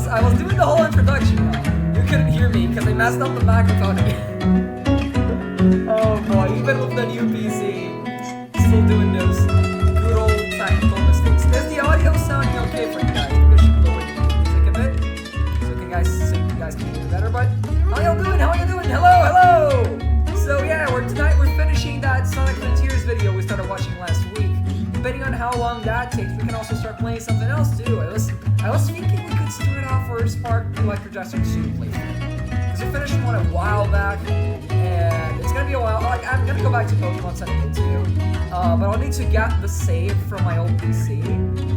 I was doing the whole introduction. You couldn't hear me because I messed up the microphone again. Oh boy, even with the new PC, still doing those good old technical mistakes. Is the audio sounding okay for you guys? Maybe I should lower the music a bit so you guys can hear me better. But how y'all doing? How are you doing? Hello. So yeah, tonight we're finishing that Sonic Frontiers video we started watching last week. Depending on how long that takes, we can also start playing something else too. I was thinking we could start off or spark Electro Jester 2 playthrough. Because we finished one a while back, and it's gonna be a while. I'm gonna go back to Pokemon Center 2, but I'll need to get the save from my old PC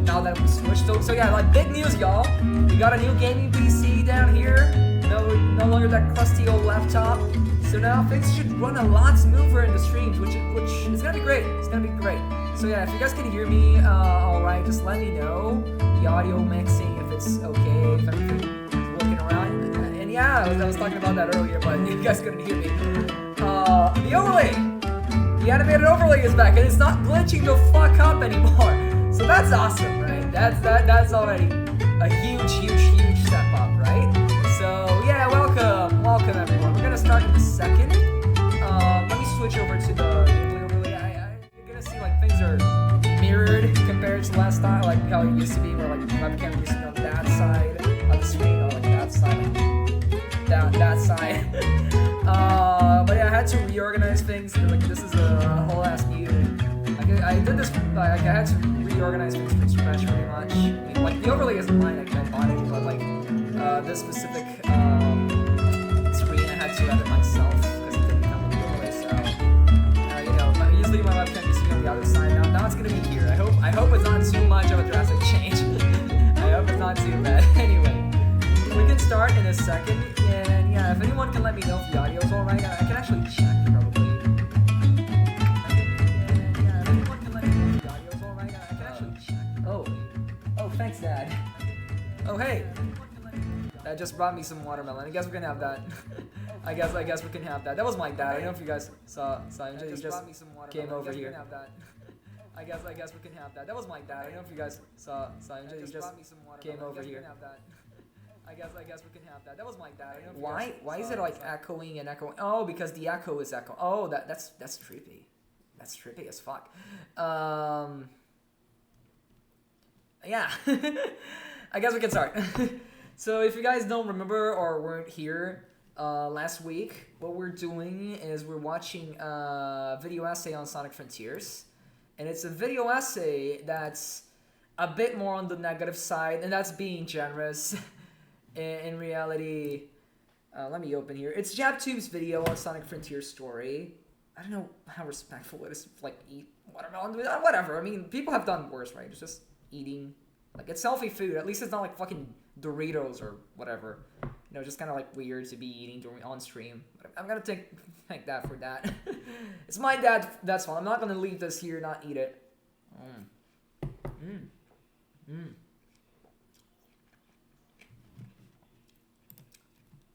now that we switched. So yeah, like big news, y'all. We got a new gaming PC down here. No longer that crusty old laptop. So now things should run a lot smoother in the streams, which is gonna be great. It's gonna be great. So yeah, if you guys can hear me alright, just let me know. The audio mixing, if it's okay, if everything is working around. And yeah, I was talking about that earlier, but you guys couldn't hear me. The overlay! The animated overlay is back, and it's not glitching the fuck up anymore. So that's awesome, right? That's already a huge step up, right? So yeah, welcome everyone. We're gonna start in a second. Let me switch over to the gameplay overlay. You're gonna see like things are mirrored compared to last time, like how it used to be, where like the webcam used to be on that side of the screen, or like that side, that side. But yeah, I had to reorganize things. Like this is a whole ass new. I did this. I had to reorganize things from scratch pretty much. I mean, like the overlay isn't mine. I bought it, but like this specific screen I had to edit myself because it didn't come with the overlay. So usually my webcam used to be on the other side. Now it's gonna be here. I hope it's not too much of a drastic change. I hope it's not too bad. Anyway, we can start in a second. And yeah, if anyone can let me know if the audio is alright, I can actually check probably. If anyone can let me know if the audio is alright, I can actually check. Oh, thanks, Dad. Oh, hey. That just brought me some watermelon. I guess we can have that. I guess we can have that. That was my dad. I don't know if you guys saw him. He just came over here. I guess we can have that. That was my dad. I don't know if you guys saw him. He just came over here. I guess we can have that. That was my dad. Why is it like echoing and echoing? Oh, because the echo is echo. Oh, that's trippy. That's trippy as fuck. Yeah. I guess we can start. So if you guys don't remember or weren't here last week, what we're doing is we're watching a video essay on Sonic Frontiers. And it's a video essay that's a bit more on the negative side, and that's being generous. In reality, let me open here. It's JabTube's video on Sonic Frontiers story. I don't know how respectful it is to like eat watermelon. Whatever. I mean, people have done worse, right? It's just eating. Like, it's healthy food. At least it's not like fucking Doritos or whatever. You know, just kind of like weird to be eating during on stream. But I'm gonna take that for that. It's my dad. That's fine. I'm not gonna leave this here, not eat it.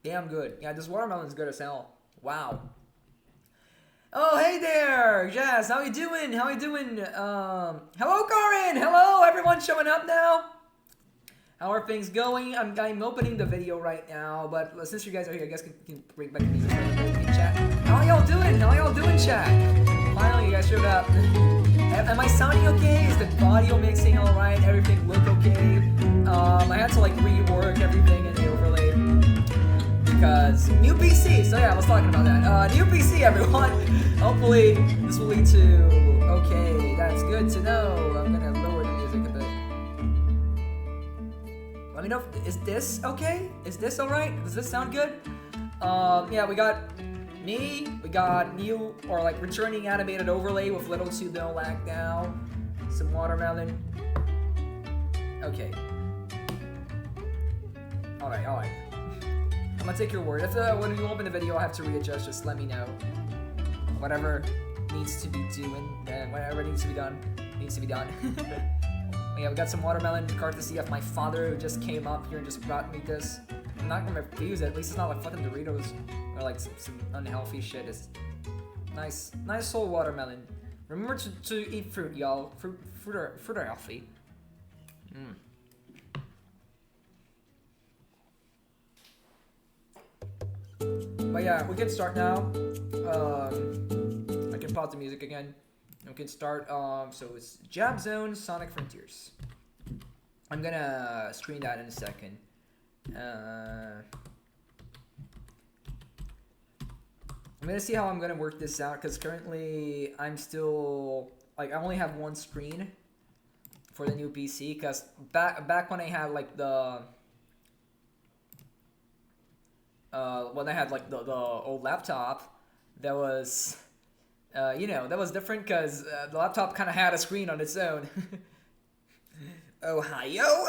Damn good. Yeah, this watermelon's good as hell. Wow. Oh, hey there, Jazz. How you doing? Hello, Karin. Hello, everyone showing up now. How are things going? I'm opening the video right now, but since you guys are here, I guess can bring back the music in chat. How y'all doing, chat? Finally, you guys showed up. Am I sounding okay? Is the audio mixing all right? Everything look okay? I had to like rework everything in the overlay because new PC. So yeah, I was talking about that. New PC, everyone. Hopefully, this will lead to okay. That's good to know. I'm gonna lower the music a bit. Let me know. Is this okay? Is this all right? Does this sound good? Yeah, we got me. We got new or like returning animated overlay with little to no lag now. Some watermelon. Okay. All right. I'm gonna take your word. If when you open the video, I have to readjust. Just let me know. Whatever needs to be doing, whatever needs to be done, needs to be done. Yeah, we got some watermelon courtesy of my father who just came up here and just brought me this. I'm not gonna refuse it. At least it's not like fucking Doritos or like some unhealthy shit. It's nice whole watermelon. Remember to eat fruit, y'all. Fruit are healthy. But yeah, we can start now. I can pause the music again. We can start. So it's Jab Zone, Sonic Frontiers. I'm gonna screen that in a second. I'm gonna see how I'm gonna work this out because currently I'm still like I only have one screen for the new PC because back when I had like the when I had like the old laptop, that was that was different because the laptop kind of had a screen on its own. Ohio.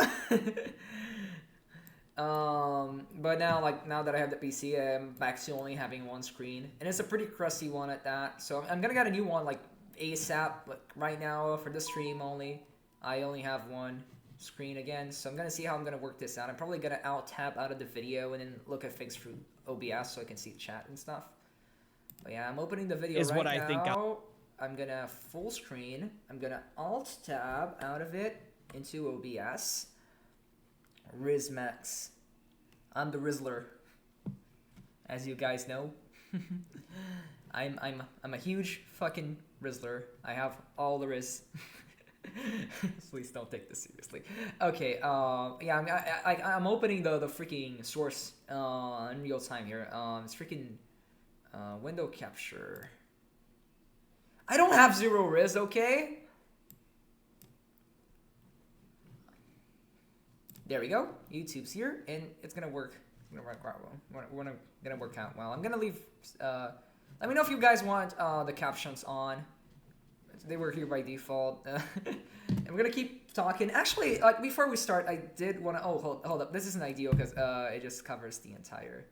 But now that I have the PC, I'm back to only having one screen, and it's a pretty crusty one at that. So I'm gonna get a new one like ASAP. Like right now for the stream only, I only have one screen again. So I'm gonna see how I'm gonna work this out. I'm probably gonna tab out of the video and then look at things through OBS so I can see chat and stuff. But yeah, I'm opening the video right now. I'm gonna full screen. I'm gonna Alt tab out of it into OBS. Rizmax. I'm the Rizzler, as you guys know. I'm a huge fucking Rizzler. I have all the Riz. Please don't take this seriously. Okay. Yeah. I'm opening the freaking source in real time here. It's freaking window capture. I don't have 0 Riz. Okay. There we go. YouTube's here, and it's gonna work. It's gonna work out well. We're gonna work out well. I'm gonna leave. Let me know if you guys want the captions on. They were here by default. And we're gonna keep talking. Actually, like before we start, I did wanna. Oh, hold up. This isn't ideal because it just covers the entire.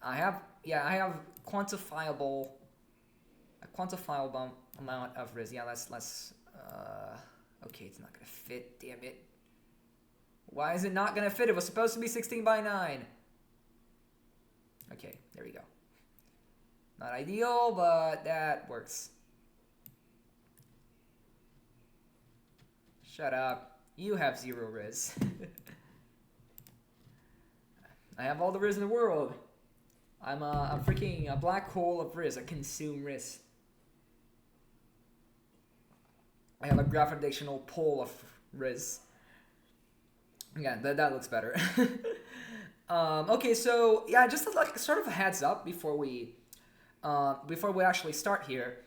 I have quantifiable amount of Riz. Yeah, let's. Okay, it's not gonna fit. Damn it. Why is it not gonna fit? It was supposed to be 16:9. Okay, there we go. Not ideal, but that works. Shut up. You have 0 Riz. I have all the Riz in the world. I'm a freaking black hole of Riz. I consume Riz. I have a gravitational pull of Riz. Yeah, that looks better. Okay, so yeah, just like sort of a heads up before we actually start here.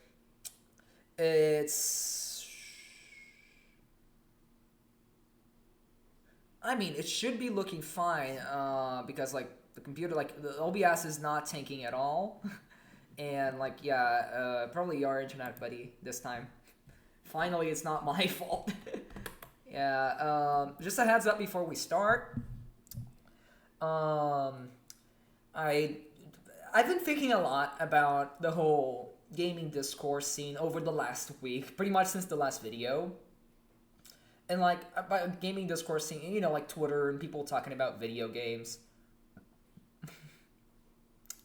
I mean, it should be looking fine because like the computer, like the OBS is not tanking at all, and like yeah, probably your internet, buddy, this time. Finally, it's not my fault. Yeah, just a heads up before we start. I've been thinking a lot about the whole gaming discourse scene over the last week, pretty much since the last video. And like about gaming discourse scene, like Twitter and people talking about video games.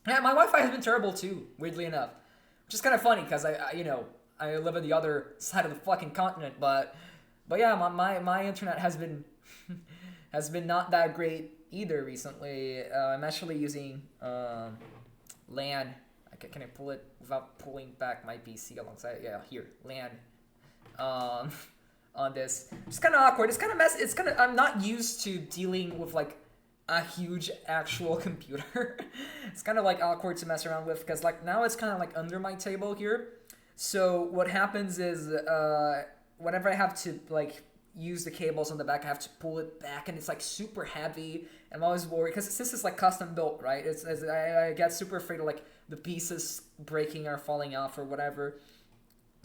Yeah, my Wi-Fi has been terrible too, weirdly enough, which is kind of funny because I live on the other side of the fucking continent, but yeah, my internet has been not that great either recently. I'm actually using LAN. Can I pull it without pulling back my PC alongside? Yeah, here, LAN. On this, it's kind of awkward. It's kind of messy. I'm not used to dealing with like a huge actual computer. It's kind of like awkward to mess around with because like now it's kind of like under my table here. So what happens is whenever I have to like use the cables on the back, I have to pull it back, and it's like super heavy. I'm always worried because since it's like custom built, right? I get super afraid of like the pieces breaking or falling off or whatever.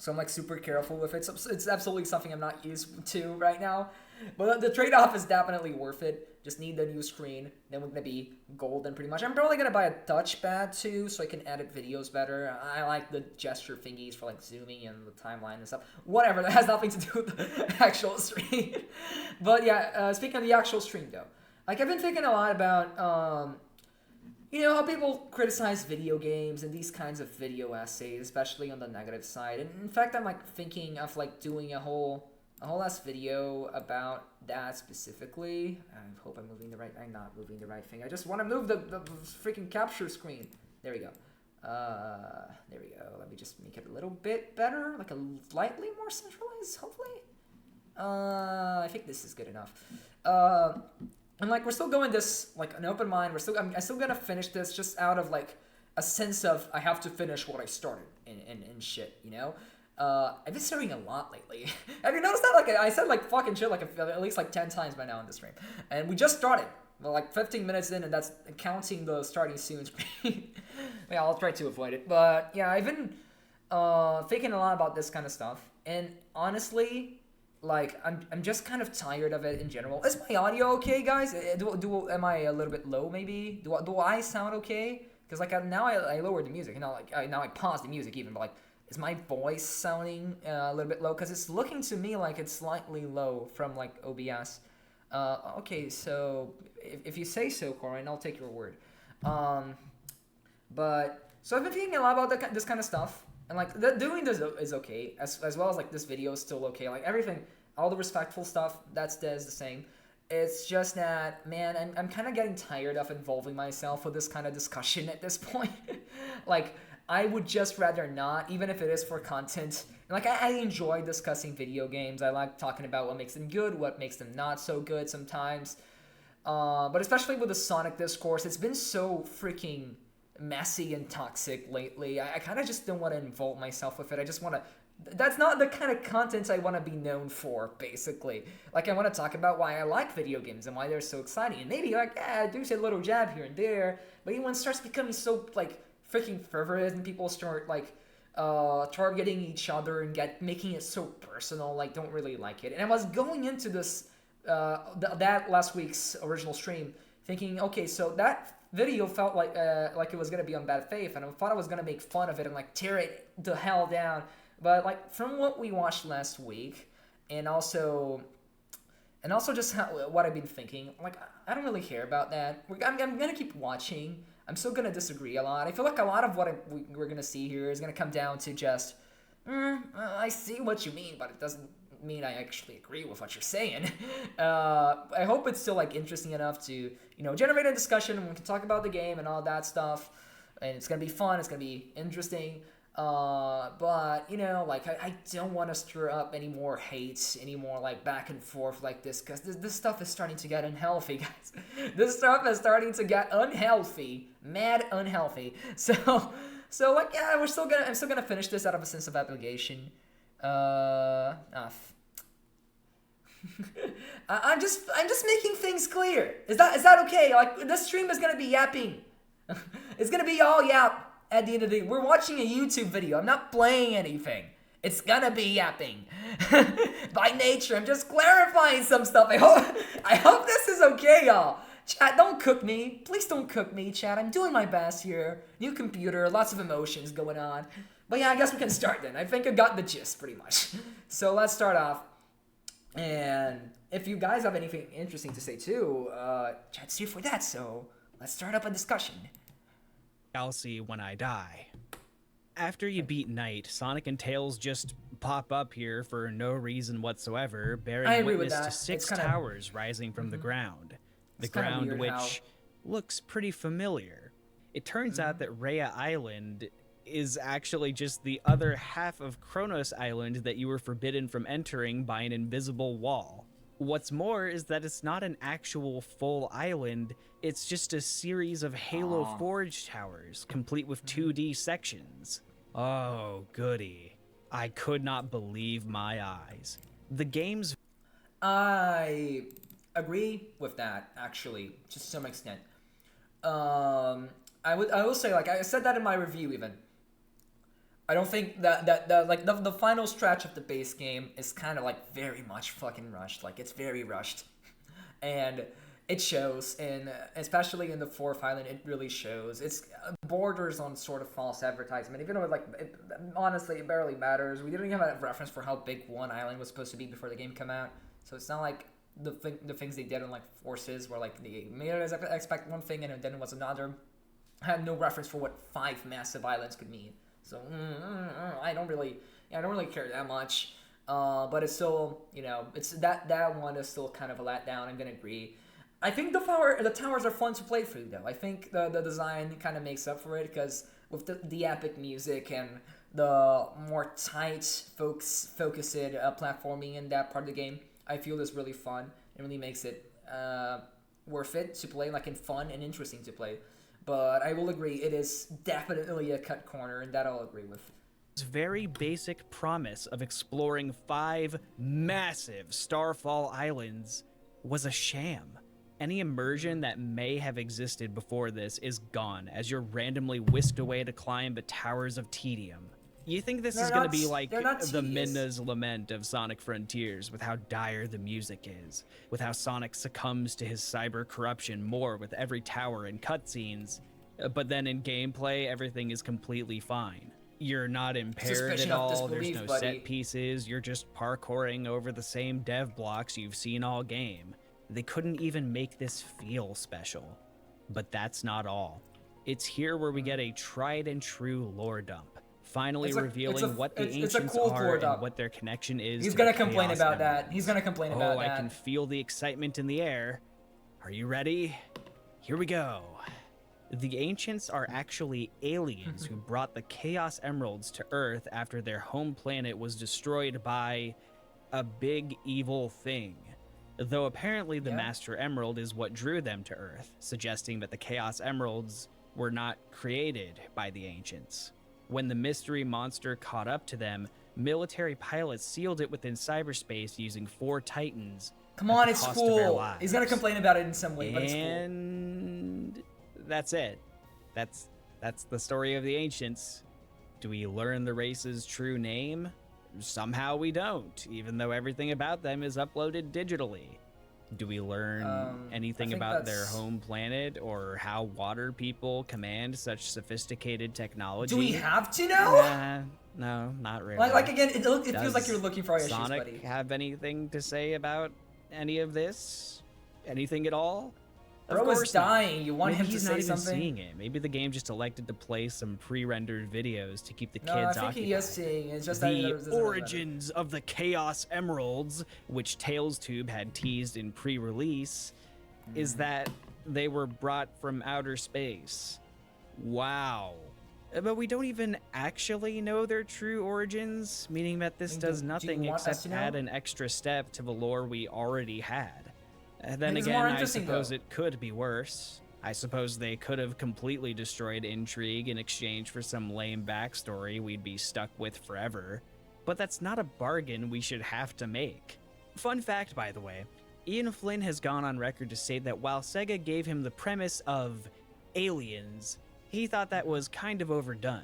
So I'm like super careful with it. It's absolutely something I'm not used to right now. But the trade-off is definitely worth it. Just need the new screen. Then we're gonna be golden pretty much. I'm probably gonna buy a touchpad too, so I can edit videos better. I like the gesture thingies for like zooming and the timeline and stuff. Whatever, that has nothing to do with the actual stream. But yeah, speaking of the actual stream though, like I've been thinking a lot about you know how people criticize video games and these kinds of video essays, especially on the negative side. And in fact, I'm like thinking of like doing a whole ass video about that specifically. I hope I'm moving the right. I'm not moving the right thing. I just want to move the freaking capture screen. There we go. There we go. Let me just make it a little bit better, like a slightly more centralized, hopefully. I think this is good enough. And like we're still going this like an open mind. I'm still gonna finish this just out of like a sense of I have to finish what I started and shit, you know. I've been studying a lot lately. Have you noticed that? Like I said like fucking shit like at least like 10 times by now in this stream, and we just started. Well, like 15 minutes in, and that's counting the starting soon screen. Yeah, I'll try to avoid it. But yeah, I've been thinking a lot about this kind of stuff, and honestly. Like I'm just kind of tired of it in general. Is my audio okay, guys? Am I a little bit low maybe? Do I sound okay? Because like now I lowered the music, and now I paused the music even. But like, is my voice sounding a little bit low? Because it's looking to me like it's slightly low from like OBS. Okay, so if you say so, Corin, I'll take your word. But so I've been thinking a lot about this kind of stuff. And like doing this is okay, as well as like this video is still okay. Like everything, all the respectful stuff, that's the same. It's just that, man, I'm kind of getting tired of involving myself with this kind of discussion at this point. Like I would just rather not, even if it is for content. And like I enjoy discussing video games. I like talking about what makes them good, what makes them not so good sometimes. But especially with the Sonic discourse, it's been so freaking messy and toxic lately. I kind of just don't want to involve myself with it. I just want to. That's not the kind of content I want to be known for, basically. Like, I want to talk about why I like video games and why they're so exciting. And maybe, like, I do say a little jab here and there, but when it starts becoming so, like, freaking fervent and people start, like, targeting each other and making it so personal, like, don't really like it. And I was going into this, that last week's original stream thinking, okay, so that video felt like it was gonna be on bad faith, and I thought I was gonna make fun of it and like tear it the hell down. But like from what we watched last week, and also just what I've been thinking, like I don't really care about that. I'm gonna keep watching. I'm still gonna disagree a lot. I feel like a lot of what we're gonna see here is gonna come down to just I see what you mean, but it doesn't mean I actually agree with what you're saying. I hope it's still like interesting enough to, you know, generate a discussion and we can talk about the game and all that stuff. And it's gonna be fun, it's gonna be interesting. But you know, like I don't want to stir up any more hate, any more like back and forth like this, because this stuff is starting to get unhealthy, guys. This stuff is starting to get unhealthy, mad unhealthy. So like yeah, I'm still gonna finish this out of a sense of obligation. I'm just making things clear. Is that okay? Like this stream is gonna be yapping. It's gonna be all yap at the end of the day. We're watching a YouTube video. I'm not playing anything. It's gonna be yapping. By nature, I'm just clarifying some stuff. I hope this is okay, y'all. Chat, don't cook me. Please don't cook me, chat. I'm doing my best here. New computer, lots of emotions going on. But yeah, I guess we can start then. I think I got the gist pretty much. So let's start off. And if you guys have anything interesting to say too, chat's here for that. So let's start up a discussion. I'll see when I die. After you beat Knight, Sonic and Tails just pop up here for no reason whatsoever, bearing witness to six towers rising from the ground. The ground which looks pretty familiar. It turns out that Rhea Island is actually just the other half of Kronos Island that you were forbidden from entering by an invisible wall. What's more is that it's not an actual full island, it's just a series of Halo Forge towers, complete with 2D sections. Oh, goody. I could not believe my eyes. The game's... I agree with that, actually, to some extent. I will say, like, I said that in my review, even. I don't think that like the final stretch of the base game is kind of like very much fucking rushed. Like it's very rushed, and it shows. And especially in the fourth island, it really shows. It's borders on sort of false advertisement. Even though honestly, it barely matters. We didn't even have a reference for how big one island was supposed to be before the game came out. So it's not like the things they did on like Forces, where like they made us expect one thing and then it was another. I had no reference for what 5 massive islands could mean. So I don't really care that much. But it's still, it's that one is still kind of a letdown. I'm gonna agree. I think the towers are fun to play through though. I think the design kind of makes up for it because with the epic music and the more tight focused platforming in that part of the game, I feel is really fun. It really makes it worth it to play, like, and fun and interesting to play. But I will agree, it is definitely a cut corner, and that I'll agree with. This very basic promise of exploring 5 massive Starfall islands was a sham. Any immersion that may have existed before this is gone as you're randomly whisked away to climb the Towers of Tedium. You think this is going to be like the Midna's Lament of Sonic Frontiers, with how dire the music is, with how Sonic succumbs to his cyber corruption more with every tower and cutscenes, but then in gameplay, everything is completely fine. You're not impaired at all, there's no set pieces, you're just parkouring over the same dev blocks you've seen all game. They couldn't even make this feel special. But that's not all. It's here where we get a tried and true lore dump, finally revealing what the Ancients are and what their connection is. He's gonna complain about that. He's gonna complain about that. Oh, I can feel the excitement in the air. Are you ready? Here we go. The Ancients are actually aliens who brought the Chaos Emeralds to Earth after their home planet was destroyed by a big evil thing. Though apparently the Master Emerald is what drew them to Earth, suggesting that the Chaos Emeralds were not created by the Ancients. When the mystery monster caught up to them, military pilots sealed it within cyberspace using 4 Titans. Come on, it's cool. He's gonna complain about it in some way, but it's cool. And that's it. That's the story of the Ancients. Do we learn the race's true name? Somehow we don't, even though everything about them is uploaded digitally. Do we learn anything about their home planet or how water people command such sophisticated technology? Do we have to know? No, not really. Like again, it feels like you're looking for issues, Sonic buddy. Have anything to say about any of this? Anything at all? Bro is dying. You want him to say something? Maybe he's not even seeing it. Maybe the game just elected to play some pre-rendered videos to keep the kids occupied. I think he is seeing it. It's just the origins of the Chaos Emeralds, which TalesTube had teased in pre-release, is that they were brought from outer space. Wow. But we don't even actually know their true origins, meaning that this does nothing except add an extra step to the lore we already had. Then again, I suppose it could be worse. I suppose they could have completely destroyed intrigue in exchange for some lame backstory we'd be stuck with forever. But that's not a bargain we should have to make. Fun fact, by the way, Ian Flynn has gone on record to say that while Sega gave him the premise of aliens, he thought that was kind of overdone.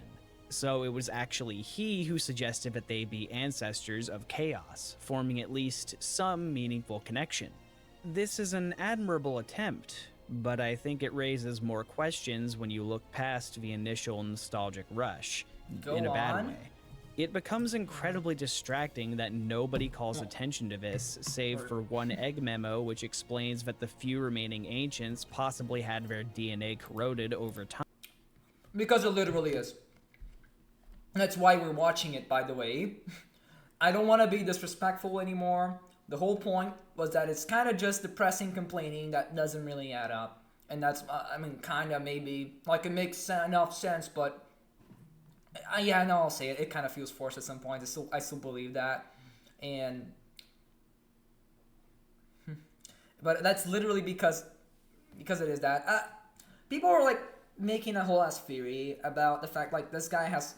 So it was actually he who suggested that they be ancestors of Chaos, forming at least some meaningful connection. This is an admirable attempt, but I think it raises more questions when you look past the initial nostalgic rush, in a bad way. It becomes incredibly distracting that nobody calls attention to this, save for one egg memo which explains that the few remaining Ancients possibly had their DNA corroded over time. Because it literally is. That's why we're watching it, by the way. I don't want to be disrespectful anymore. The whole point was that it's kind of just depressing complaining that doesn't really add up. And that's, kind of maybe, like, it makes enough sense, but, I'll say it. It kind of feels forced at some point. I still believe that. And, but that's literally because it is that. People are, like, making a whole ass theory about the fact, like, this guy has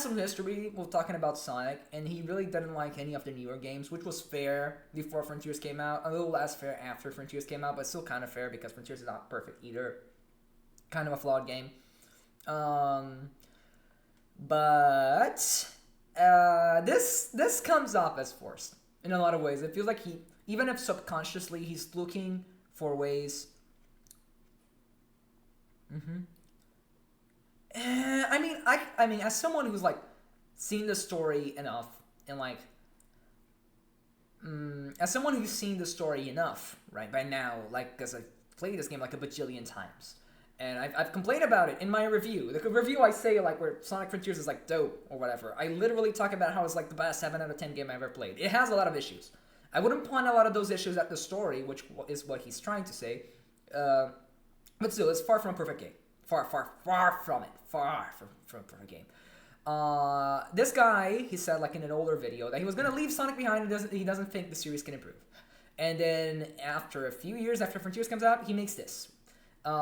some history with talking about Sonic, and he really didn't like any of the newer games, which was fair before Frontiers came out, a little less fair after Frontiers came out, but still kind of fair because Frontiers is not perfect either. Kind of a flawed game. But this comes off as forced in a lot of ways. It feels like he, even if subconsciously, he's looking for ways. I mean, as someone who's like seen the story enough, and like, as someone who's seen the story enough, right, by now, like, because I've played this game like a bajillion times, and I've complained about it in my review. The review I say, like, where Sonic Frontiers is like dope or whatever, I literally talk about how it's like the best 7 out of 10 game I've ever played. It has a lot of issues. I wouldn't point a lot of those issues at the story, which is what he's trying to say, but still, it's far from a perfect game. Far from it. Far from a perfect game. This guy, he said, like, in an older video, that he was gonna leave Sonic behind. He doesn't think the series can improve. And then after a few years, after Frontiers comes out, he makes this. In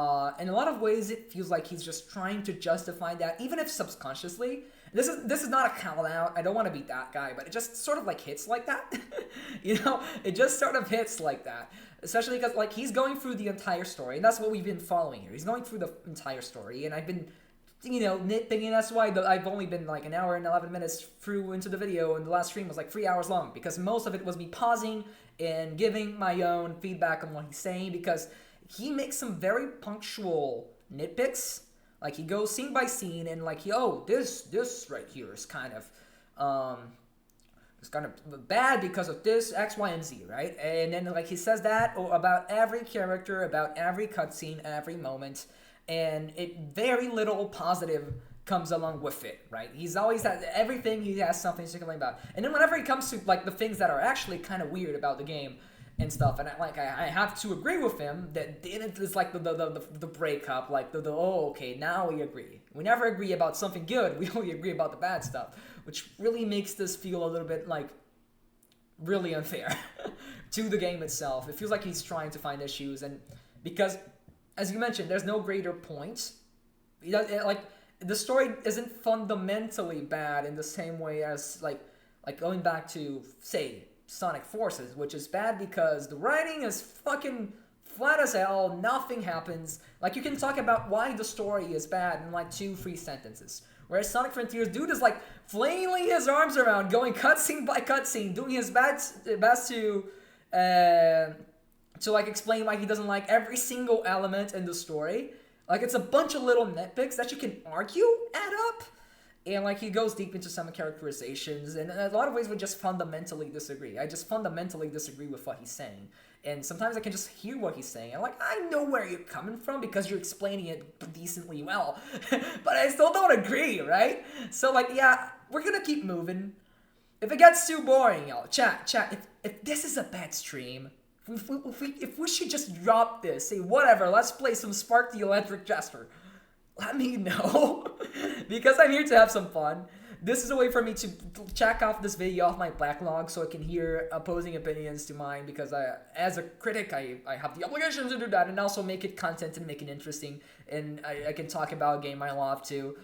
a lot of ways, it feels like he's just trying to justify that, even if subconsciously. This is not a call out. I don't want to be that guy, but it just sort of like hits like that. You know, it just sort of hits like that. Especially because, like, he's going through the entire story, and that's what we've been following here. He's going through the entire story, and I've been, you know, nitpicking. That's why I've only been like an hour and 11 minutes through into the video, and the last stream was like 3 hours long, because most of it was me pausing and giving my own feedback on what he's saying, because he makes some very punctual nitpicks. Like, he goes scene by scene, and like, this right here is kind of, it's kind of bad because of this, X, Y, and Z, right? And then, like, he says that about every character, about every cutscene, every moment, and very little positive comes along with it, right? He's always had everything, he has something to complain about. And then whenever he comes to, like, the things that are actually kind of weird about the game and stuff, and I have to agree with him that it's like the breakup, like okay, now we agree. We never agree about something good, we only agree about the bad stuff, which really makes this feel a little bit like really unfair to the game itself. It feels like he's trying to find issues, and because, as you mentioned, there's no greater point. Like, the story isn't fundamentally bad in the same way as like going back to, say, Sonic Forces, which is bad because the writing is fucking flat as hell, nothing happens. Like, you can talk about why the story is bad in like 2-3 sentences. Whereas Sonic Frontiers, dude is like flailing his arms around, going cutscene by cutscene, doing his best to like explain why he doesn't like every single element in the story. Like, it's a bunch of little nitpicks that you can argue add up. And, like, he goes deep into some characterizations, and in a lot of ways we just fundamentally disagree. I just fundamentally disagree with what he's saying. And sometimes I can just hear what he's saying. I'm like, I know where you're coming from because you're explaining it decently well. But I still don't agree, right? So, like, yeah, we're gonna keep moving. If it gets too boring, y'all, chat, if this is a bad stream, if we should just drop this, say, whatever, let's play some Spark the Electric Jester, let me know, because I'm here to have some fun. This is a way for me to check off this video off my backlog so I can hear opposing opinions to mine, because as a critic, I have the obligation to do that, and also make it content and make it interesting, and I can talk about a game I love too.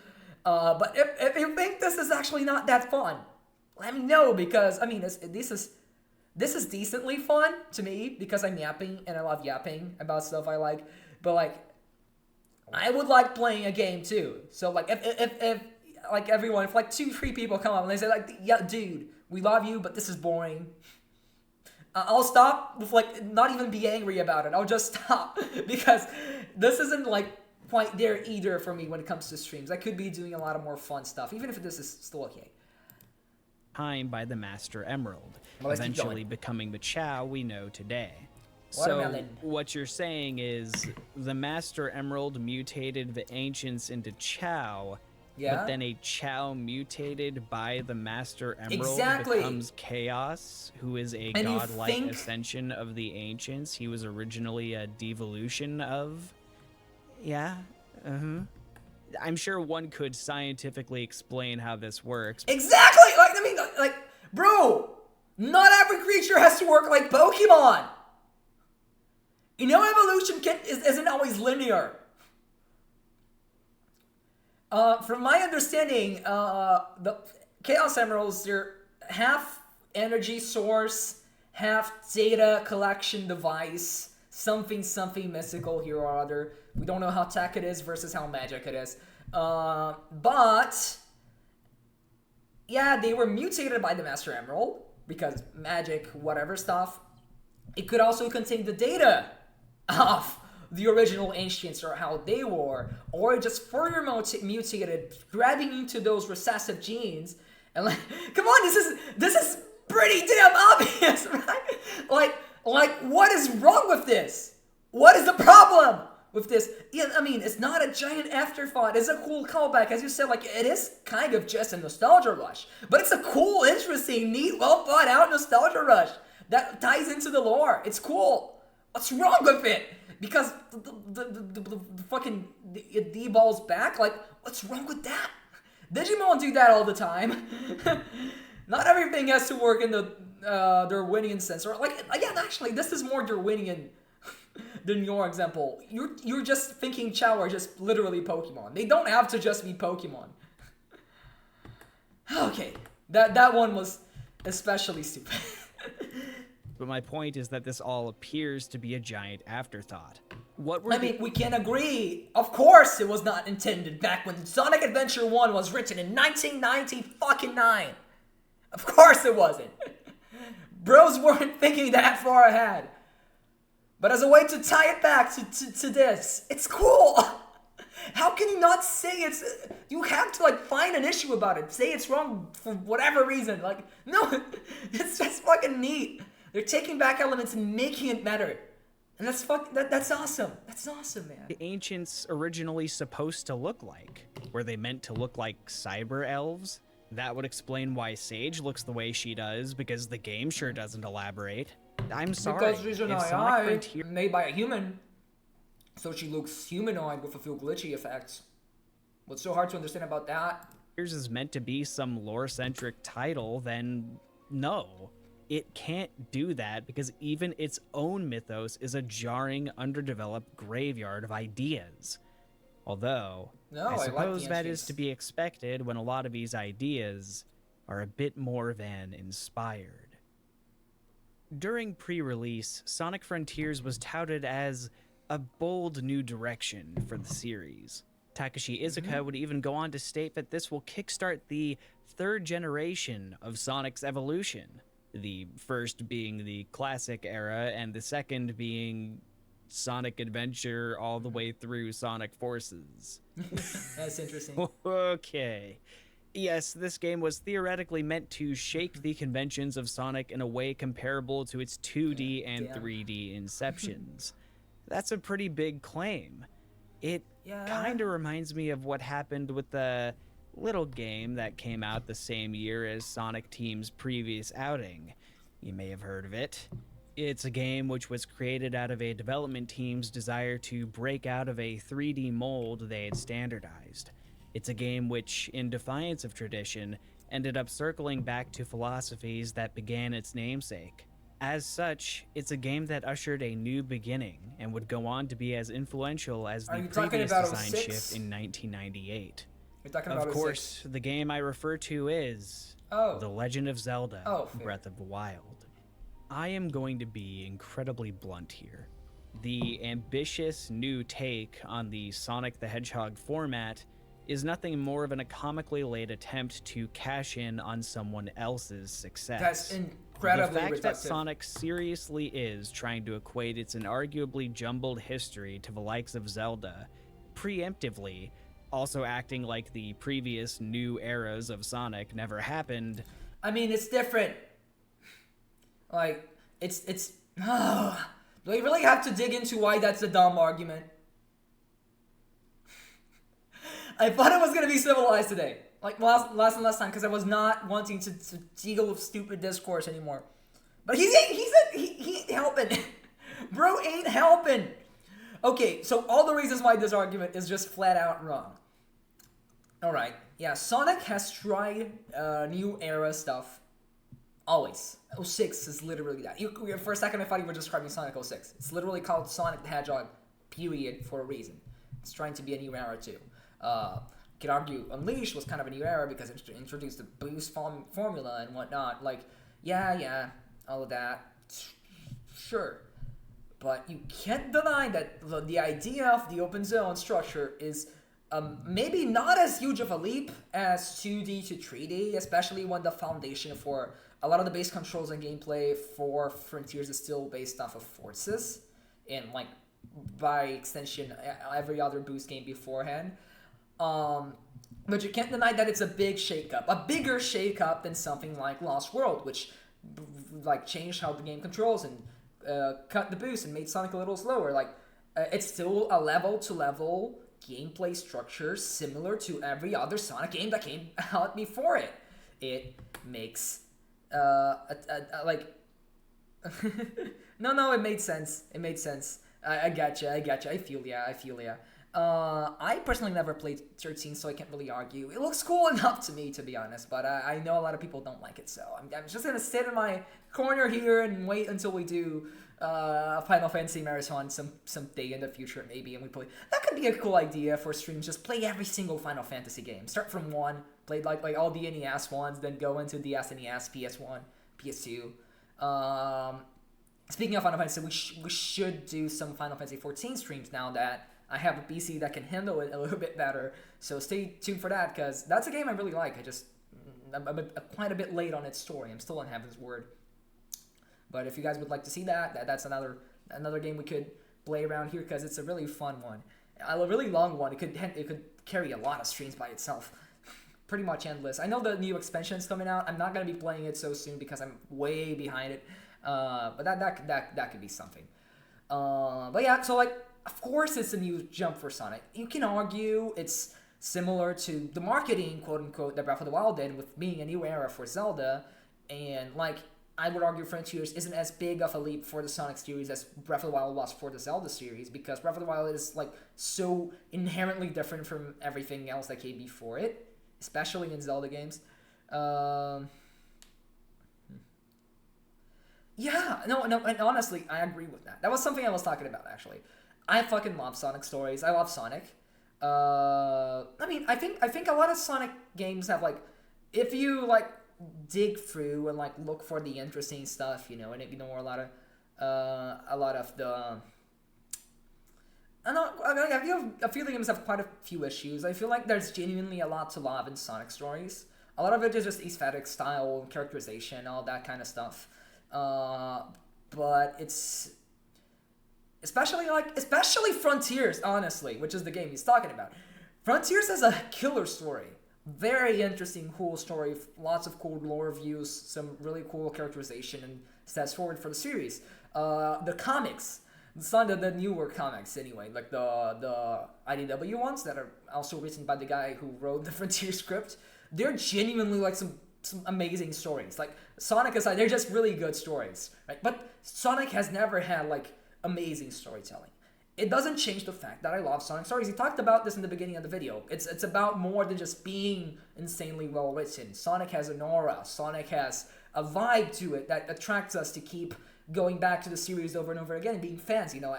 But if you think this is actually not that fun, let me know, because, I mean, this is decently fun to me, because I'm yapping, and I love yapping about stuff I like, but, like, I would like playing a game too. So, like, if like everyone, if like 2-3 people come up and they say, like, yeah, dude, we love you, but this is boring, I'll stop with, like, not even be angry about it. I'll just stop, because this isn't like quite there either for me when it comes to streams. I could be doing a lot of more fun stuff, even if this is still okay. Time by the Master Emerald, eventually becoming the Chao we know today. So what you're saying is the Master Emerald mutated the Ancients into Chao, but then a Chao mutated by the Master Emerald becomes Chaos, who is a godlike ascension of the Ancients. He was originally a devolution of... Yeah, I'm sure one could scientifically explain how this works. Exactly! Like, I mean, like, bro, not every creature has to work like Pokemon! You know, evolution isn't always linear. From my understanding, the Chaos Emeralds, they're half energy source, half data collection device, something mystical here or other. We don't know how tech it is versus how magic it is. But yeah, they were mutated by the Master Emerald, because magic, whatever stuff. It could also contain the data of the original Ancients or how they were, or just further mutated, grabbing into those recessive genes, and like, come on, this is pretty damn obvious, right? Like, what is wrong with this? What is the problem with this? Yeah, I mean, it's not a giant afterthought. It's a cool callback, as you said. Like, it is kind of just a nostalgia rush, but it's a cool, interesting, neat, well thought out nostalgia rush that ties into the lore. It's cool. What's wrong with it? Because the fucking D-ball's back? Like, what's wrong with that? Digimon do that all the time. Not everything has to work in the Darwinian sense. Or like, again, actually, this is more Darwinian than your example. You're just thinking Chao are just literally Pokemon. They don't have to just be Pokemon. Okay, that one was especially stupid. But my point is that this all appears to be a giant afterthought. We can agree. Of course it was not intended back when Sonic Adventure 1 was written in 1999. Of course it wasn't. Bros weren't thinking that far ahead. But as a way to tie it back to this, it's cool. How can you not say it's... You have to, like, find an issue about it. Say it's wrong for whatever reason. Like, no, it's just fucking neat. They're taking back elements and making it better. And that's awesome. That's awesome, man. The Ancients originally supposed to look like? Were they meant to look like cyber elves? That would explain why Sage looks the way she does, because the game sure doesn't elaborate. I'm sorry. Because she's an AI made by a human. So she looks humanoid with a few glitchy effects. What's so hard to understand about that? Yours is meant to be some lore-centric title, then no. It can't do that because even its own mythos is a jarring, underdeveloped graveyard of ideas. Although, I suppose that is to be expected when a lot of these ideas are a bit more than inspired. During pre-release, Sonic Frontiers was touted as a bold new direction for the series. Takashi Iizuka would even go on to state that this will kickstart the third generation of Sonic's evolution. The first being the classic era, and the second being Sonic Adventure all the way through Sonic Forces. That's interesting. Okay. Yes, this game was theoretically meant to shake the conventions of Sonic in a way comparable to its 2D and 3D inceptions. That's a pretty big claim. It kind of reminds me of what happened with the little game that came out the same year as Sonic Team's previous outing. You may have heard of it. It's a game which was created out of a development team's desire to break out of a 3D mold they had standardized. It's a game which, in defiance of tradition, ended up circling back to philosophies that began its namesake. As such, it's a game that ushered a new beginning and would go on to be as influential as the previous design shift in 1998. Of course, the game I refer to is The Legend of Zelda: Breath of the Wild. I am going to be incredibly blunt here. The ambitious new take on the Sonic the Hedgehog format is nothing more than a comically laid attempt to cash in on someone else's success. That's incredibly The fact reductive. that Sonic seriously is trying to equate its inarguably jumbled history to the likes of Zelda, preemptively, also acting like the previous new eras of Sonic never happened. I mean, it's different. Like, it's do we really have to dig into why that's a dumb argument? I thought it was gonna be civilized today. Like last time, because I was not wanting to deal with stupid discourse anymore. But he ain't helping. Bro ain't helping. Okay, so all the reasons why this argument is just flat out wrong. Alright, yeah, Sonic has tried new era stuff. Always. 06 is literally that. For a second I thought you were describing Sonic 06. It's literally called Sonic the Hedgehog, period, for a reason. It's trying to be a new era too. You could argue Unleashed was kind of a new era because it introduced the boost formula and whatnot. Like, yeah, all of that. Sure. But you can't deny that the idea of the open zone structure is maybe not as huge of a leap as 2D to 3D, especially when the foundation for a lot of the base controls and gameplay for Frontiers is still based off of Forces, and like by extension every other Boost game beforehand. But you can't deny that it's a big shakeup, a bigger shakeup than something like Lost World, which like changed how the game controls and cut the boost and made Sonic a little slower. Like it's still a level-to-level gameplay structure similar to every other Sonic game that came out before it. It makes like no, it made sense. It made sense. I gotcha. I feel ya. I personally never played 13, so I can't really argue. It looks cool enough to me, to be honest, but I know a lot of people don't like it, so I'm just gonna sit in my corner here and wait until we do a Final Fantasy marathon some day in the future, maybe, and we play. That could be a cool idea for streams. Just play every single Final Fantasy game. Start from 1, play like all the NES ones, then go into the SNES, PS1, PS2. Speaking of Final Fantasy, we should do some Final Fantasy 14 streams now that I have a PC that can handle it a little bit better. So stay tuned for that, because that's a game I really like. I'm quite a bit late on its story. I'm still on Heaven's Word. But if you guys would like to see that's another game we could play around here, because it's a really fun one. A really long one. It could carry a lot of streams by itself. Pretty much endless. I know the new expansion's coming out. I'm not going to be playing it so soon because I'm way behind it. But that could be something. But yeah, so like, of course it's a new jump for Sonic. You can argue it's similar to the marketing, quote-unquote, that Breath of the Wild did with being a new era for Zelda. And, like, I would argue Frontiers isn't as big of a leap for the Sonic series as Breath of the Wild was for the Zelda series, because Breath of the Wild is, like, so inherently different from everything else that came before it, especially in Zelda games. Yeah, no, and honestly, I agree with that. That was something I was talking about, actually. I fucking love Sonic stories. I love Sonic. I mean, I think a lot of Sonic games have, like, if you, like, dig through and, like, look for the interesting stuff, you know, and ignore a lot of the I don't know, I feel a few games have quite a few issues. I feel like there's genuinely a lot to love in Sonic stories. A lot of it is just aesthetic, style, characterization, all that kind of stuff. But it's especially Frontiers, honestly, which is the game he's talking about. Frontiers has a killer story. Very interesting, cool story. Lots of cool lore views, some really cool characterization, and steps forward for the series. The comics, the newer comics anyway, like the IDW ones that are also written by the guy who wrote the Frontier script. They're genuinely like some amazing stories. Like, Sonic aside, they're just really good stories, right? But Sonic has never had like amazing storytelling. It doesn't change the fact that I love Sonic stories. He talked about this in the beginning of the video. It's about more than just being insanely well written. Sonic has an aura. Sonic has a vibe to it that attracts us to keep going back to the series over and over again and being fans. You know,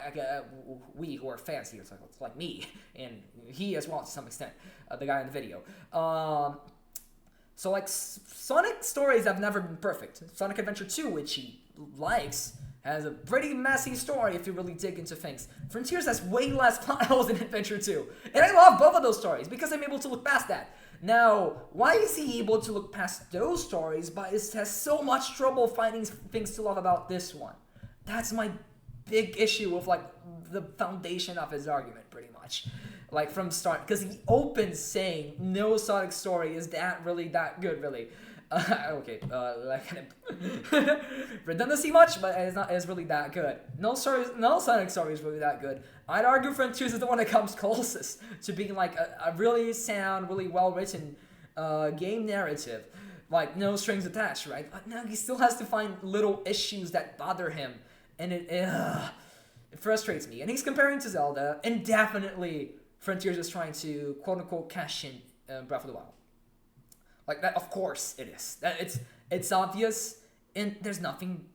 we who are fans here, it's like me and he as well to some extent, the guy in the video. So like, Sonic stories have never been perfect. Sonic Adventure 2, which he likes, has a pretty messy story if you really dig into things. Frontiers has way less plot holes than Adventure 2. And I love both of those stories because I'm able to look past that. Now, why is he able to look past those stories but has so much trouble finding things to love about this one? That's my big issue with like the foundation of his argument, pretty much. Like, from start, because he opens saying no Sonic story is that good, really. Okay, like, redundancy much, but it's really that good. No Sonic story is really that good. I'd argue Frontiers is the one that comes closest to being like a really sound, really well written game narrative. Like, no strings attached, right? But now he still has to find little issues that bother him, and it frustrates me. And he's comparing to Zelda, and definitely Frontiers is trying to quote-unquote cash in Breath of the Wild. Like, that, of course it is. It's obvious, and there's nothing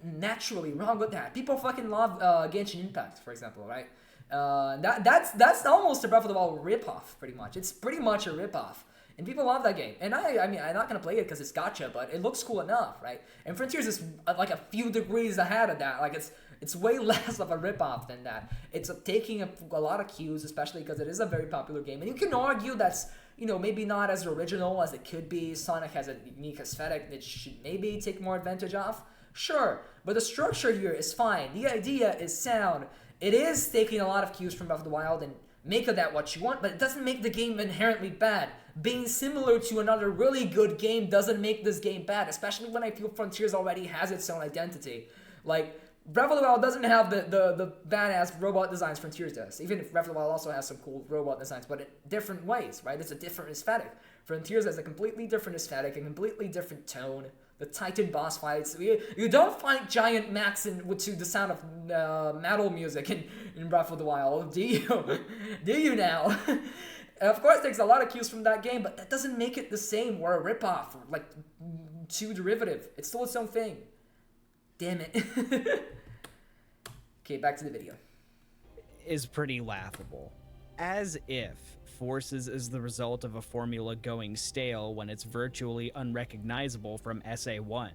naturally wrong with that. People fucking love Genshin Impact, for example, right? That's almost a Breath of the Wild ripoff, pretty much. It's pretty much a ripoff. And people love that game. And I mean, I'm not going to play it because it's gacha, but it looks cool enough, right? And Frontiers is like a few degrees ahead of that. Like, it's way less of a ripoff than that. It's taking a lot of cues, especially because it is a very popular game. And you can argue that's, you know, maybe not as original as it could be. Sonic has a unique aesthetic that should maybe take more advantage of. Sure, but the structure here is fine. The idea is sound. It is taking a lot of cues from Breath of the Wild and make of that what you want, but it doesn't make the game inherently bad. Being similar to another really good game doesn't make this game bad, especially when I feel Frontiers already has its own identity. Like, Breath of the Wild doesn't have the badass robot designs Frontiers does, even if Breath of the Wild also has some cool robot designs, but in different ways, right? It's a different aesthetic. Frontiers has a completely different aesthetic, a completely different tone. The Titan boss fights. You don't fight giant mechs to the sound of metal music in Breath of the Wild, do you? Do you now? Of course, there's a lot of cues from that game, but that doesn't make it the same or a ripoff, or like too derivative. It's still its own thing. Damn it. Okay, back to the video. Is pretty laughable. As if Forces is the result of a formula going stale when it's virtually unrecognizable from SA1,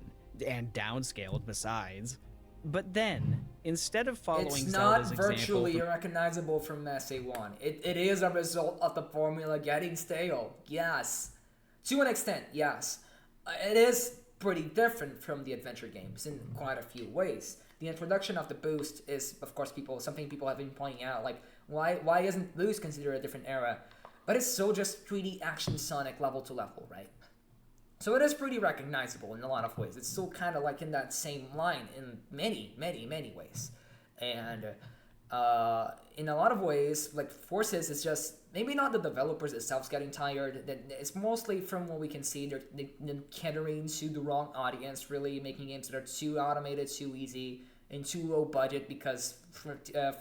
and downscaled besides. But then, instead of following Zelda's example... It's not virtually unrecognizable from SA1. It is a result of the formula getting stale, yes. To an extent, yes. It is pretty different from the adventure games in quite a few ways. The introduction of the boost is, of course, something people have been pointing out, like, why isn't boost considered a different era? But it's still just 3D action Sonic level to level, right? So it is pretty recognizable in a lot of ways. It's still kind of like in that same line in many, many, many ways. And in a lot of ways, like Forces is just, maybe not the developers themselves getting tired. It's mostly from what we can see, they're catering to the wrong audience, really making games that are too automated, too easy, and too low budget because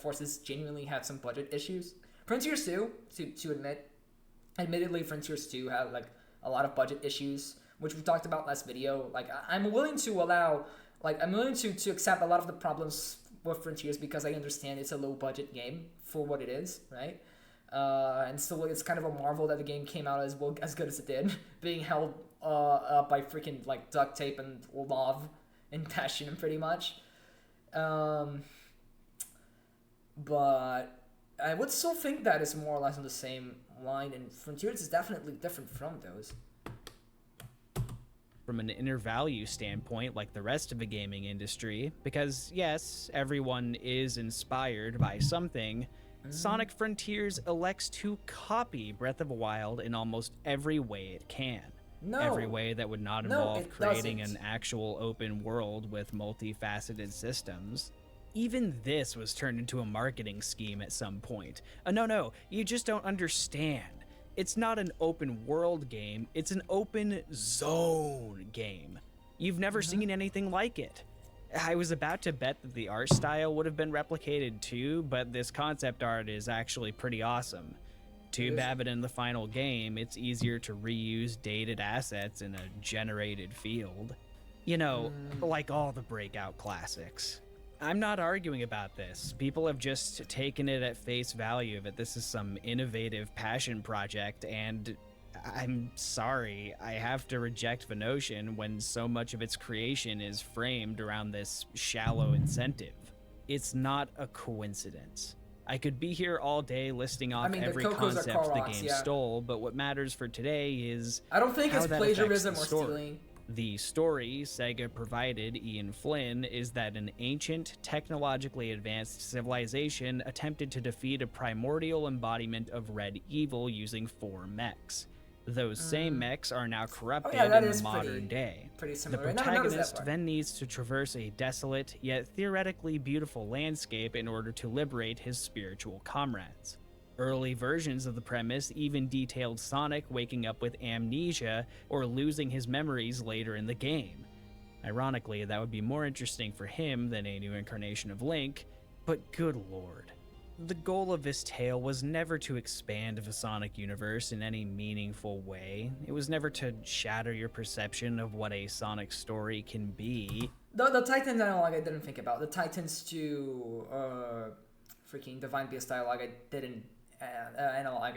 Forces genuinely had some budget issues. Frontiers 2, to admittedly, Frontiers 2 had like a lot of budget issues, which we talked about last video. Like, I'm willing to accept a lot of the problems with Frontiers because I understand it's a low budget game for what it is, right? And so it's kind of a marvel that the game came out as good as it did, being held up by freaking like duct tape and love and passion, pretty much. But I would still think that is more or less on the same line, and Frontiers is definitely different from those. From an inner value standpoint, like the rest of the gaming industry, because yes, everyone is inspired by something, Sonic Frontiers elects to copy Breath of the Wild in almost every way it can. No. Every way that would not involve creating an actual open world with multifaceted systems. Even this was turned into a marketing scheme at some point. No, you just don't understand. It's not an open world game, it's an open zone game. You've never seen anything like it. I was about to bet that the art style would have been replicated too, but this concept art is actually pretty awesome. Too bad that in the final game, it's easier to reuse dated assets in a generated field. You know, like all the Breakout classics. I'm not arguing about this. People have just taken it at face value that this is some innovative passion project, and I'm sorry, I have to reject the notion when so much of its creation is framed around this shallow incentive. It's not a coincidence. I could be here all day listing off every concept the game stole, but what matters for today is I don't think it's plagiarism or stealing. The story Sega provided Ian Flynn is that an ancient, technologically advanced civilization attempted to defeat a primordial embodiment of red evil using 4 mechs. Those same mechs are now corrupted in the modern day. The protagonist then needs to traverse a desolate, yet theoretically beautiful landscape in order to liberate his spiritual comrades. Early versions of the premise even detailed Sonic waking up with amnesia or losing his memories later in the game. Ironically, that would be more interesting for him than a new incarnation of Link, but good lord. The goal of this tale was never to expand the Sonic universe in any meaningful way. It was never to shatter your perception of what a Sonic story can be. The Titans dialogue I didn't think about. The Titans to freaking Divine Beast dialogue I didn't analog.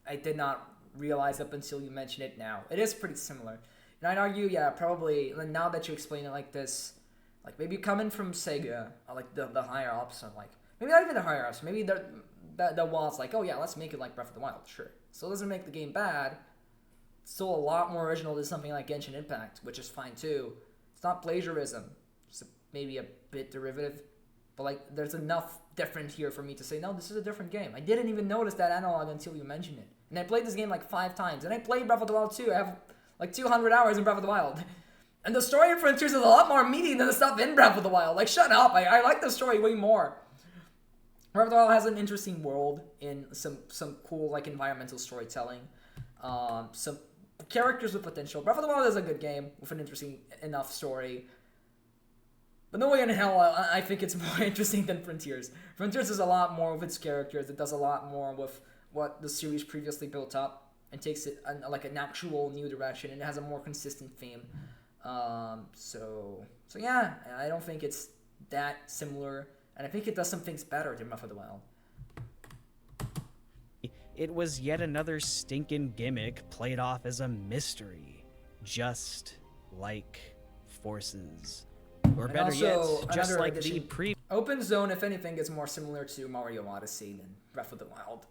I did not realize up until you mention it now. It is pretty similar. And I'd argue, yeah, probably, now that you explain it like this, like maybe coming from Sega, or like the higher ups, or like, maybe not even the higher ups, maybe the Wild's like, oh yeah, let's make it like Breath of the Wild, sure. So it doesn't make the game bad. It's still a lot more original than something like Genshin Impact, which is fine too. It's not plagiarism. It's maybe a bit derivative. But like, there's enough different here for me to say, no, this is a different game. I didn't even notice that analog until you mentioned it. And I played this game like 5 times. And I played Breath of the Wild too. I have like 200 hours in Breath of the Wild. And the story in Frontiers is a lot more meaty than the stuff in Breath of the Wild. Like, shut up. I like the story way more. Breath of the Wild has an interesting world in some cool like environmental storytelling. Some characters with potential. Breath of the Wild is a good game with an interesting enough story. But No Way in Hell, I think it's more interesting than Frontiers. Frontiers is a lot more with its characters. It does a lot more with what the series previously built up and takes it like an actual new direction, and it has a more consistent theme. So yeah, I don't think it's that similar, and I think it does some things better than Breath of the Wild. It was yet another stinking gimmick played off as a mystery, just like Forces. Or and better also, yet, just like the Open Zone, if anything, is more similar to Mario Odyssey than Breath of the Wild,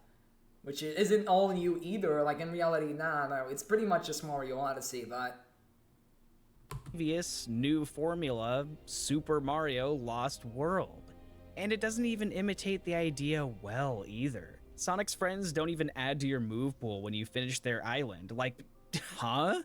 which isn't all new either. Like, in reality, no, it's pretty much just Mario Odyssey, but previous new formula, Super Mario Lost World. And it doesn't even imitate the idea well either. Sonic's friends don't even add to your move pool when you finish their island. Like, huh?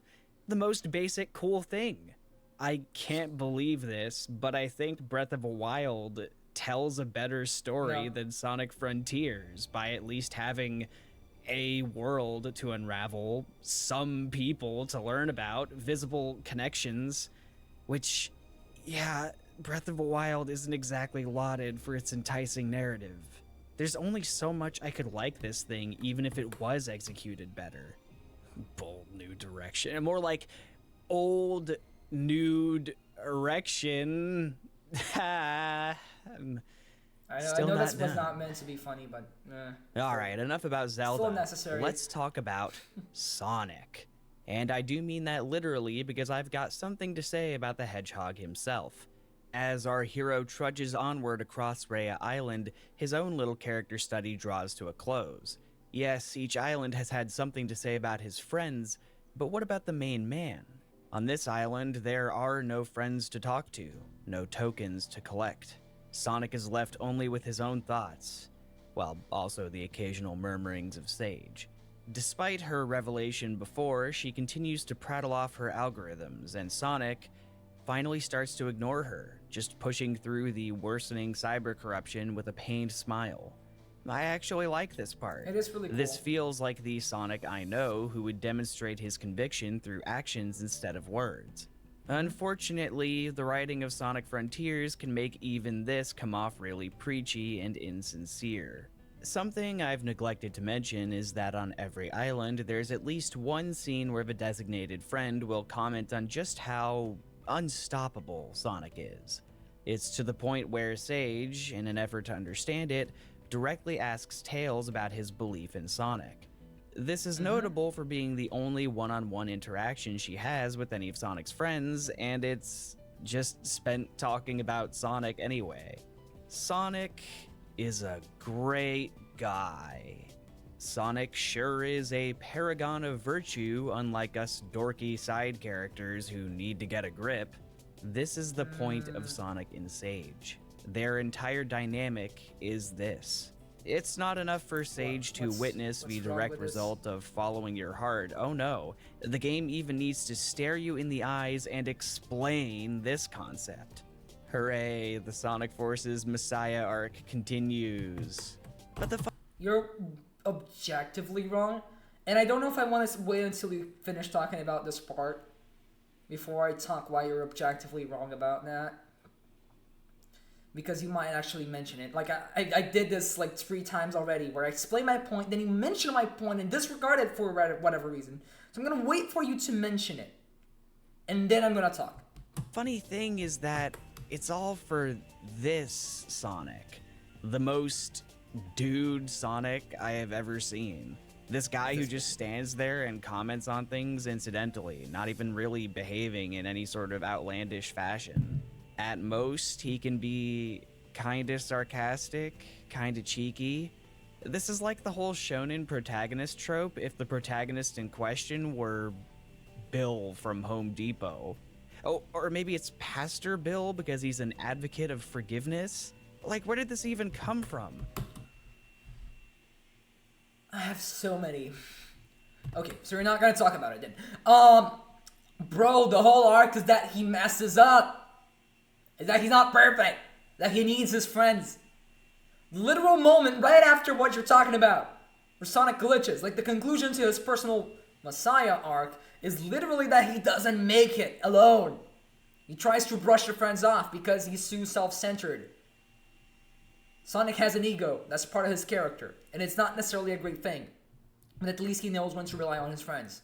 The most basic cool thing. I can't believe this, but I think Breath of the Wild tells a better story than Sonic Frontiers by at least having a world to unravel, some people to learn about, visible connections, which, yeah, Breath of the Wild isn't exactly lauded for its enticing narrative. There's only so much I could like this thing, even if it was executed better. Bold new direction. More like old nude erection. I know this was not meant to be funny, but Alright, enough about Zelda. Still necessary. Let's talk about Sonic. And I do mean that literally, because I've got something to say about the Hedgehog himself. As our hero trudges onward across Rhea Island, his own little character study draws to a close. Yes, each island has had something to say about his friends, but what about the main man? On this island, there are no friends to talk to, no tokens to collect. Sonic is left only with his own thoughts, while also the occasional murmurings of Sage. Despite her revelation before, she continues to prattle off her algorithms, and Sonic finally starts to ignore her, just pushing through the worsening cyber corruption with a pained smile. I actually like this part. It is really cool. This feels like the Sonic I know who would demonstrate his conviction through actions instead of words. Unfortunately, the writing of Sonic Frontiers can make even this come off really preachy and insincere. Something I've neglected to mention is that on every island, there's at least one scene where the designated friend will comment on just how unstoppable Sonic is. It's to the point where Sage, in an effort to understand it, directly asks Tails about his belief in Sonic. This is notable for being the only one-on-one interaction she has with any of Sonic's friends, and it's just spent talking about Sonic anyway. Sonic is a great guy. Sonic sure is a paragon of virtue, unlike us dorky side characters who need to get a grip. This is the point of Sonic and Sage. Their entire dynamic is this. It's not enough for Sage to witness the direct result of following your heart. Oh no, the game even needs to stare you in the eyes and explain this concept. Hooray, the Sonic Forces Messiah arc continues. But the You're objectively wrong, and I don't know if I want to wait until you finish talking about this part before I talk why you're objectively wrong about that. Because you might actually mention it. Like, I did this like 3 times already, where I explained my point, then you mention my point and disregard it for whatever reason. So I'm gonna wait for you to mention it, and then I'm gonna talk. Funny thing is that it's all for this Sonic. The most dude Sonic I have ever seen. This guy who just stands there and comments on things incidentally, not even really behaving in any sort of outlandish fashion. At most, he can be kinda sarcastic, kinda cheeky. This is like the whole shonen protagonist trope if the protagonist in question were Bill from Home Depot. Oh, or maybe it's Pastor Bill because he's an advocate of forgiveness? Like, where did this even come from? I have so many. Okay, so we're not gonna talk about it then. Bro, the whole arc is that he messes up. Is that he's not perfect. That he needs his friends. Literal moment right after what you're talking about, where Sonic glitches. Like the conclusion to his personal Messiah arc is literally that he doesn't make it alone. He tries to brush the friends off because he's too self-centered. Sonic has an ego. That's part of his character. And it's not necessarily a great thing. But at least he knows when to rely on his friends.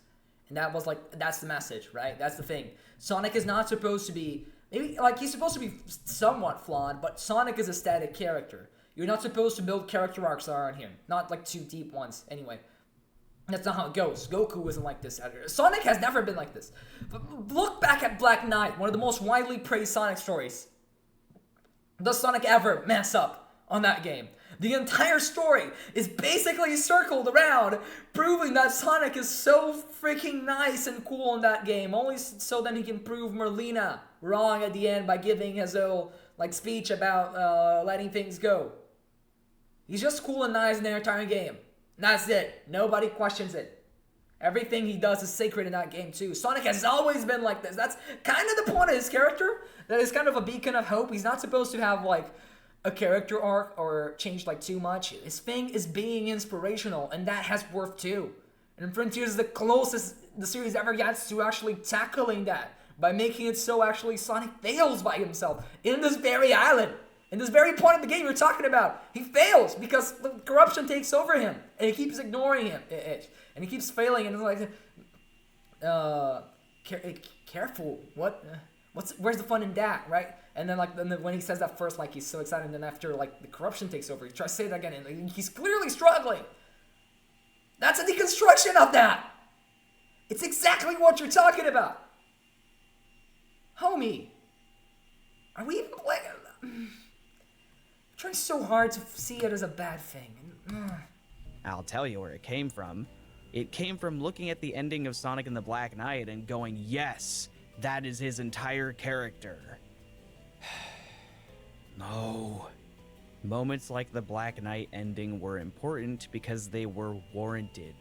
And that's the message, right? That's the thing. Sonic is not supposed to be, maybe, like, he's supposed to be somewhat flawed, but Sonic is a static character. You're not supposed to build character arcs around him. Not, like, too deep ones, anyway. That's not how it goes. Goku isn't like this. Sonic has never been like this. But look back at Black Knight, one of the most widely praised Sonic stories. Does Sonic ever mess up on that game? The entire story is basically circled around proving that Sonic is so freaking nice and cool in that game, only so then he can prove Merlina wrong at the end by giving his whole speech about letting things go. He's just cool and nice in the entire game. That's it. Nobody questions it. Everything he does is sacred in that game too. Sonic has always been like this. That's kind of the point of his character. That is kind of a beacon of hope. He's not supposed to have a character arc or change too much. His thing is being inspirational, and that has worth too. And Frontiers is the closest the series ever gets to actually tackling that by making it so actually Sonic fails by himself in this very island. In this very point of the game you're talking about, he fails because the corruption takes over him, and he keeps ignoring it, and he keeps failing, and it's careful, where's the fun in that, right? And then when he says that first, he's so excited, and then after the corruption takes over, he tries to say that again, and he's clearly struggling. That's a deconstruction of that. It's exactly what you're talking about, homie. Are we even playing? Trying so hard to see it as a bad thing. I'll tell you where it came from. It came from looking at the ending of Sonic and the Black Knight and going, yes, that is his entire character. No. Moments like the Black Knight ending were important because they were warranted.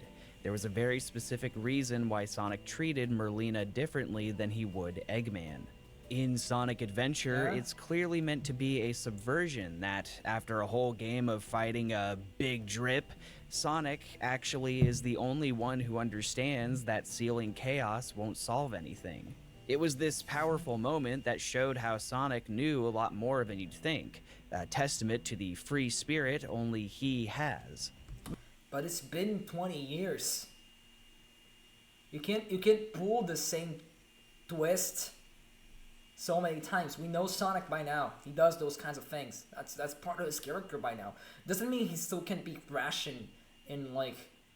There was a very specific reason why Sonic treated Merlina differently than he would Eggman. In Sonic Adventure, it's clearly meant to be a subversion that, after a whole game of fighting a big drip, Sonic actually is the only one who understands that sealing chaos won't solve anything. It was this powerful moment that showed how Sonic knew a lot more than you'd think, a testament to the free spirit only he has. But it's been 20 years. You can't pull the same twist so many times. We know Sonic by now. He does those kinds of things. That's part of his character by now. Doesn't mean he still can't be rash in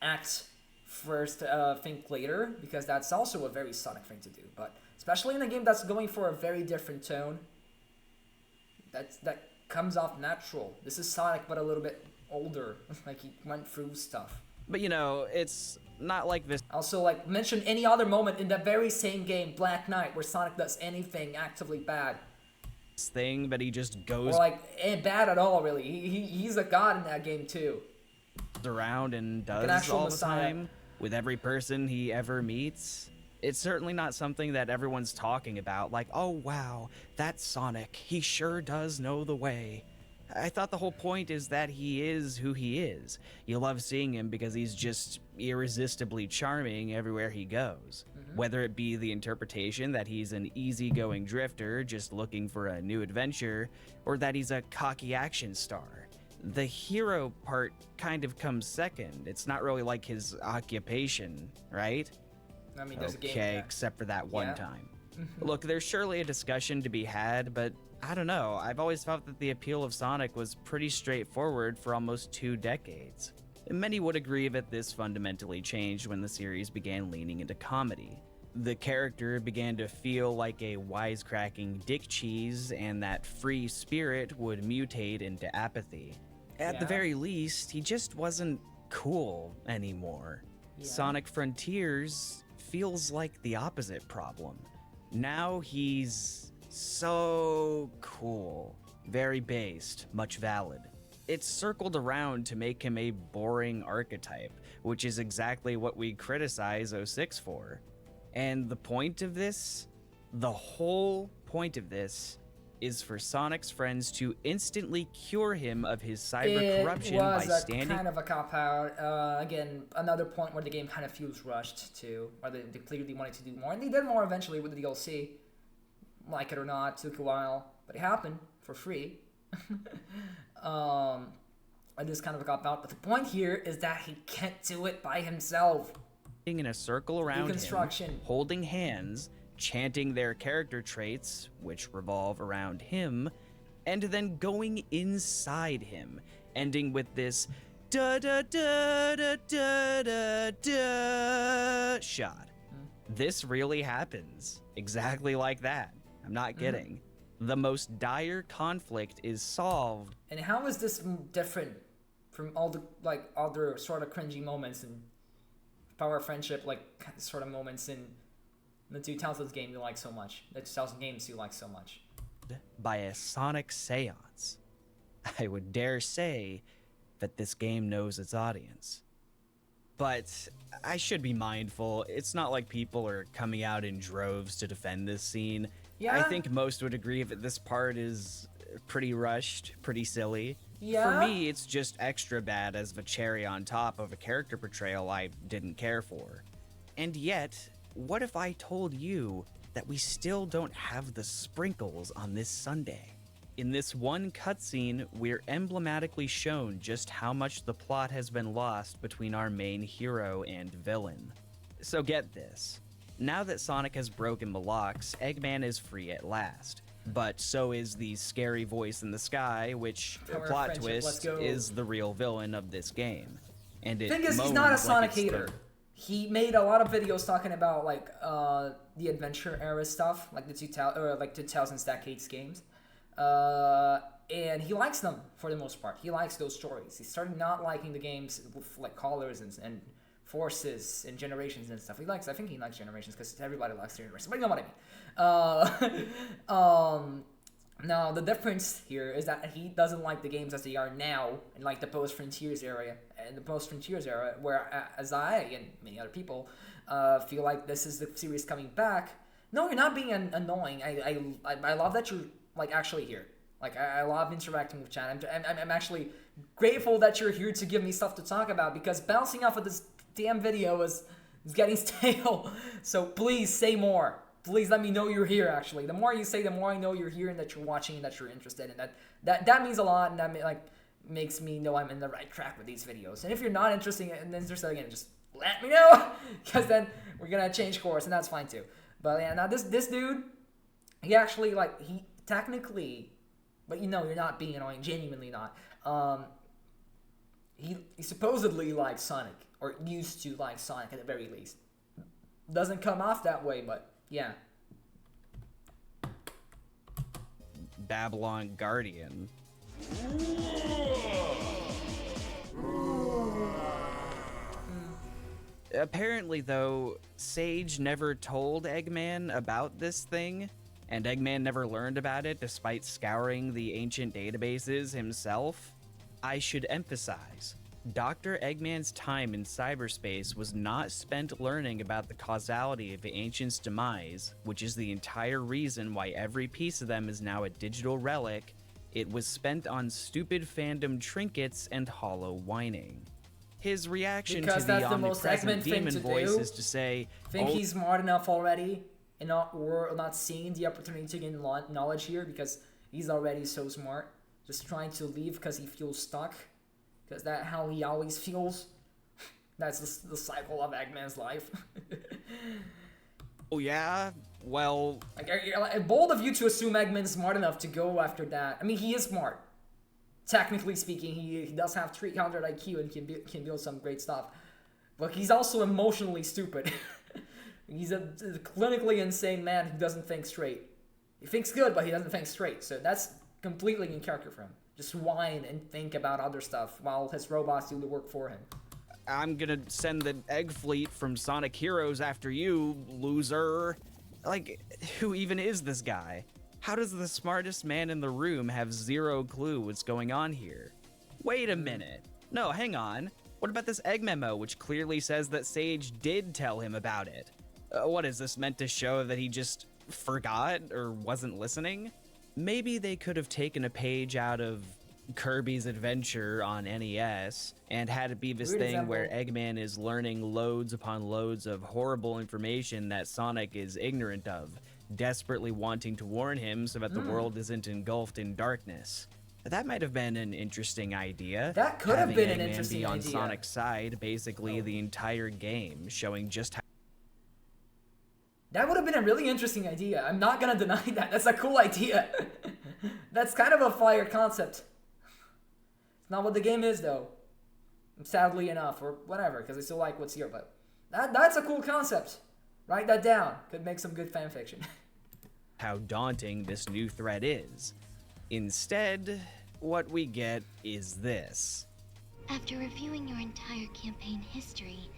act first, think later, because that's also a very Sonic thing to do. But especially in a game that's going for a very different tone, that comes off natural. This is Sonic, but a little bit older. He went through stuff. But it's not like this. Also, mention any other moment in that very same game, Black Knight, where Sonic does anything actively bad. Thing, but he just goes. Or ain't bad at all, really. He's a god in that game too. Around and does all the time with every person he ever meets. It's certainly not something that everyone's talking about. Oh wow, that's Sonic. He sure does know the way. I thought the whole point is that he is who he is. You love seeing him because he's just irresistibly charming everywhere he goes. Whether it be the interpretation that he's an easygoing drifter just looking for a new adventure, or that he's a cocky action star. The hero part kind of comes second. It's not really his occupation, right? I mean, there's a game. Okay, except for that one time. Look, there's surely a discussion to be had, but I don't know. I've always felt that the appeal of Sonic was pretty straightforward for almost 2 decades. Many would agree that this fundamentally changed when the series began leaning into comedy. The character began to feel like a wisecracking dick cheese, and that free spirit would mutate into apathy. At the very least, he just wasn't cool anymore. Sonic Frontiers feels like the opposite problem. Now he's so cool, very based, much valid. It's circled around to make him a boring archetype, which is exactly what we criticize 06 for. And the point of this, the whole point of this, is for Sonic's friends to instantly cure him of his cyber corruption by standing. It was kind of a cop-out. Again, another point where the game kind of feels rushed too, or they clearly wanted to do more, and they did more eventually with the DLC. Like it or not, took a while, but it happened for free. It is kind of a cop-out, but the point here is that he can't do it by himself. In a circle around him, holding hands, chanting their character traits, which revolve around him, and then going inside him, ending with this da da da da da da da shot. This really happens, exactly like that. I'm not kidding. The most dire conflict is solved. And how is this different from all the other sort of cringy moments and power friendship sort of moments in the 2000s game you like so much, the 2000 games you like so much? By a Sonic seance. I would dare say that this game knows its audience. But I should be mindful, it's not like people are coming out in droves to defend this scene. Yeah. I think most would agree that this part is pretty rushed, pretty silly. Yeah. For me, it's just extra bad as the cherry on top of a character portrayal I didn't care for. And yet, what if I told you that we still don't have the sprinkles on this Sunday? In this one cutscene, we're emblematically shown just how much the plot has been lost between our main hero and villain. So get this. Now that Sonic has broken the locks, Eggman is free at last. But so is the scary voice in the sky, which, plot twist, is the real villain of this game. And it thing is, he's not a Sonic hater. He made a lot of videos talking about the adventure era stuff, like the 2000s decades games, and he likes them for the most part. He likes those stories. He started not liking the games with colors and forces and generations and stuff. I think he likes generations because everybody likes generations. But you know what I mean. Now the difference here is that he doesn't like the games as they are now, in the post-Frontiers era, where as I and many other people feel like this is the series coming back. No, you're not being annoying. I love that you're actually here. I love interacting with chat. I'm actually grateful that you're here to give me stuff to talk about, because bouncing off of this damn video is getting stale. So please say more. Please let me know you're here, actually. The more you say, the more I know you're here and that you're watching and that you're interested. And that means a lot, and that makes me know I'm in the right track with these videos. And if you're not interested again, just let me know, because then we're going to change course, and that's fine too. But yeah, now this dude, he actually, he technically, but you're not being annoying, genuinely not. He supposedly likes Sonic, or used to like Sonic at the very least. Doesn't come off that way, but yeah. Babylon Guardian. Apparently, though, Sage never told Eggman about this thing, and Eggman never learned about it despite scouring the ancient databases himself. I should emphasize, Dr. Eggman's time in cyberspace was not spent learning about the causality of the Ancient's demise, which is the entire reason why every piece of them is now a digital relic. It was spent on stupid fandom trinkets and hollow whining. His reaction to the omnipresent demon voice is to say, think he's smart enough already and not seeing the opportunity to gain knowledge here because he's already so smart. Just trying to leave because he feels stuck. Because that's how he always feels. That's the cycle of Eggman's life. Oh yeah? Well... bold of you to assume Eggman's smart enough to go after that. I mean, he is smart. technically speaking, he does have 300 IQ and can build some great stuff. But he's also emotionally stupid. He's a clinically insane man who doesn't think straight. He thinks good, but he doesn't think straight. So that's completely in character for him. Just whine and think about other stuff while his robots do the work for him. I'm gonna send the egg fleet from Sonic Heroes after you, loser. Like, who even is this guy? How does the smartest man in the room have zero clue what's going on here? Wait a minute. No, hang on. What about this egg memo, which clearly says that Sage did tell him about it? What is this meant to show, that he just forgot or wasn't listening? Maybe they could have taken a page out of Kirby's Adventure on NES and had it be this thing where Eggman is learning loads upon loads of horrible information that Sonic is ignorant of, desperately wanting to warn him so that the world isn't engulfed in darkness. That might have been an interesting idea. That could have been an interesting idea. On Sonic's side basically the entire game, showing just how... That would have been a really interesting idea. I'm not gonna deny that. That's a cool idea. That's kind of a fire concept. It's not what the game is, though. Sadly enough, or whatever, because I still like what's here, but that's a cool concept. Write that down. Could make some good fan fiction. How daunting this new threat is. Instead, what we get is this. After reviewing your entire campaign history,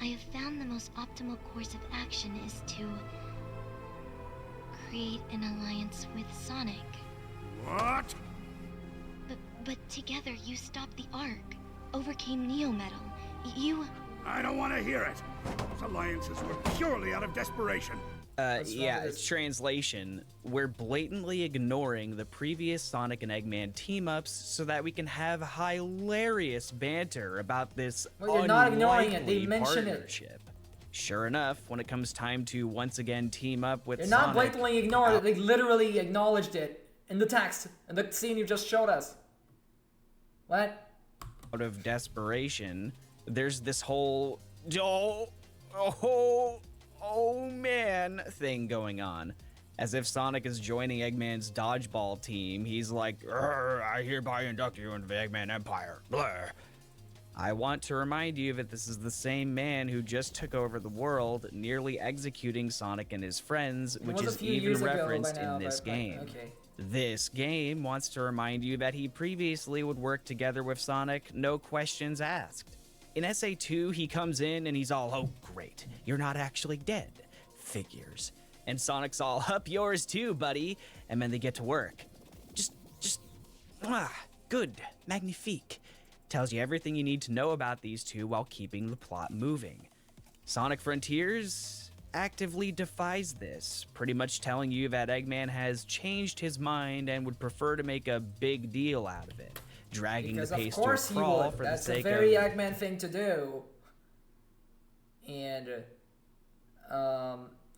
I have found the most optimal course of action is to create an alliance with Sonic. What? But together you stopped the Ark, overcame Neo Metal. You... I don't want to hear it. Those alliances were purely out of desperation. Translation. We're blatantly ignoring the previous Sonic and Eggman team-ups so that we can have hilarious banter about this you're not ignoring it. They mention partnership. Sure enough, when it comes time to once again team up with Sonic... You're not blatantly ignoring it. They literally acknowledged it in the text, in the scene you just showed us. What? Out of desperation, there's this whole oh man thing going on. As if Sonic is joining Eggman's dodgeball team, he's like, I hereby induct you into the Eggman Empire. Blah. I want to remind you that this is the same man who just took over the world, nearly executing Sonic and his friends, which is even referenced in this game. Okay. This game wants to remind you that he previously would work together with Sonic, no questions asked. In SA2, he comes in and he's all, oh great, you're not actually dead. Figures. And Sonic's all, up yours too, buddy. And then they get to work. Good, magnifique. Tells you everything you need to know about these two while keeping the plot moving. Sonic Frontiers actively defies this, pretty much telling you that Eggman has changed his mind and would prefer to make a big deal out of it, dragging the pace to a crawl for the sake of... That's a very Eggman thing to do. And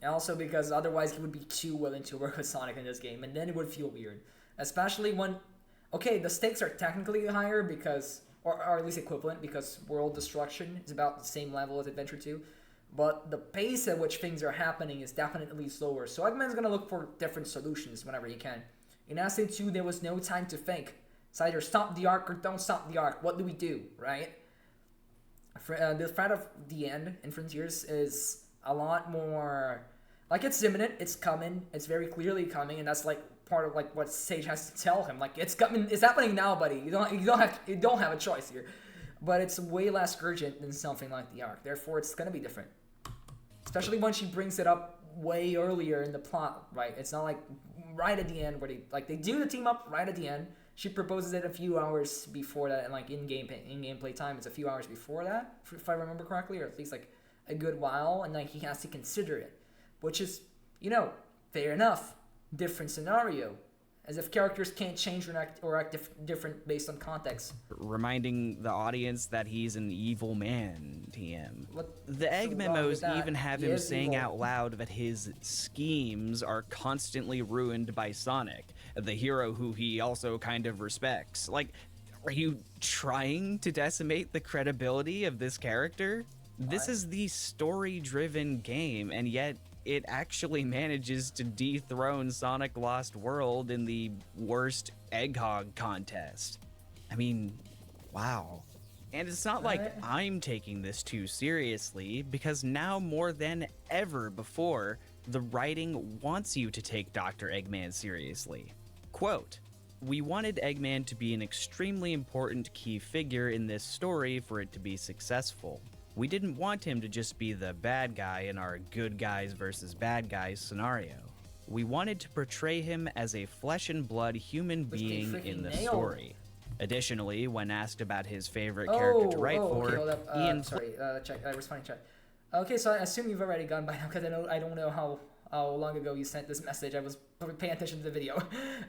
also because otherwise he would be too willing to work with Sonic in this game, and then it would feel weird. Especially when, okay, the stakes are technically higher because, or at least equivalent, because World Destruction is about the same level as Adventure 2, but the pace at which things are happening is definitely slower, so Eggman's gonna look for different solutions whenever he can. In SA2, there was no time to think. It's either stop the Ark or don't stop the Ark. What do we do, right? The threat of the end in Frontiers is a lot more, like, it's imminent, it's coming, it's very clearly coming, and that's like part of like what Sage has to tell him. Like, it's coming, it's happening now, buddy. You don't have a choice here. But it's way less urgent than something like the Ark. Therefore, it's gonna be different. Especially when she brings it up way earlier in the plot, right? It's not like right at the end where they do the team up right at the end. She proposes it a few hours before that, and like in-game play time, it's a few hours before that, if I remember correctly, or at least like a good while, and like he has to consider it, which is, you know, fair enough. Different scenario, as if characters can't change or act different based on context. Reminding the audience that he's an evil man, TM. The egg memos even have him saying out loud that his schemes are constantly ruined by Sonic, the hero who he also kind of respects. Like, are you trying to decimate the credibility of this character? This is the story-driven game, and yet it actually manages to dethrone Sonic Lost World in the worst Egghog contest. I mean, wow. And it's not like I'm taking this too seriously, because now more than ever before, the writing wants you to take Dr. Eggman seriously. Quote, "We wanted Eggman to be an extremely important key figure in this story for it to be successful. We didn't want him to just be the bad guy in our good guys versus bad guys scenario. We wanted to portray him as a flesh and blood human being in the story." Additionally, when asked about his favorite character to write for, hold up. Ian... Check. Responding chat. Okay, so I assume you've already gone by now, because I don't know how long ago you sent this message. I was paying attention to the video.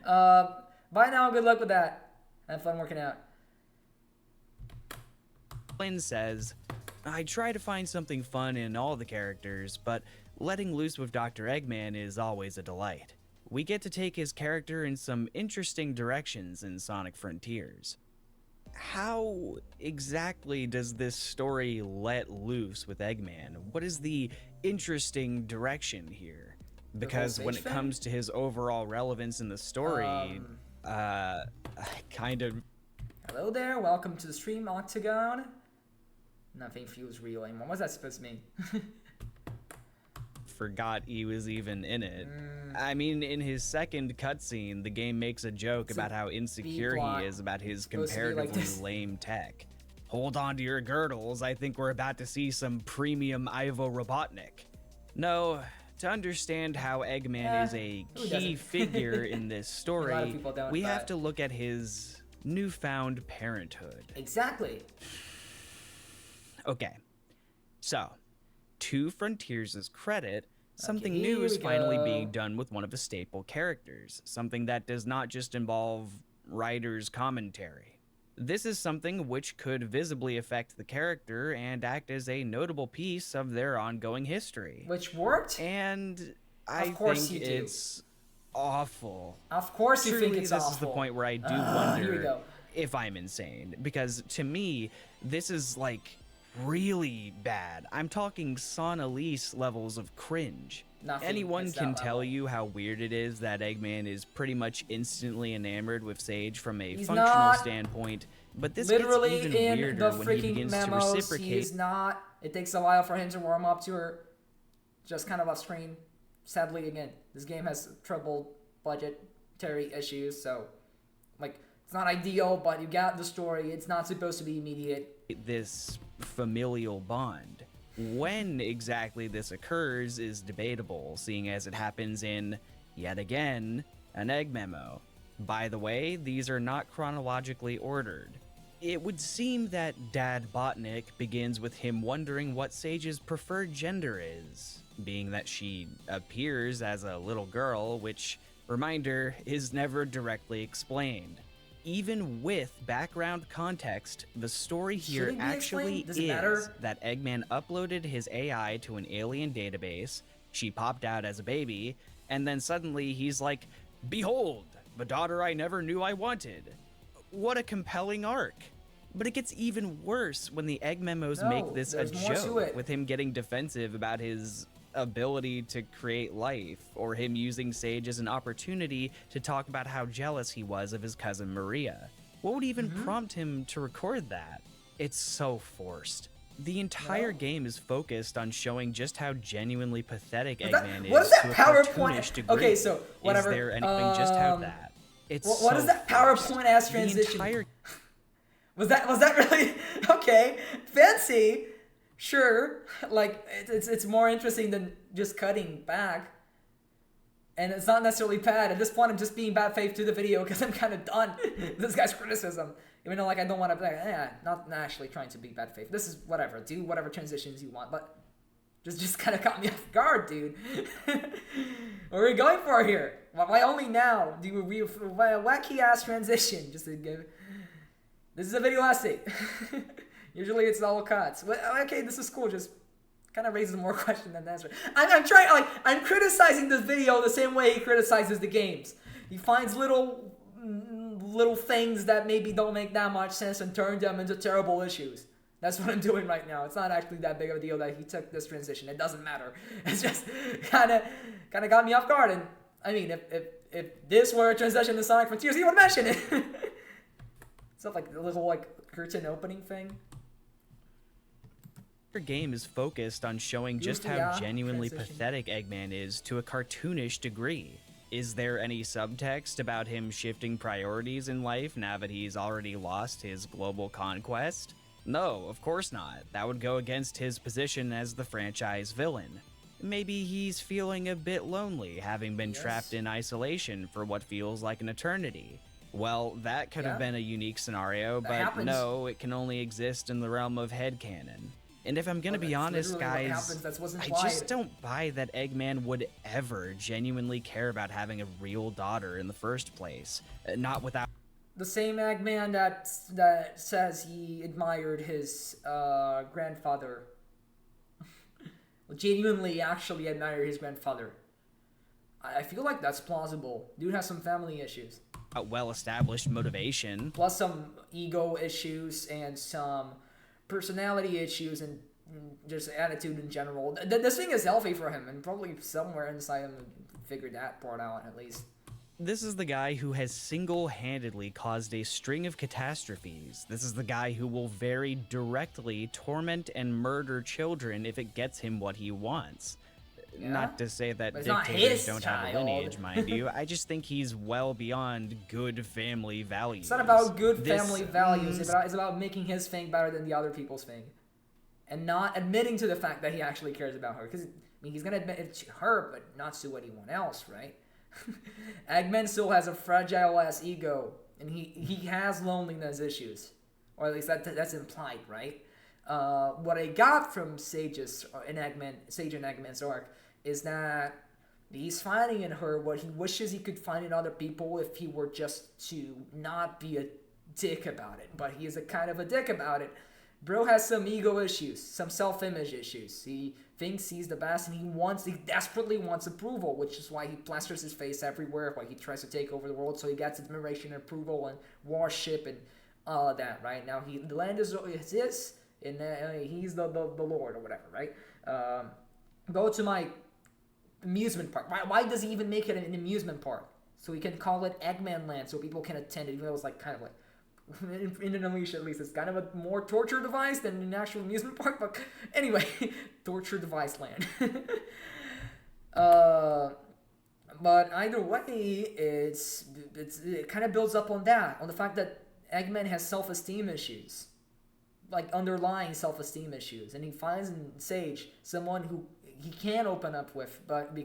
Bye now. Good luck with that. Have fun working out. Flynn says, "I try to find something fun in all the characters, but letting loose with Dr. Eggman is always a delight. We get to take his character in some interesting directions in Sonic Frontiers." How exactly does this story let loose with Eggman? What is the interesting direction here? Because when it comes to his overall relevance in the story, kind of... Hello there, welcome to the stream, Octagon. Nothing feels real anymore. What's that supposed to mean? Forgot he was even in it. I mean, in his second cutscene, the game makes a joke about how insecure he is about his comparatively lame tech. Hold on to your girdles, I think we're about to see some premium Ivo Robotnik. No, to understand how Eggman is a key figure in this story, we have to look at his newfound parenthood. Exactly. Okay, so, to Frontiers' credit, something new is finally being done with one of the staple characters, something that does not just involve writer's commentary. This is something which could visibly affect the character and act as a notable piece of their ongoing history. Which worked? And I think it's awful. Of course you think it's awful. This is the point where I do wonder if I'm insane, because to me, this is like really bad. I'm talking Sonalise levels of cringe. Anyone can tell you how weird it is that Eggman is pretty much instantly enamored with Sage from a functional standpoint, but this gets even weirder when he begins to reciprocate. He's not. It takes a while for him to warm up to her. Just kind of off screen. Sadly, again, this game has troubled budgetary issues, so like it's not ideal, but you got the story. It's not supposed to be immediate. This familial bond. When exactly this occurs is debatable, seeing as it happens in, yet again, an egg memo. By the way, these are not chronologically ordered. It would seem that Dad Botnik begins with him wondering what Sage's preferred gender is, being that she appears as a little girl, which, reminder, is never directly explained. Even with background context, the story here actually is that Eggman uploaded his AI to an alien database, she popped out as a baby, and then suddenly he's like, "Behold, the daughter I never knew I wanted." What a compelling arc. But it gets even worse when the egg memos make this a joke, with him getting defensive about his ability to create life, or him using Sage as an opportunity to talk about how jealous he was of his cousin Maria. What would even prompt him to record that? It's so forced. The entire game is focused on showing just how genuinely pathetic Eggman is. What is that PowerPoint? PowerPoint? Okay, so whatever. Is there anything just have that? It's what is that PowerPoint ass transition? Was that really okay? Fancy. Sure, like it's more interesting than just cutting back, and it's not necessarily bad. At this point, I'm just being bad faith to the video because I'm kind of done with this guy's criticism. Even though like I don't want to be like, not actually trying to be bad faith. This is whatever. Do whatever transitions you want, but just kind of caught me off guard, dude. What are we going for here? Why only now do we a wacky ass transition? Just to give. This is a video essay. Usually it's all cuts. Well, okay, this is cool. Just kind of raises more question than answer. I'm criticizing this video the same way he criticizes the games. He finds little things that maybe don't make that much sense and turn them into terrible issues. That's what I'm doing right now. It's not actually that big of a deal that he took this transition. It doesn't matter. It's just kind of got me off guard. And I mean, if this were a transition to Sonic Frontiers, he would mention it. It's not like the little like curtain opening thing. Your game is focused on showing just how genuinely pathetic Eggman is to a cartoonish degree. Is there any subtext about him shifting priorities in life now that he's already lost his global conquest? No, of course not. That would go against his position as the franchise villain. Maybe he's feeling a bit lonely, having been trapped in isolation for what feels like an eternity. Well, that could have been a unique scenario, but no, it can only exist in the realm of headcanon. And if I'm gonna be honest, guys, I just don't buy that Eggman would ever genuinely care about having a real daughter in the first place. Not without... The same Eggman that says he admired his grandfather. Genuinely actually admire his grandfather. I feel like that's plausible. Dude has some family issues. A well-established motivation. Plus some ego issues and some personality issues and just attitude in general. This thing is healthy for him, and probably somewhere inside him figured that part out at least. This is the guy who has single-handedly caused a string of catastrophes. This is the guy who will very directly torment and murder children if it gets him what he wants. Yeah? Not to say that dictators don't have a lineage, mind you. I just think he's well beyond good family values. It's not about good family values. It's about making his thing better than the other people's thing. And not admitting to the fact that he actually cares about her. Because, I mean, he's going to admit it to her, but not to anyone else, right? Eggman still has a fragile-ass ego. And he has loneliness issues. Or at least that's implied, right? What I got from Sage and Eggman's arc is that he's finding in her what he wishes he could find in other people if he were just to not be a dick about it. But he is a kind of a dick about it. Bro has some ego issues, some self-image issues. He thinks he's the best, and he desperately wants approval, which is why he plasters his face everywhere, why he tries to take over the world, so he gets admiration and approval and worship and all of that, right? Now, the land is his, and he's the Lord or whatever, right? Go to my amusement park. Why does he even make it an amusement park? So he can call it Eggman Land, so people can attend it, even though it's like kind of like in Indonesia at least, it's kind of a more torture device than an actual amusement park, but anyway, torture device land. But either way, it kind of builds up on that, on the fact that Eggman has self-esteem issues, like underlying self-esteem issues, and he finds in Sage someone who he can open up with, but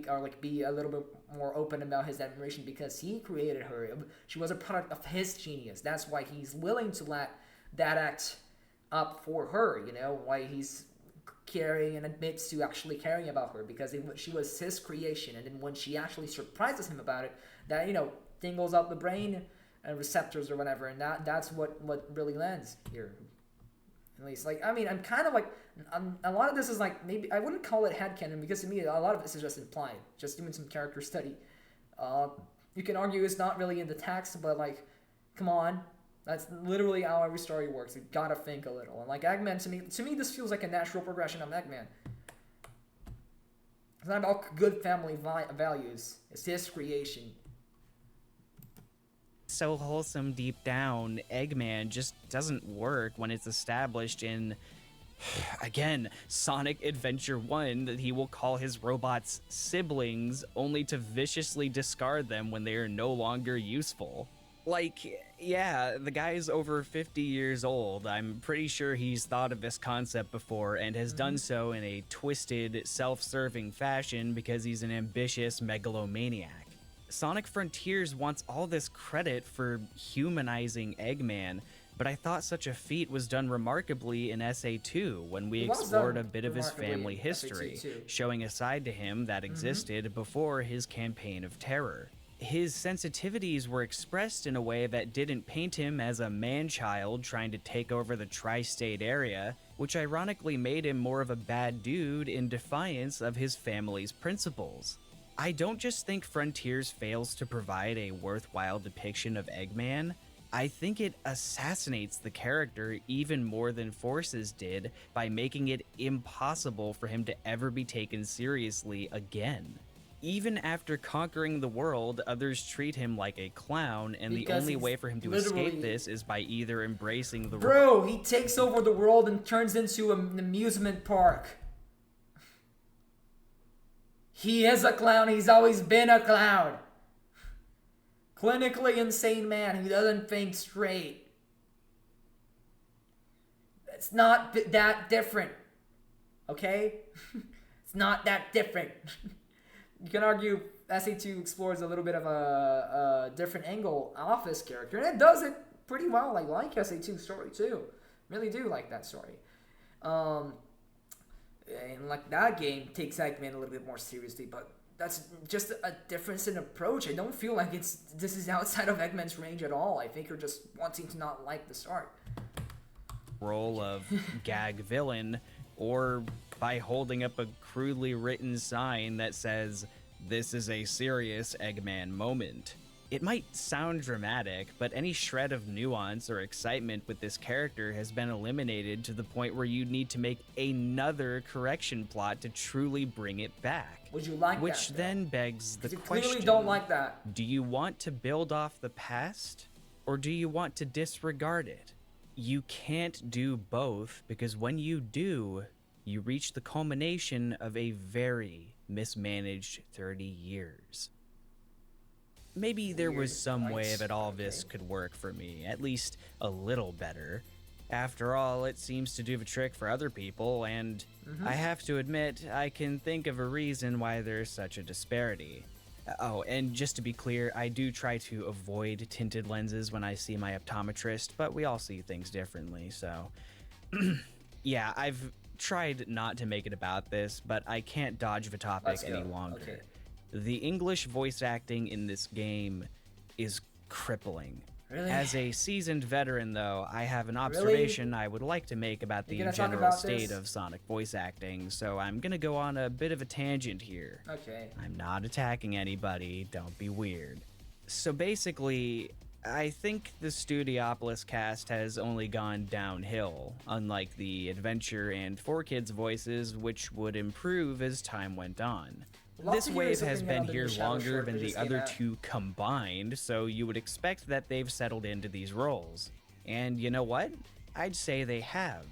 be a little bit more open about his admiration because he created her. She was a product of his genius. That's why he's willing to let that act up for her, you know, why he's caring and admits to actually caring about her, because she was his creation. And then when she actually surprises him about it, that, you know, tingles up the brain and receptors or whatever, and that's what really lands here. At least, like, I mean, I'm kind of like, a lot of this is like, maybe, I wouldn't call it headcanon, because to me, a lot of this is just implied, just doing some character study. You can argue it's not really in the text, but like, come on, that's literally how every story works. You gotta think a little. And like Eggman, to me, this feels like a natural progression of Eggman. It's not about good family values. It's his creation. So wholesome deep down, Eggman just doesn't work when it's established in, again, Sonic Adventure 1 that he will call his robots siblings only to viciously discard them when they are no longer useful. Like, yeah, the guy's over 50 years old. I'm pretty sure he's thought of this concept before and has done so in a twisted, self-serving fashion because he's an ambitious megalomaniac. Sonic Frontiers wants all this credit for humanizing Eggman, but I thought such a feat was done remarkably in SA2 when we explored a bit of his family history, showing a side to him that existed before his campaign of terror. His sensitivities were expressed in a way that didn't paint him as a man-child trying to take over the tri-state area, which ironically made him more of a bad dude in defiance of his family's principles. I don't just think Frontiers fails to provide a worthwhile depiction of Eggman, I think it assassinates the character even more than Forces did by making it impossible for him to ever be taken seriously again. Even after conquering the world, others treat him like a clown, and Because the only he's way for him to literally- escape this is by either embracing the Bro, he takes over the world and turns into an amusement park. He is a clown. He's always been a clown. Clinically insane man who doesn't think straight. It's not that different. Okay? It's not that different. You can argue SA2 explores a little bit of a different angle off this character, and it does it pretty well. I like SA2's story too. Really do like that story. And like that game takes Eggman a little bit more seriously, but that's just a difference in approach. I don't feel like this is outside of Eggman's range at all. I think you're just wanting to not like the start. role of gag villain, or by holding up a crudely written sign that says, "This is a serious Eggman moment." It might sound dramatic, but any shred of nuance or excitement with this character has been eliminated to the point where you need to make another correction plot to truly bring it back. Would you like Which that? then begs the You question. clearly don't like that. Do you want to build off the past, or do you want to disregard it? You can't do both, because when you do, you reach the culmination of a very mismanaged 30 years. Maybe there was some way that all this could work for me, at least a little better. After all, it seems to do the trick for other people, and I have to admit, I can think of a reason why there's such a disparity. Oh, and just to be clear, I do try to avoid tinted lenses when I see my optometrist, but we all see things differently, so... Yeah, I've tried not to make it about this, but I can't dodge the topic Let's any go. longer. Okay. The English voice acting in this game is crippling. Really? As a seasoned veteran, though, I have an observation I would like to make about the You're gonna talk general about state this? of Sonic voice acting, so I'm gonna go on a bit of a tangent here. Okay. I'm not attacking anybody, don't be weird. So basically, I think the Studiopolis cast has only gone downhill, unlike the Adventure and 4Kids voices, which would improve as time went on. Love This to hear wave his has opinion been on the here Shadow longer short than that the just came other out. two combined, so you would expect that they've settled into these roles. And you know what? I'd say they have,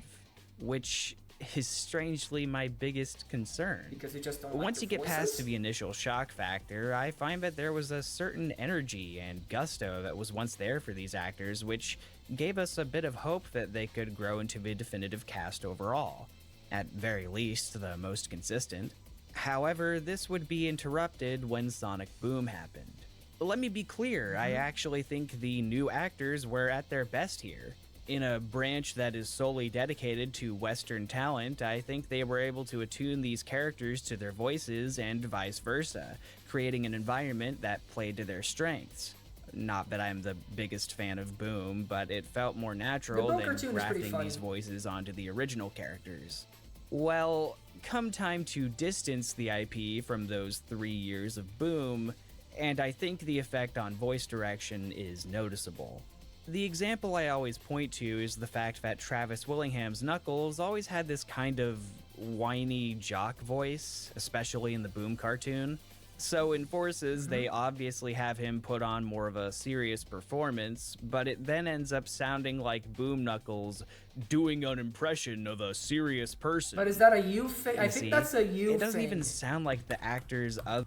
which is strangely my biggest concern. Because you just don't Once like you the get past voices? the initial shock factor, I find that there was a certain energy and gusto that was once there for these actors, which gave us a bit of hope that they could grow into the definitive cast overall. At very least, the most consistent. However, this would be interrupted when Sonic Boom happened. Let me be clear, I actually think the new actors were at their best here. In a branch that is solely dedicated to Western talent, I think they were able to attune these characters to their voices and vice versa, creating an environment that played to their strengths. Not that I'm the biggest fan of Boom, but it felt more natural Boom than cartoon is pretty grafting funny. these voices onto the original characters. Well, come time to distance the IP from those 3 years of Boom, and I think the effect on voice direction is noticeable. The example I always point to is the fact that Travis Willingham's Knuckles always had this kind of whiny jock voice, especially in the Boom cartoon. So in Forces, they obviously have him put on more of a serious performance, but it then ends up sounding like Boom Knuckles doing an impression of a serious person. But is that a you thing? I You think see, that's a you thing. It doesn't even sound like the actors of...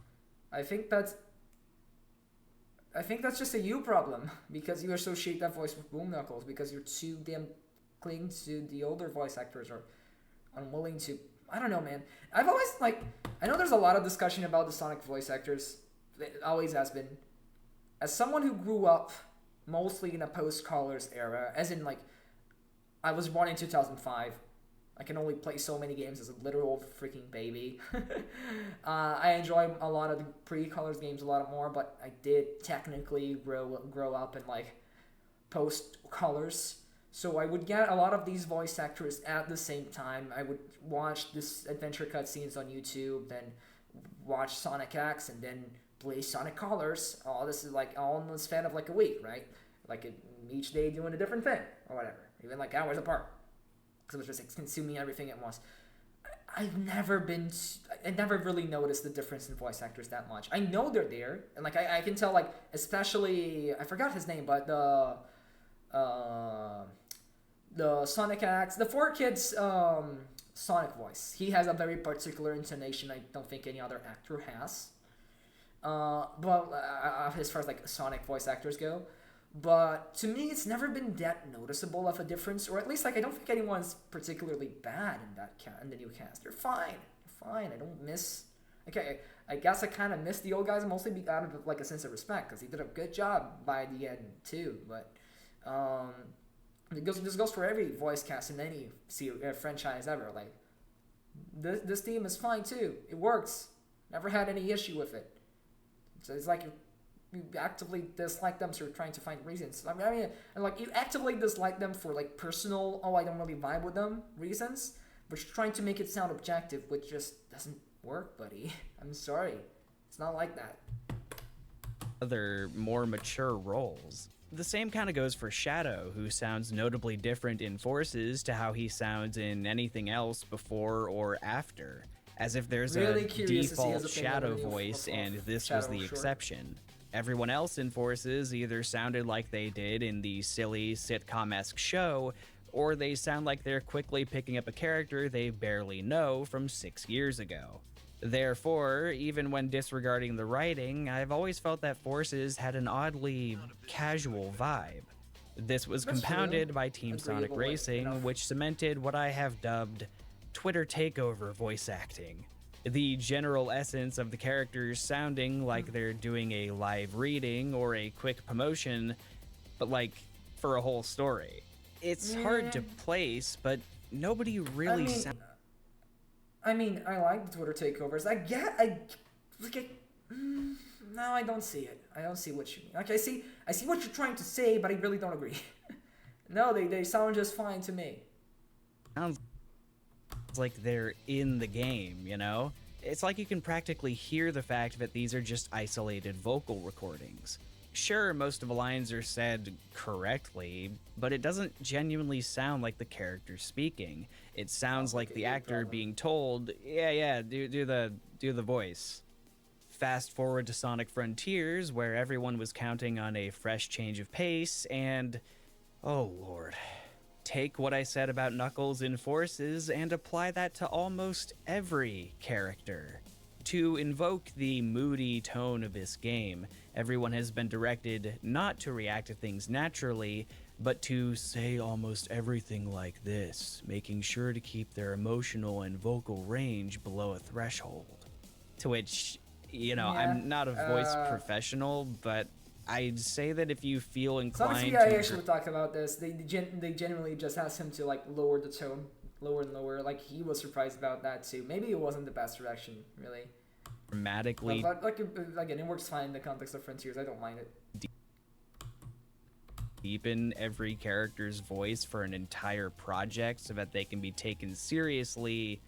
I think that's just a you problem, because you associate that voice with Boom Knuckles, because you're too damn cling to the older voice actors, or unwilling to. I don't know, man. I've always, I know there's a lot of discussion about the Sonic voice actors. It always has been. As someone who grew up mostly in a post-Colors era, as in, I was born in 2005. I can only play so many games as a literal freaking baby. I enjoy a lot of the pre-Colors games a lot more, but I did technically grow up in, post-Colors. So I would get a lot of these voice actors at the same time. I would watch this adventure cutscenes on YouTube, then watch Sonic X, and then play Sonic Colors. All this is all in the span of a week, right? Each day doing a different thing or whatever, even hours apart, because it was just consuming everything at once. I never really noticed the difference in voice actors that much. I know they're there, and like I can tell, like, especially, I forgot his name, but the Sonic acts, the 4Kids Sonic voice. He has a very particular intonation I don't think any other actor has. But as far as like Sonic voice actors go. But to me, it's never been that noticeable of a difference, or at least like I don't think anyone's particularly bad in the new cast. They're fine. I don't miss. Okay, I guess I kind of miss the old guys mostly out of like a sense of respect because he did a good job by the end too. But this goes for every voice cast in any franchise ever. Like this theme is fine too. It works. Never had any issue with it. So it's like you actively dislike them, so you're trying to find reasons. I mean, and like you actively dislike them for like personal, I don't really vibe with them reasons, but you're trying to make it sound objective, which just doesn't work, buddy. I'm sorry, it's not like that. Other more mature roles. The same kind of goes for Shadow, who sounds notably different in Forces to how he sounds in anything else before or after. As if there's really a default Shadow voice and this Shadow was the exception. Everyone else in Forces either sounded like they did in the silly sitcom-esque show, or they sound like they're quickly picking up a character they barely know from 6 years ago. Therefore, even when disregarding the writing, I've always felt that Forces had an oddly casual vibe. This was compounded by Team Sonic Racing, which cemented what I have dubbed Twitter takeover voice acting. The general essence of the characters sounding like they're doing a live reading or a quick promotion, but like for a whole story. It's hard to place, but nobody really sounds. I mean, I like the Twitter takeovers. No, I don't see it. I don't see what you mean. Like I see what you're trying to say, but I really don't agree. No, they sound just fine to me. Sounds like they're in the game, you know? It's like you can practically hear the fact that these are just isolated vocal recordings. Sure, most of the lines are said correctly, but it doesn't genuinely sound like the character speaking. It sounds like the actor being told, do the voice. Fast forward to Sonic Frontiers, where everyone was counting on a fresh change of pace, and oh lord. Take what I said about Knuckles in Forces and apply that to almost every character. To invoke the moody tone of this game, everyone has been directed not to react to things naturally, but to say almost everything like this, making sure to keep their emotional and vocal range below a threshold. To which, I'm not a voice professional, but I'd say that if you feel inclined to... I actually talked about this. They genuinely just asked him to like lower the tone, lower and lower. Like he was surprised about that too. Maybe it wasn't the best direction, really. Dramatically. But like again, it works fine in the context of Frontiers. I don't mind it. Deepen every character's voice for an entire project so that they can be taken seriously.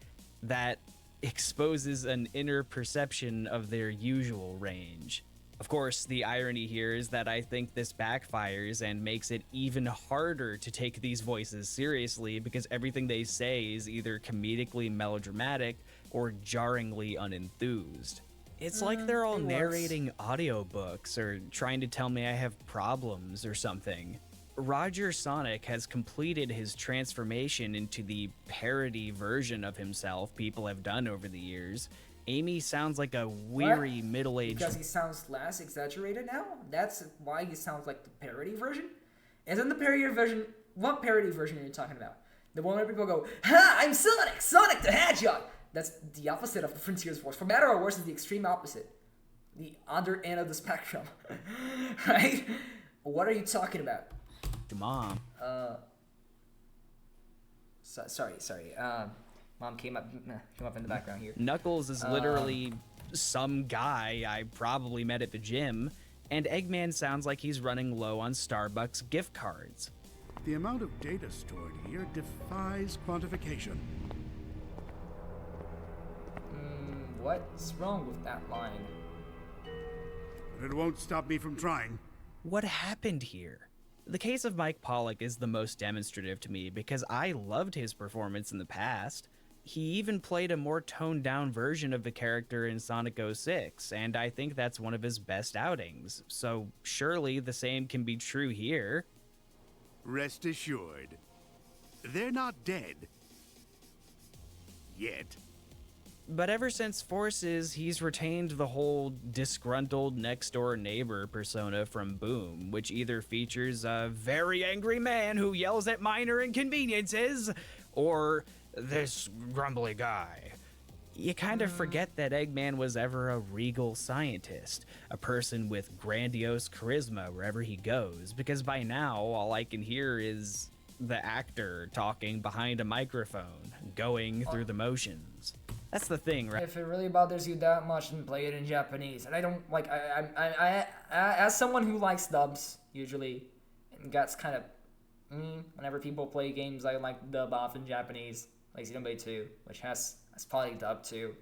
That exposes an inner perception of their usual range. Of course, the irony here is that I think this backfires and makes it even harder to take these voices seriously because everything they say is either comedically melodramatic or jarringly unenthused. It's like they're all narrating audiobooks or trying to tell me I have problems or something. Roger Sonic has completed his transformation into the parody version of himself people have done over the years. Amy sounds like a weary middle-aged... Because he sounds less exaggerated now? That's why he sounds like the parody version? Isn't the parody version... What parody version are you talking about? The one where people go, "Ha! I'm Sonic! Sonic the Hedgehog!" That's the opposite of the Frontiers voice. For better or worse, is the extreme opposite. The other end of the spectrum. Right? What are you talking about? Mom. Sorry. Mom came up in the background here. Knuckles is literally some guy I probably met at the gym, and Eggman sounds like he's running low on Starbucks gift cards. The amount of data stored here defies quantification. What's wrong with that line? But it won't stop me from trying. What happened here? The case of Mike Pollock is the most demonstrative to me because I loved his performance in the past. He even played a more toned down version of the character in Sonic 06, and I think that's one of his best outings. So surely the same can be true here. Rest assured, they're not dead. Yet. But ever since Forces, he's retained the whole disgruntled next-door neighbor persona from Boom, which either features a very angry man who yells at minor inconveniences, or this grumbly guy. You kind of forget that Eggman was ever a regal scientist, a person with grandiose charisma wherever he goes, because by now, all I can hear is the actor talking behind a microphone, going through the motions. That's the thing, right? If it really bothers you that much, then play it in Japanese. And I don't like. I as someone who likes dubs usually, and gets kind of whenever people play games, I like dub off in Japanese, like Xenoblade 2, which has probably dub too,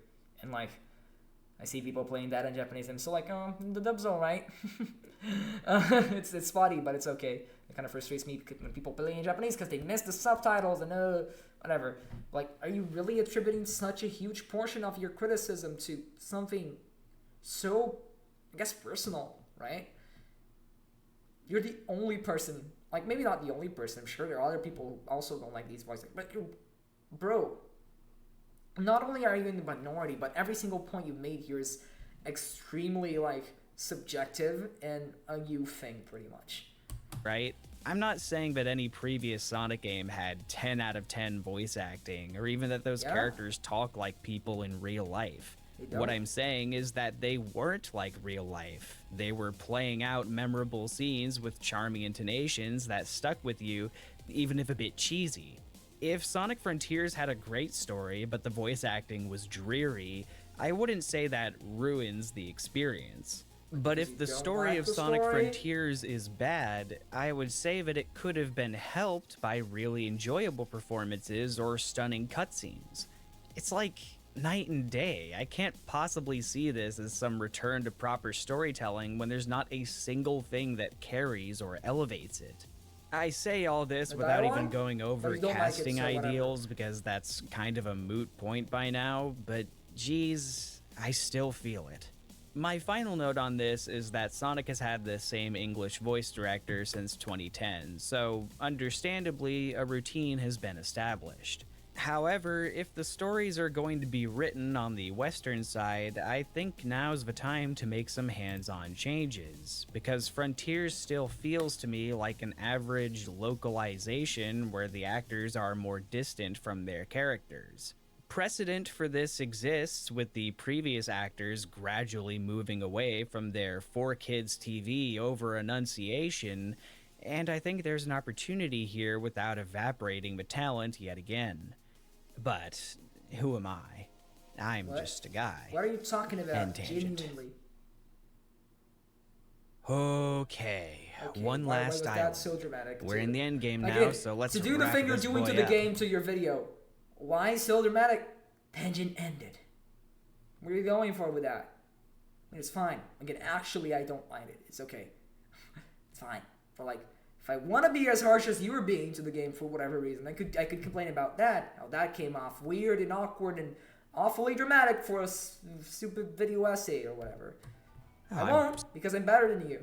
and like I see people playing that in Japanese, and I'm still like, oh, the dub's alright. It's spotty, but it's okay. It kind of frustrates me when people play in Japanese because they miss the subtitles and whatever. Like, are you really attributing such a huge portion of your criticism to something so, I guess, personal, right? You're the only person, like, maybe not the only person, I'm sure there are other people who also don't like these voices, but bro, not only are you in the minority, but every single point you made here is extremely, like, subjective and a you thing, pretty much. Right? I'm not saying that any previous Sonic game had 10 out of 10 voice acting, or even that those characters talk like people in real life. What I'm saying is that they weren't like real life. They were playing out memorable scenes with charming intonations that stuck with you, even if a bit cheesy. If Sonic Frontiers had a great story, but the voice acting was dreary, I wouldn't say that ruins the experience. But if the story of Sonic Frontiers is bad, I would say that it could have been helped by really enjoyable performances or stunning cutscenes. It's like night and day. I can't possibly see this as some return to proper storytelling when there's not a single thing that carries or elevates it. I say all this without even going over casting ideals because that's kind of a moot point by now, but geez, I still feel it. My final note on this is that Sonic has had the same English voice director since 2010, so understandably, a routine has been established. However, if the stories are going to be written on the Western side, I think now's the time to make some hands-on changes, because Frontiers still feels to me like an average localization where the actors are more distant from their characters. Precedent for this exists with the previous actors gradually moving away from their 4Kids TV over enunciation, and I think there's an opportunity here without evaporating the talent yet again. But who am I? I'm just a guy. What are you talking about? And tangent. Genuinely. Okay, one last island. That's so dramatic. We're in the end game now, so let's to do the thing you're doing to the game to your video. Why so dramatic? Tangent ended. Where are you going for with that? It's fine. Again, actually, I don't mind it. It's okay. It's fine. But like, if I want to be as harsh as you were being to the game for whatever reason, I could complain about that. How that came off weird and awkward and awfully dramatic for a stupid video essay or whatever. I won't, because I'm better than you.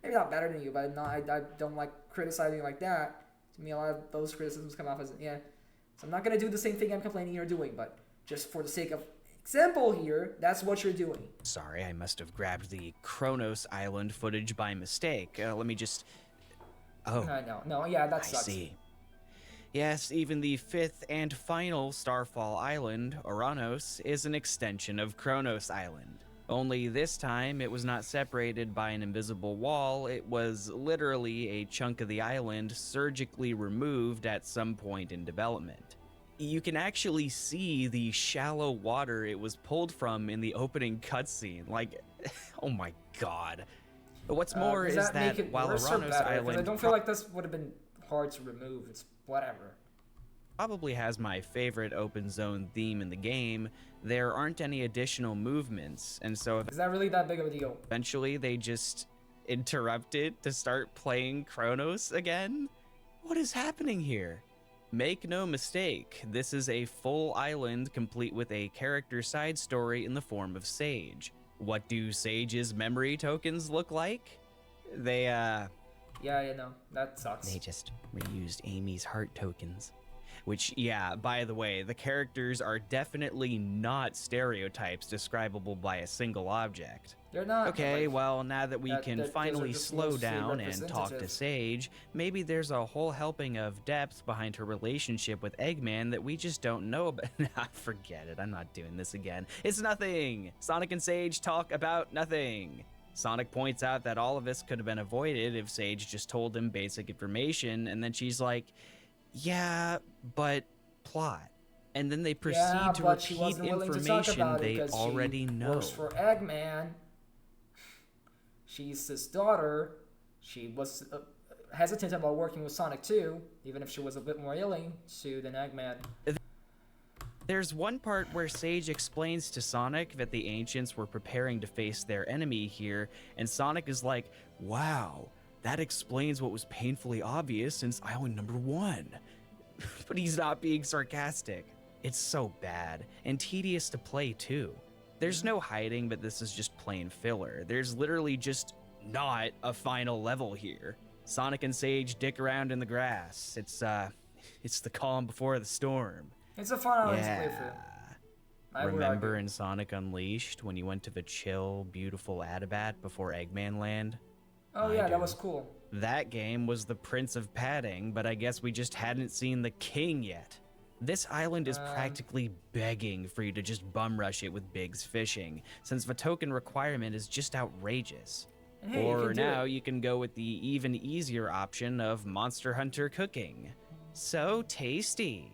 Maybe not better than you, but I don't like criticizing like that. To me, a lot of those criticisms come off as, yeah. So I'm not going to do the same thing I'm complaining you're doing, but just for the sake of example here, that's what you're doing. Sorry, I must have grabbed the Kronos Island footage by mistake. Let me just... Oh. No, yeah, that sucks. I see. Yes, even the fifth and final Starfall Island, Oranos, is an extension of Kronos Island. Only this time, it was not separated by an invisible wall, it was literally a chunk of the island surgically removed at some point in development. You can actually see the shallow water it was pulled from in the opening cutscene. Like, oh my god. But what's more is that while Oranos Island... I don't feel like this would have been hard to remove. It's whatever. Probably has my favorite open zone theme in the game, there aren't any additional movements, and so... Is that really that big of a deal? Eventually, they just interrupted to start playing Kronos again? What is happening here? Make no mistake, this is a full island complete with a character side story in the form of Sage. What do Sage's memory tokens look like? They, Yeah, no, that sucks. They just reused Amy's heart tokens. Which, yeah, by the way, the characters are definitely not stereotypes describable by a single object. They're not. Okay, like, well, now that we can finally slow down and talk to Sage, maybe there's a whole helping of depth behind her relationship with Eggman that we just don't know about. Nah, forget it, I'm not doing this again. It's nothing! Sonic and Sage talk about nothing. Sonic points out that all of this could have been avoided if Sage just told him basic information, and then she's like, yeah, but plot. And then they proceed to repeat information they already know. Works for Eggman. She's his daughter. She was hesitant about working with Sonic too, even if she was a bit more willing to than Eggman. There's one part where Sage explains to Sonic that the Ancients were preparing to face their enemy here, and Sonic is like, wow, that explains what was painfully obvious since Island number 1. But he's not being sarcastic. It's so bad, and tedious to play too. There's no hiding, but this is just plain filler. There's literally just not a final level here. Sonic and Sage dick around in the grass. It's the calm before the storm. It's a fun island to play through. Remember in Sonic Unleashed when you went to the chill, beautiful Adabat before Eggman Land? Oh yeah, that was cool. That game was the Prince of Padding, but I guess we just hadn't seen the king yet. This island is practically begging for you to just bum rush it with Biggs fishing, since the token requirement is just outrageous. Hey, or now you can go with the even easier option of Monster Hunter cooking. So tasty.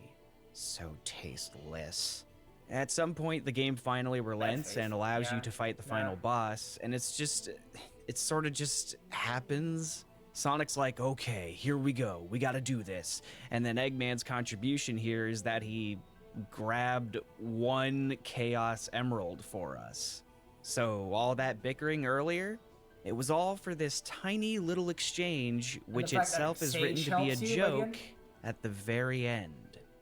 So tasteless. At some point, the game finally relents and allows you to fight the final boss, and it sort of just happens. Sonic's like, okay, here we go, we gotta do this. And then Eggman's contribution here is that he grabbed 1 Chaos Emerald for us. So all that bickering earlier, it was all for this tiny little exchange, which itself is written to be a joke at the very end.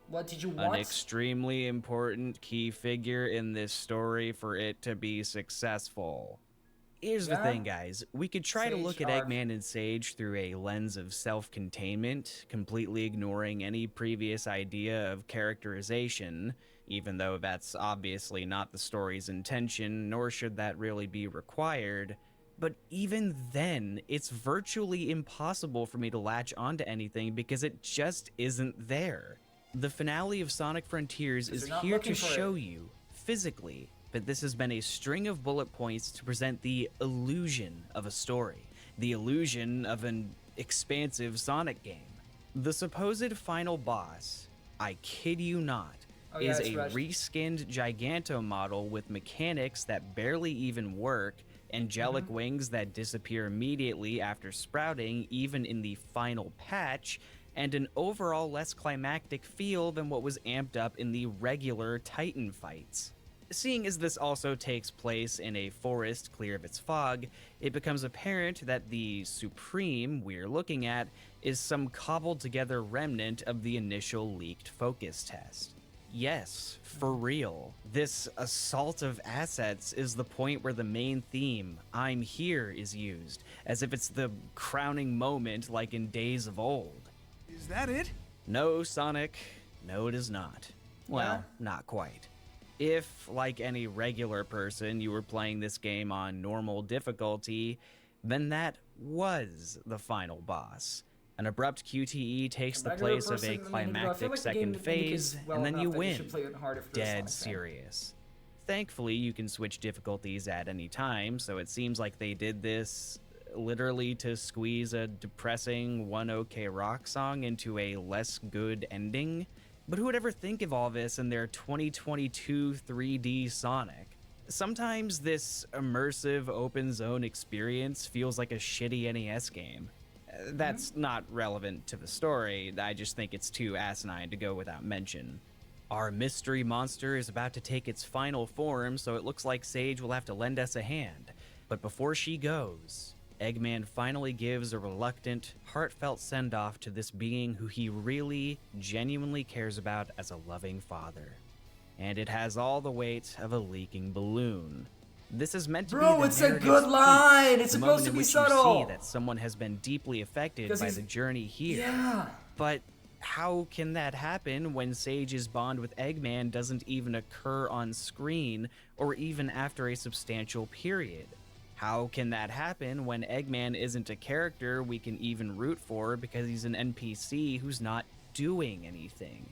What did you want? An extremely important key figure in this story for it to be successful. Here's the thing, guys. We could try to look at Eggman and Sage through a lens of self-containment, completely ignoring any previous idea of characterization, even though that's obviously not the story's intention, nor should that really be required. But even then, it's virtually impossible for me to latch onto anything because it just isn't there. The finale of Sonic Frontiers is here to show you, physically, that this has been a string of bullet points to present the illusion of a story, the illusion of an expansive Sonic game. The supposed final boss, I kid you not, is a reskinned Giganto model with mechanics that barely even work, angelic wings that disappear immediately after sprouting even in the final patch, and an overall less climactic feel than what was amped up in the regular Titan fights. Seeing as this also takes place in a forest clear of its fog, it becomes apparent that the Supreme we're looking at is some cobbled together remnant of the initial leaked focus test. Yes, for real, this assault of assets is the point where the main theme, I'm here, is used, as if it's the crowning moment like in Days of Old. Is that it? No, Sonic. No, it is not. Well, not quite. If, like any regular person, you were playing this game on normal difficulty, then that was the final boss. An abrupt QTE takes the place of a climactic second phase, and then you win. Dead serious. Thankfully, you can switch difficulties at any time, so it seems like they did this literally to squeeze a depressing One OK Rock song into a less good ending. But who would ever think of all this in their 2022 3D Sonic? Sometimes this immersive open zone experience feels like a shitty NES game. That's not relevant to the story, I just think it's too asinine to go without mention. Our mystery monster is about to take its final form, so it looks like Sage will have to lend us a hand. But before she goes, Eggman finally gives a reluctant, heartfelt send-off to this being who he really, genuinely cares about as a loving father. And it has all the weight of a leaking balloon. This is meant to be the Bro, it's a good line! It's supposed to be subtle! You see that someone has been deeply affected by the journey here. Yeah. But how can that happen when Sage's bond with Eggman doesn't even occur on screen or even after a substantial period? How can that happen when Eggman isn't a character we can even root for because he's an NPC who's not doing anything?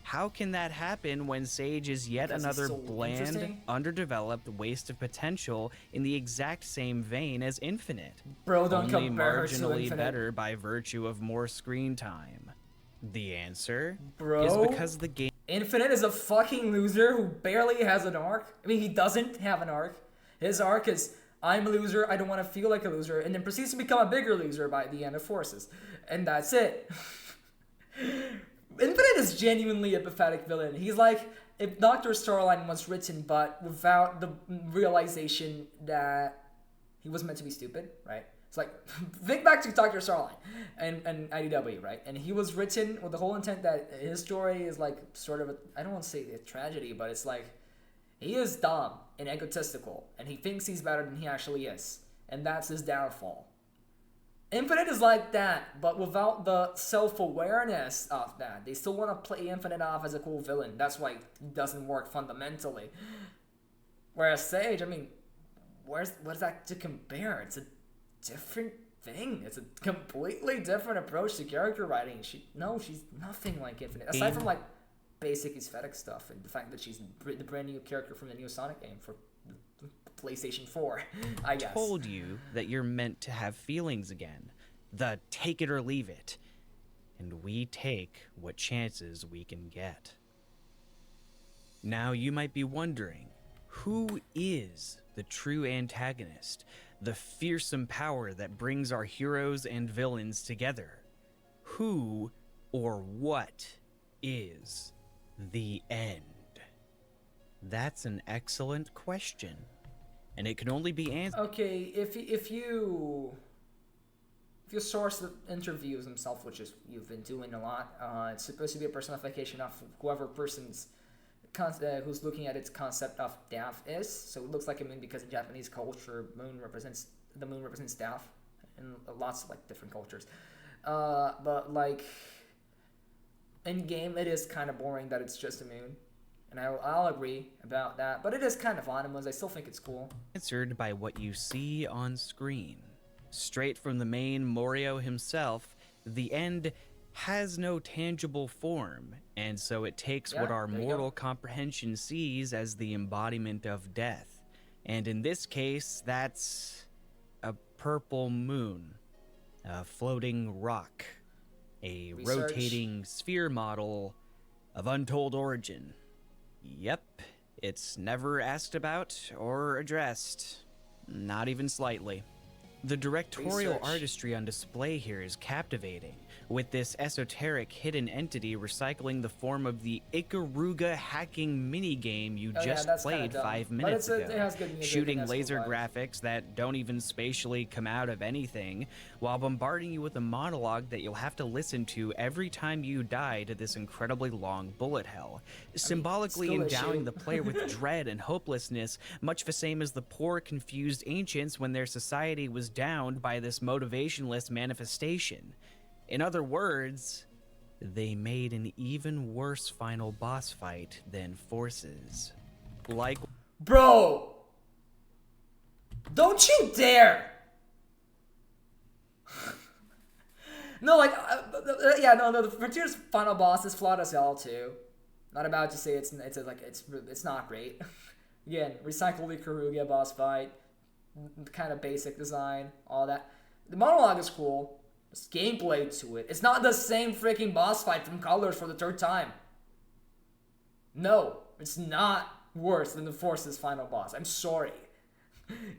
How can that happen when Sage is yet another bland, underdeveloped waste of potential in the exact same vein as Infinite? Bro, don't only compare her to marginally Infinite. better by virtue of more screen time. The answer Bro, is because the game Infinite is a fucking loser who barely has an arc. I mean, he doesn't have an arc. His arc is, I'm a loser, I don't want to feel like a loser, and then proceeds to become a bigger loser by the end of Forces. And that's it. Infinite is genuinely a pathetic villain. He's like if Dr. Starline was written, but without the realization that he was meant to be stupid, right? It's like, think back to Dr. Starline and IDW, right? And he was written with the whole intent that his story is like sort of a, I don't want to say a tragedy, but it's like, he is dumb and egotistical, and he thinks he's better than he actually is. And that's his downfall. Infinite is like that, but without the self-awareness of that. They still want to play Infinite off as a cool villain. That's why it doesn't work fundamentally. Whereas Sage, I mean, what is that to compare? It's a different thing. It's a completely different approach to character writing. She's nothing like Infinite. Aside from like basic aesthetic stuff and the fact that she's the brand new character from the new Sonic game for PlayStation 4, I guess. Told you that you're meant to have feelings again. The take it or leave it. And we take what chances we can get. Now you might be wondering, who is the true antagonist? The fearsome power that brings our heroes and villains together? Who or what is the end? That's an excellent question. And it can only be answered. Okay, if you source the interviews himself, which is you've been doing a lot, it's supposed to be a personification of whoever person's who's looking at its concept of death is. So it looks like a moon because in Japanese culture, the moon represents death, in lots of like different cultures. But like in game, it is kind of boring that it's just a moon. And I'll agree about that, but it is kind of ominous. I still think it's cool. Answered by what you see on screen. Straight from the main Morio himself, the end has no tangible form, and so it takes what our mortal comprehension sees as the embodiment of death. And in this case, that's a purple moon, a floating rock, a rotating sphere model of untold origin. Yep, it's never asked about or addressed, not even slightly. The directorial artistry on display here is captivating, with this esoteric hidden entity recycling the form of the Ikaruga hacking minigame you just played 5 minutes ago, shooting laser graphics that don't even spatially come out of anything, while bombarding you with a monologue that you'll have to listen to every time you die to this incredibly long bullet hell, symbolically endowing the player with dread and hopelessness, much the same as the poor, confused ancients when their society was downed by this motivationless manifestation. In other words, they made an even worse final boss fight than Forces. Like, bro, don't you dare! No, like, the Frontier's final boss is flawed as hell too. Not about to say it's not great. Again, recycle the Ikaruga boss fight, kind of basic design, all that. The monologue is cool. There's gameplay to it. It's not the same freaking boss fight from Colors for the third time. No, it's not worse than the Forces final boss. I'm sorry.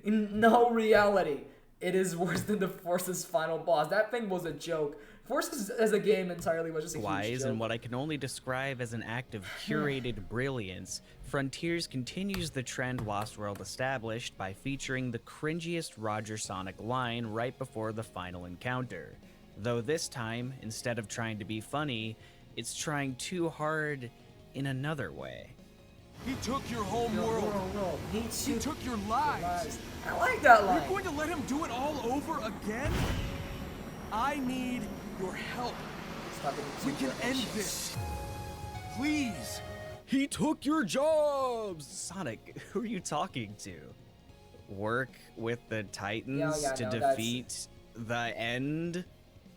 In no reality it is worse than the Forces final boss. That thing was a joke. Forces as a game entirely was just a huge joke. In what I can only describe as an act of curated brilliance, Frontiers continues the trend Lost World established by featuring the cringiest Roger Sonic line right before the final encounter. Though this time, instead of trying to be funny, it's trying too hard in another way. He took your home world. He took your lives. I like that line. You're going to let him do it all over again? I need your help. We can end this. Please. He took your jobs! Sonic, who are you talking to? Work with the Titans to defeat the end?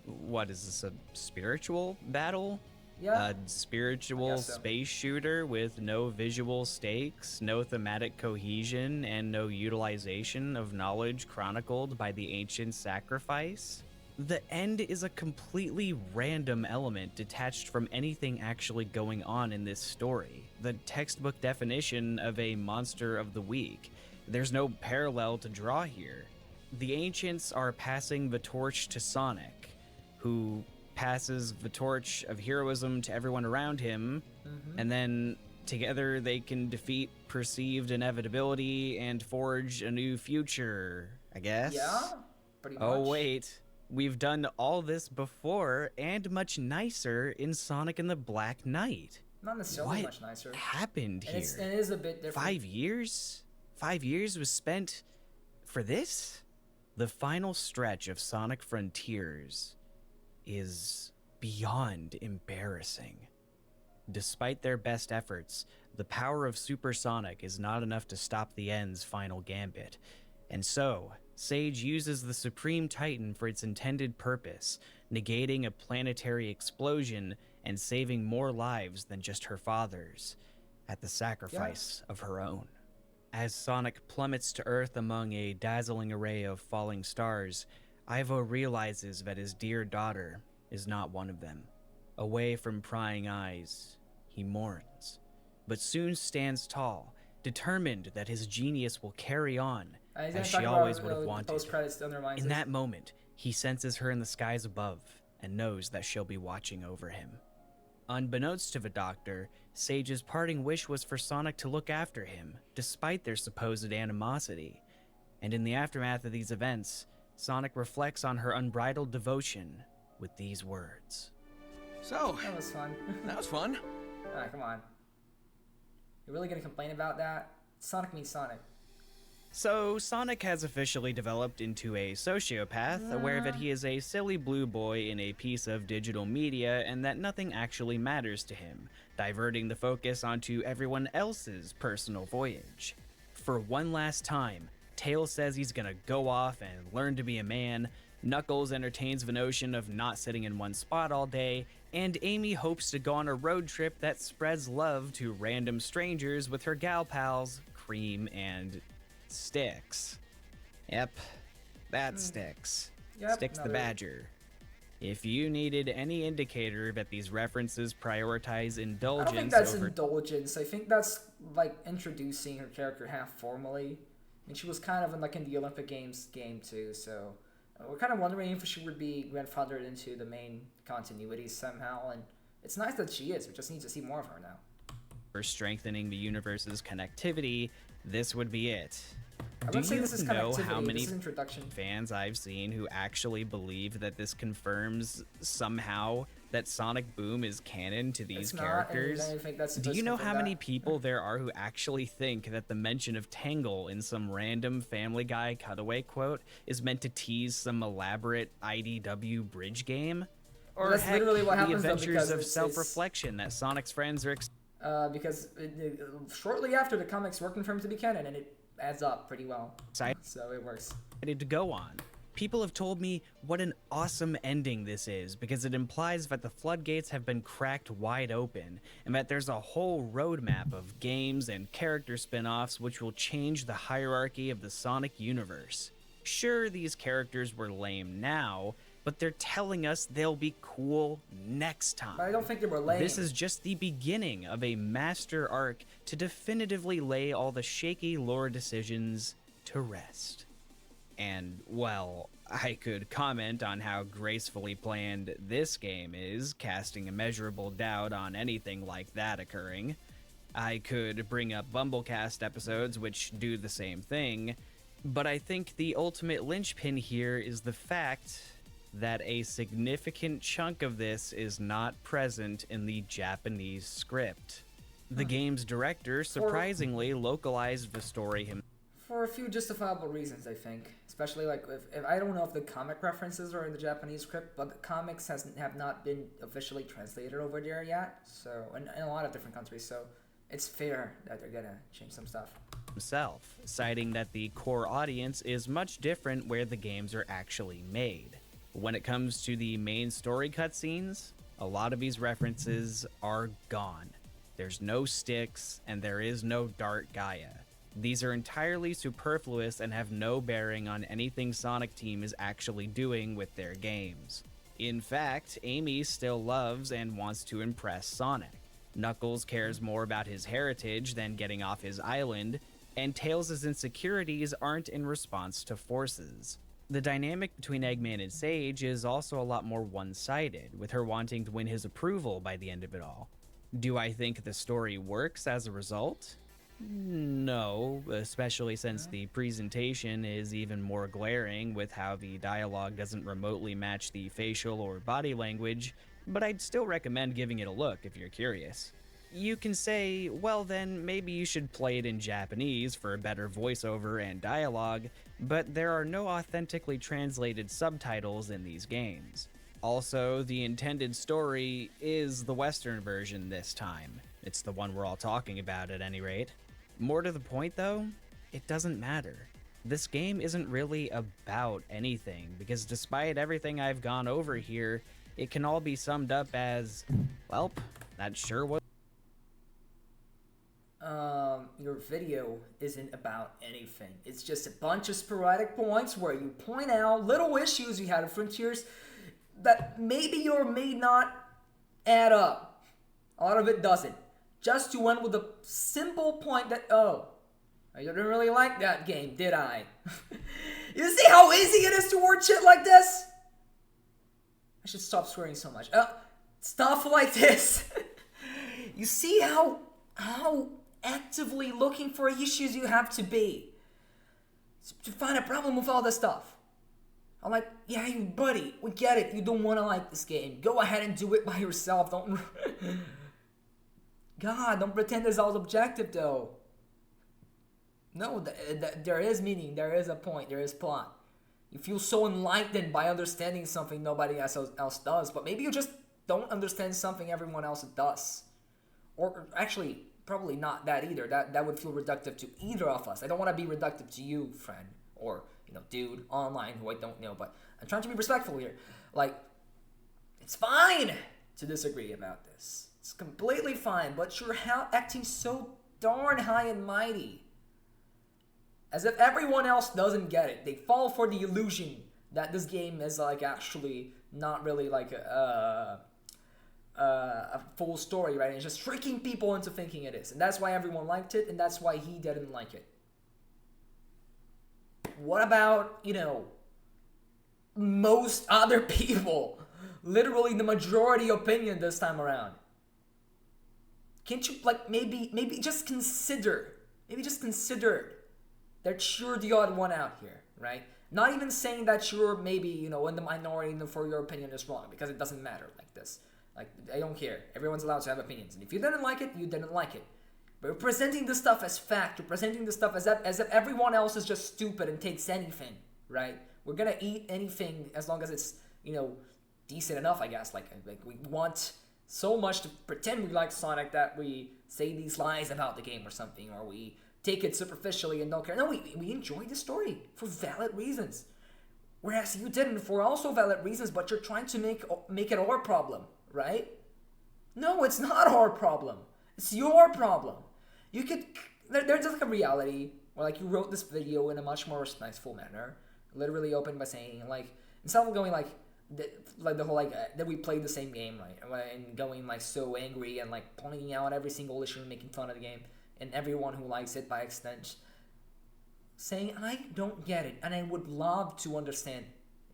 What is this, a spiritual battle? Yeah. A spiritual space shooter with no visual stakes, no thematic cohesion, and no utilization of knowledge chronicled by the ancient sacrifice? The end is a completely random element detached from anything actually going on in this story. The textbook definition of a monster of the week. There's no parallel to draw here. The ancients are passing the torch to Sonic, who passes the torch of heroism to everyone around him, and then together they can defeat perceived inevitability and forge a new future, I guess? Yeah, pretty much. Oh, wait. We've done all this before, and much nicer in Sonic and the Black Knight. Not necessarily much nicer. What happened here? It is a bit different. 5 years? 5 years was spent for this? The final stretch of Sonic Frontiers is beyond embarrassing. Despite their best efforts, the power of Super Sonic is not enough to stop the End's final gambit. And so, Sage uses the Supreme Titan for its intended purpose, negating a planetary explosion and saving more lives than just her father's, at the sacrifice of her own. As Sonic plummets to Earth among a dazzling array of falling stars, Ivo realizes that his dear daughter is not one of them. Away from prying eyes, he mourns, but soon stands tall, determined that his genius will carry on, as she always would have wanted. In that moment, he senses her in the skies above, and knows that she'll be watching over him. Unbeknownst to the Doctor, Sage's parting wish was for Sonic to look after him, despite their supposed animosity. And in the aftermath of these events, Sonic reflects on her unbridled devotion with these words. So, that was fun. That was fun. Alright, come on. You're really gonna complain about that? Sonic means Sonic. So, Sonic has officially developed into a sociopath, aware that he is a silly blue boy in a piece of digital media and that nothing actually matters to him, diverting the focus onto everyone else's personal voyage. For one last time, Tails says he's gonna go off and learn to be a man, Knuckles entertains the notion of not sitting in one spot all day, and Amy hopes to go on a road trip that spreads love to random strangers with her gal pals, Cream and Sticks. Yep, that Sticks. Yep, Sticks the Badger. If you needed any indicator that these references prioritize indulgence, I don't think that's indulgence. I think that's like introducing her character half formally. I mean, she was kind of in the Olympic Games game too, so we're kind of wondering if she would be grandfathered into the main continuity somehow. And it's nice that she is. We just need to see more of her now. For strengthening the universe's connectivity, this would be it. Do you know how many fans I've seen who actually believe that this confirms somehow that Sonic Boom is canon to these characters? Do you know how many people there are who actually think that the mention of Tangle in some random Family Guy cutaway quote is meant to tease some elaborate IDW bridge game? Or that's literally what happens, the adventures of self-reflection that Sonic's friends are because shortly after the comics were confirmed to be canon, and it adds up pretty well. So it works. To go on. People have told me what an awesome ending this is because it implies that the floodgates have been cracked wide open and that there's a whole roadmap of games and character spin-offs which will change the hierarchy of the Sonic universe. Sure, these characters were lame now, but they're telling us they'll be cool next time. But I don't think they were lame. This is just the beginning of a master arc to definitively lay all the shaky lore decisions to rest. And, well, I could comment on how gracefully planned this game is, casting immeasurable doubt on anything like that occurring. I could bring up Bumblecast episodes which do the same thing, but I think the ultimate linchpin here is the fact that a significant chunk of this is not present in the Japanese script. The game's director surprisingly localized the story himself. For a few justifiable reasons, I think. Especially, like, if I don't know if the comic references are in the Japanese script, but the comics have not been officially translated over there yet, so, in a lot of different countries, so it's fair that they're gonna change some stuff. Himself, citing that the core audience is much different where the games are actually made. When it comes to the main story cutscenes, a lot of these references are gone. There's no Styx, and there is no Dart Gaia. These are entirely superfluous and have no bearing on anything Sonic Team is actually doing with their games. In fact, Amy still loves and wants to impress Sonic. Knuckles cares more about his heritage than getting off his island, and Tails' insecurities aren't in response to forces. The dynamic between Eggman and Sage is also a lot more one-sided, with her wanting to win his approval by the end of it all. Do I think the story works as a result? No, especially since the presentation is even more glaring with how the dialogue doesn't remotely match the facial or body language, but I'd still recommend giving it a look if you're curious. You can say, well then, maybe you should play it in Japanese for a better voiceover and dialogue, but there are no authentically translated subtitles in these games. Also, the intended story is the Western version this time. It's the one we're all talking about at any rate. More to the point though, it doesn't matter. This game isn't really about anything, because despite everything I've gone over here, it can all be summed up as, welp, that sure was. Your video isn't about anything. It's just a bunch of sporadic points where you point out little issues you had in Frontiers that maybe or may not add up. A lot of it doesn't. Just to end with a simple point that, oh, I didn't really like that game, did I? You see how easy it is to word shit like this? I should stop swearing so much. Stuff like this. You see how actively looking for issues you have to be to find a problem with all this stuff. I'm like, yeah, you buddy, we get it. You don't want to like this game. Go ahead and do it by yourself. Don't... God, don't pretend it's all objective, though. No, there is meaning, there is a point, there is plot. You feel so enlightened by understanding something nobody else does, but maybe you just don't understand something everyone else does. Or actually, probably not that either. That would feel reductive to either of us. I don't want to be reductive to you, friend, or, dude online who I don't know, but I'm trying to be respectful here. Like, it's fine to disagree about this. It's completely fine, but you're acting so darn high and mighty. As if everyone else doesn't get it. They fall for the illusion that this game is, like, actually not really, like, a full story, right? And it's just tricking people into thinking it is. And that's why everyone liked it, and that's why he didn't like it. What about, most other people? Literally the majority opinion this time around. Can't you, like, maybe just consider that you're the odd one out here, right? Not even saying that you're maybe, in the minority and for your opinion is wrong, because it doesn't matter like this. Like, I don't care. Everyone's allowed to have opinions. And if you didn't like it, you didn't like it. But you're presenting this stuff as fact. You're presenting this stuff as if everyone else is just stupid and takes anything, right? We're gonna eat anything as long as it's, decent enough, I guess. Like we want so much to pretend we like Sonic that we say these lies about the game or something, or we take it superficially and don't care. No, we enjoy the story for valid reasons. Whereas you didn't for also valid reasons, but you're trying to make it our problem, right? No, it's not our problem. It's your problem. There's like a reality where, like, you wrote this video in a much more respectful manner, literally open by saying, like, instead of going the whole that we played the same game, right, and going like so angry and like pointing out every single issue and making fun of the game and everyone who likes it by extent. saying, I don't get it, and I would love to understand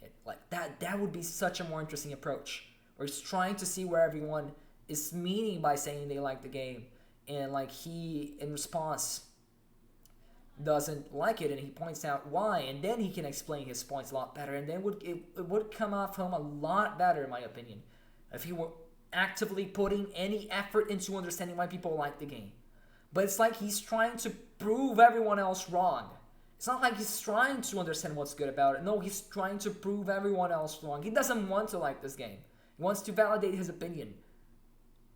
it. Like, that would be such a more interesting approach. Where he's trying to see where everyone is meaning by saying they like the game. And, like, he, in response, doesn't like it, and he points out why, and then he can explain his points a lot better, and then it would come off home a lot better, in my opinion, if he were actively putting any effort into understanding why people like the game. But it's like he's trying to prove everyone else wrong. It's not like he's trying to understand what's good about it. No, he's trying to prove everyone else wrong. He doesn't want to like this game. He wants to validate his opinion.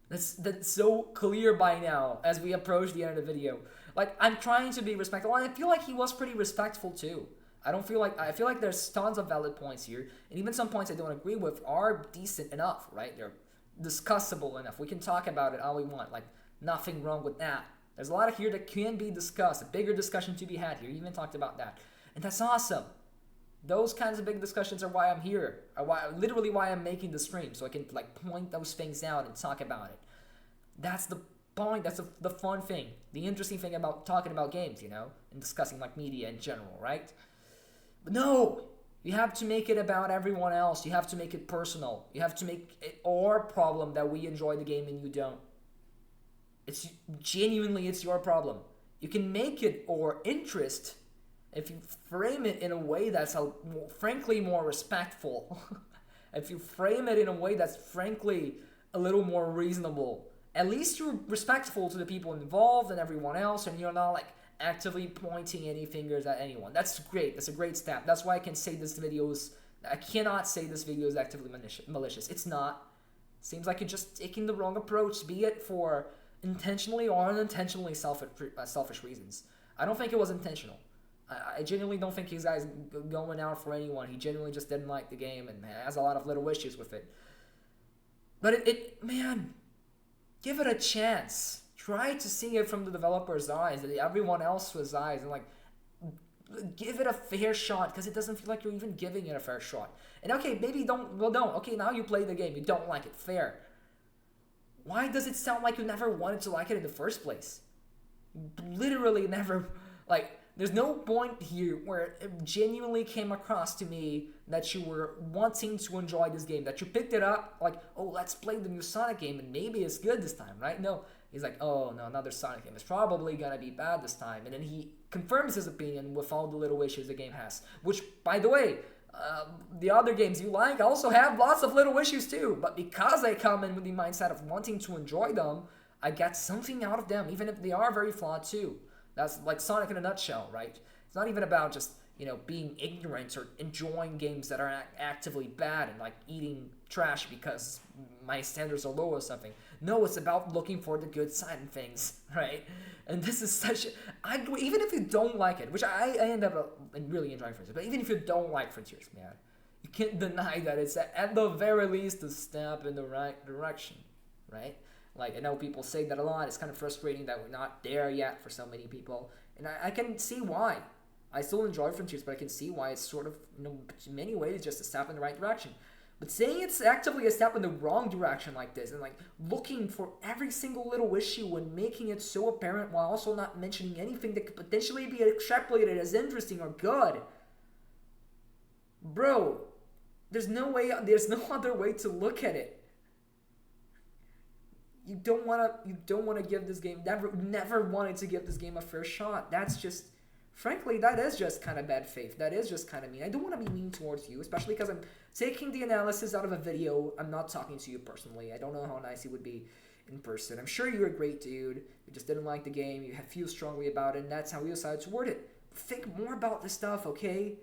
That's so clear by now as we approach the end of the video. Like, I'm trying to be respectful, and I feel like he was pretty respectful too. I feel like there's tons of valid points here, and even some points I don't agree with are decent enough, right? They're discussable enough. We can talk about it all we want. Like, nothing wrong with that. There's a lot of here that can be discussed, a bigger discussion to be had here. You even talked about that, and that's awesome. Those kinds of big discussions are why I'm here, literally why I'm making the stream, so I can like point those things out and talk about it. That's the point. That's the fun thing, the interesting thing about talking about games, you know, and discussing like media in general, right? But no, you have to make it about everyone else. You have to make it personal. You have to make it our problem that we enjoy the game and you don't. It's genuinely, it's your problem. You can make it our interest if you frame it in a way that's frankly more respectful. If you frame it in a way that's frankly a little more reasonable. At least you're respectful to the people involved and everyone else, and you're not like actively pointing any fingers at anyone. That's great. That's a great step. That's why I can say I cannot say this video is actively malicious. It's not. Seems like you're just taking the wrong approach, be it for intentionally or unintentionally selfish reasons. I don't think it was intentional. I genuinely don't think this guy's going out for anyone. He genuinely just didn't like the game and has a lot of little issues with it. But man, give it a chance. Try to see it from the developer's eyes and everyone else's eyes, and like give it a fair shot, because it doesn't feel like you're even giving it a fair shot. And okay, maybe don't. Okay, now you play the game, you don't like it. Fair. Why does it sound like you never wanted to like it in the first place? Literally never. Like, there's no point here where it genuinely came across to me that you were wanting to enjoy this game, that you picked it up like, oh, let's play the new Sonic game and maybe it's good this time, right? No, he's like, oh no, another Sonic game is probably gonna be bad this time, and then he confirms his opinion with all the little issues the game has, which, by the way, the other games you like also have lots of little issues too, but because I come in with the mindset of wanting to enjoy them, I get something out of them, even if they are very flawed too. That's like Sonic in a nutshell, right? It's not even about just, you know, being ignorant or enjoying games that are actively bad and like eating trash because my standards are low or something. No, it's about looking for the good side in things, right? And this is even if you don't like it, which I end up really enjoying Frontiers, but even if you don't like Frontiers, man, you can't deny that it's at the very least a step in the right direction, right? Like, I know people say that a lot. It's kind of frustrating that we're not there yet for so many people. And I can see why. I still enjoy Frontiers, but I can see why it's sort of, you know, in many ways, just a step in the right direction. But saying it's actively a step in the wrong direction like this, and like looking for every single little issue and making it so apparent while also not mentioning anything that could potentially be extrapolated as interesting or good. Bro, there's no other way to look at it. You don't want to give this game, never wanted to give this game a fair shot. That's just, frankly, that is just kind of bad faith. That is just kind of mean. I don't want to be mean towards you, especially because I'm taking the analysis out of a video. I'm not talking to you personally. I don't know how nice you would be in person. I'm sure you're a great dude. You just didn't like the game. You feel strongly about it, and that's how you decided to word it. Think more about this stuff, okay?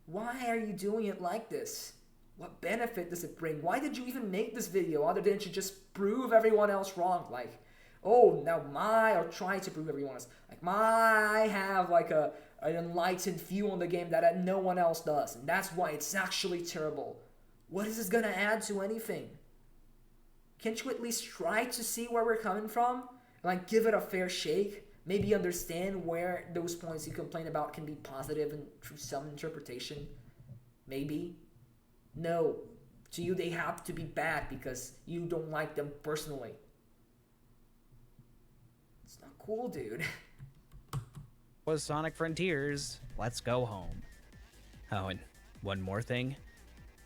Why are you doing it like this? What benefit does it bring? Why did you even make this video other than to just prove everyone else wrong? Like, oh, now or try to prove everyone else. Like, I have like an enlightened view on the game that no one else does. And that's why it's actually terrible. What is this going to add to anything? Can't you at least try to see where we're coming from? Like, give it a fair shake? Maybe understand where those points you complain about can be positive and through some interpretation? Maybe. No, to you they have to be bad because you don't like them personally. It's not cool, dude. was Sonic Frontiers. Let's go home. Oh, and one more thing.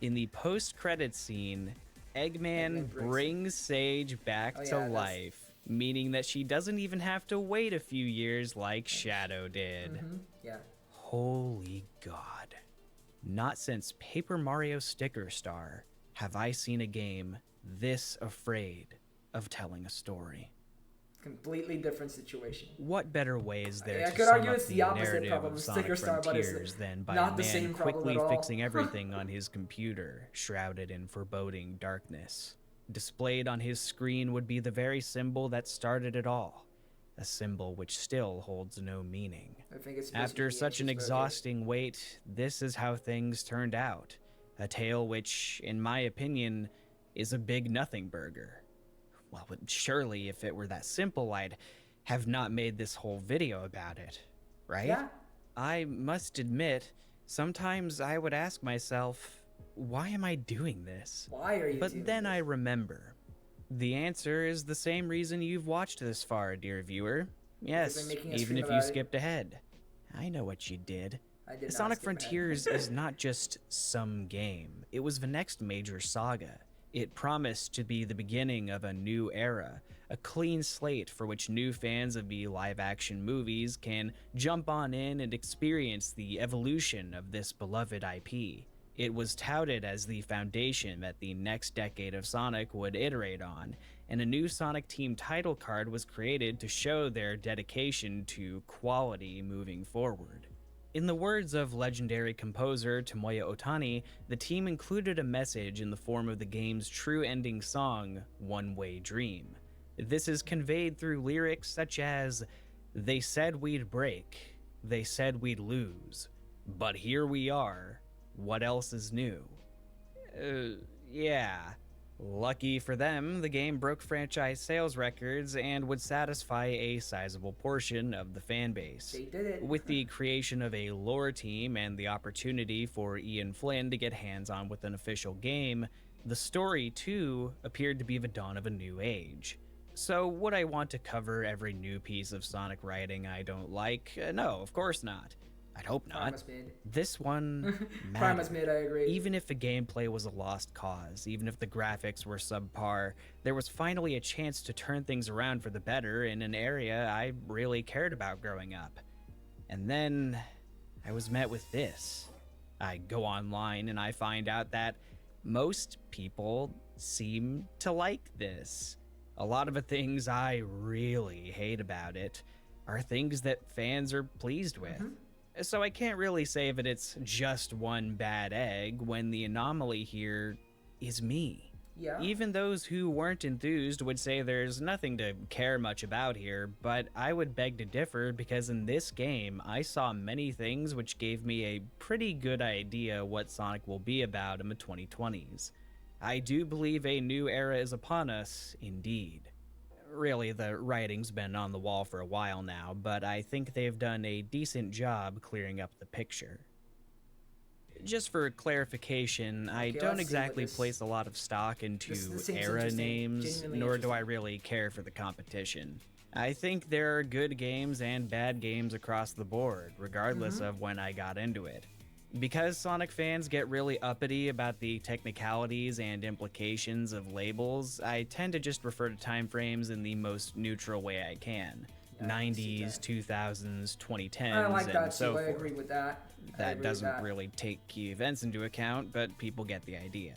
In the post-credits scene, Eggman brings Sage back to life, meaning that she doesn't even have to wait a few years like Shadow did. Yeah. Holy God. Not since Paper Mario Sticker Star have I seen a game this afraid of telling a story. Completely different situation. What better way is there I to could sum argue up it's the the opposite narrative problem of of Sonic Sticker Star, but Frontiers it's than by not a the man same problem quickly at all. fixing everything on his computer, shrouded in foreboding darkness? Displayed on his screen would be the very symbol that started it all, a symbol which still holds no meaning. I think it's After such an exhausting wait, this is how things turned out. A tale which, in my opinion, is a big nothing burger. Well, but surely if it were that simple, I'd have not made this whole video about it, right? Yeah. I must admit, sometimes I would ask myself, why am I doing this? Why are you But doing then this? I remember. The answer is the same reason you've watched this far, dear viewer. Yes, even if you skipped ahead. I know what you did. I did not Sonic skip Frontiers ahead. is not just some game. It was the next major saga. It promised to be the beginning of a new era, a clean slate for which new fans of the live-action movies can jump on in and experience the evolution of this beloved IP. It was touted as the foundation that the next decade of Sonic would iterate on, and a new Sonic Team title card was created to show their dedication to quality moving forward. In the words of legendary composer Tomoya Otani, the team included a message in the form of the game's true ending song, One Way Dream. This is conveyed through lyrics such as, "They said we'd break, they said we'd lose, but here we are, what else is new?" Yeah. Lucky for them, the game broke franchise sales records and would satisfy a sizable portion of the fan base. They did it. With the creation of a lore team and the opportunity for Ian Flynn to get hands-on with an official game, the story, too, appeared to be the dawn of a new age. So, would I want to cover every new piece of Sonic writing I don't like? No, of course not. I'd hope not. Primus mid. This one Primus mattered. mid, I agree. Even if the gameplay was a lost cause, even if the graphics were subpar, there was finally a chance to turn things around for the better in an area I really cared about growing up. And then I was met with this. I go online and I find out that most people seem to like this. A lot of the things I really hate about it are things that fans are pleased with. So I can't really say that it's just one bad egg when the anomaly here is me. Yeah. Even those who weren't enthused would say there's nothing to care much about here, but I would beg to differ because in this game I saw many things which gave me a pretty good idea what Sonic will be about in the 2020s. I do believe a new era is upon us, indeed. Really, the writing's been on the wall for a while now, but I think they've done a decent job clearing up the picture. Just for clarification, I don't exactly place a lot of stock into era names, nor do I really care for the competition. I think there are good games and bad games across the board, regardless of when I got into it. Because Sonic fans get really uppity about the technicalities and implications of labels, I tend to just refer to time frames in the most neutral way I can. Yeah, 90s, 2000s, 2010s, I like that and so too. I forth. agree with that. That doesn't really take key events into account, but people get the idea.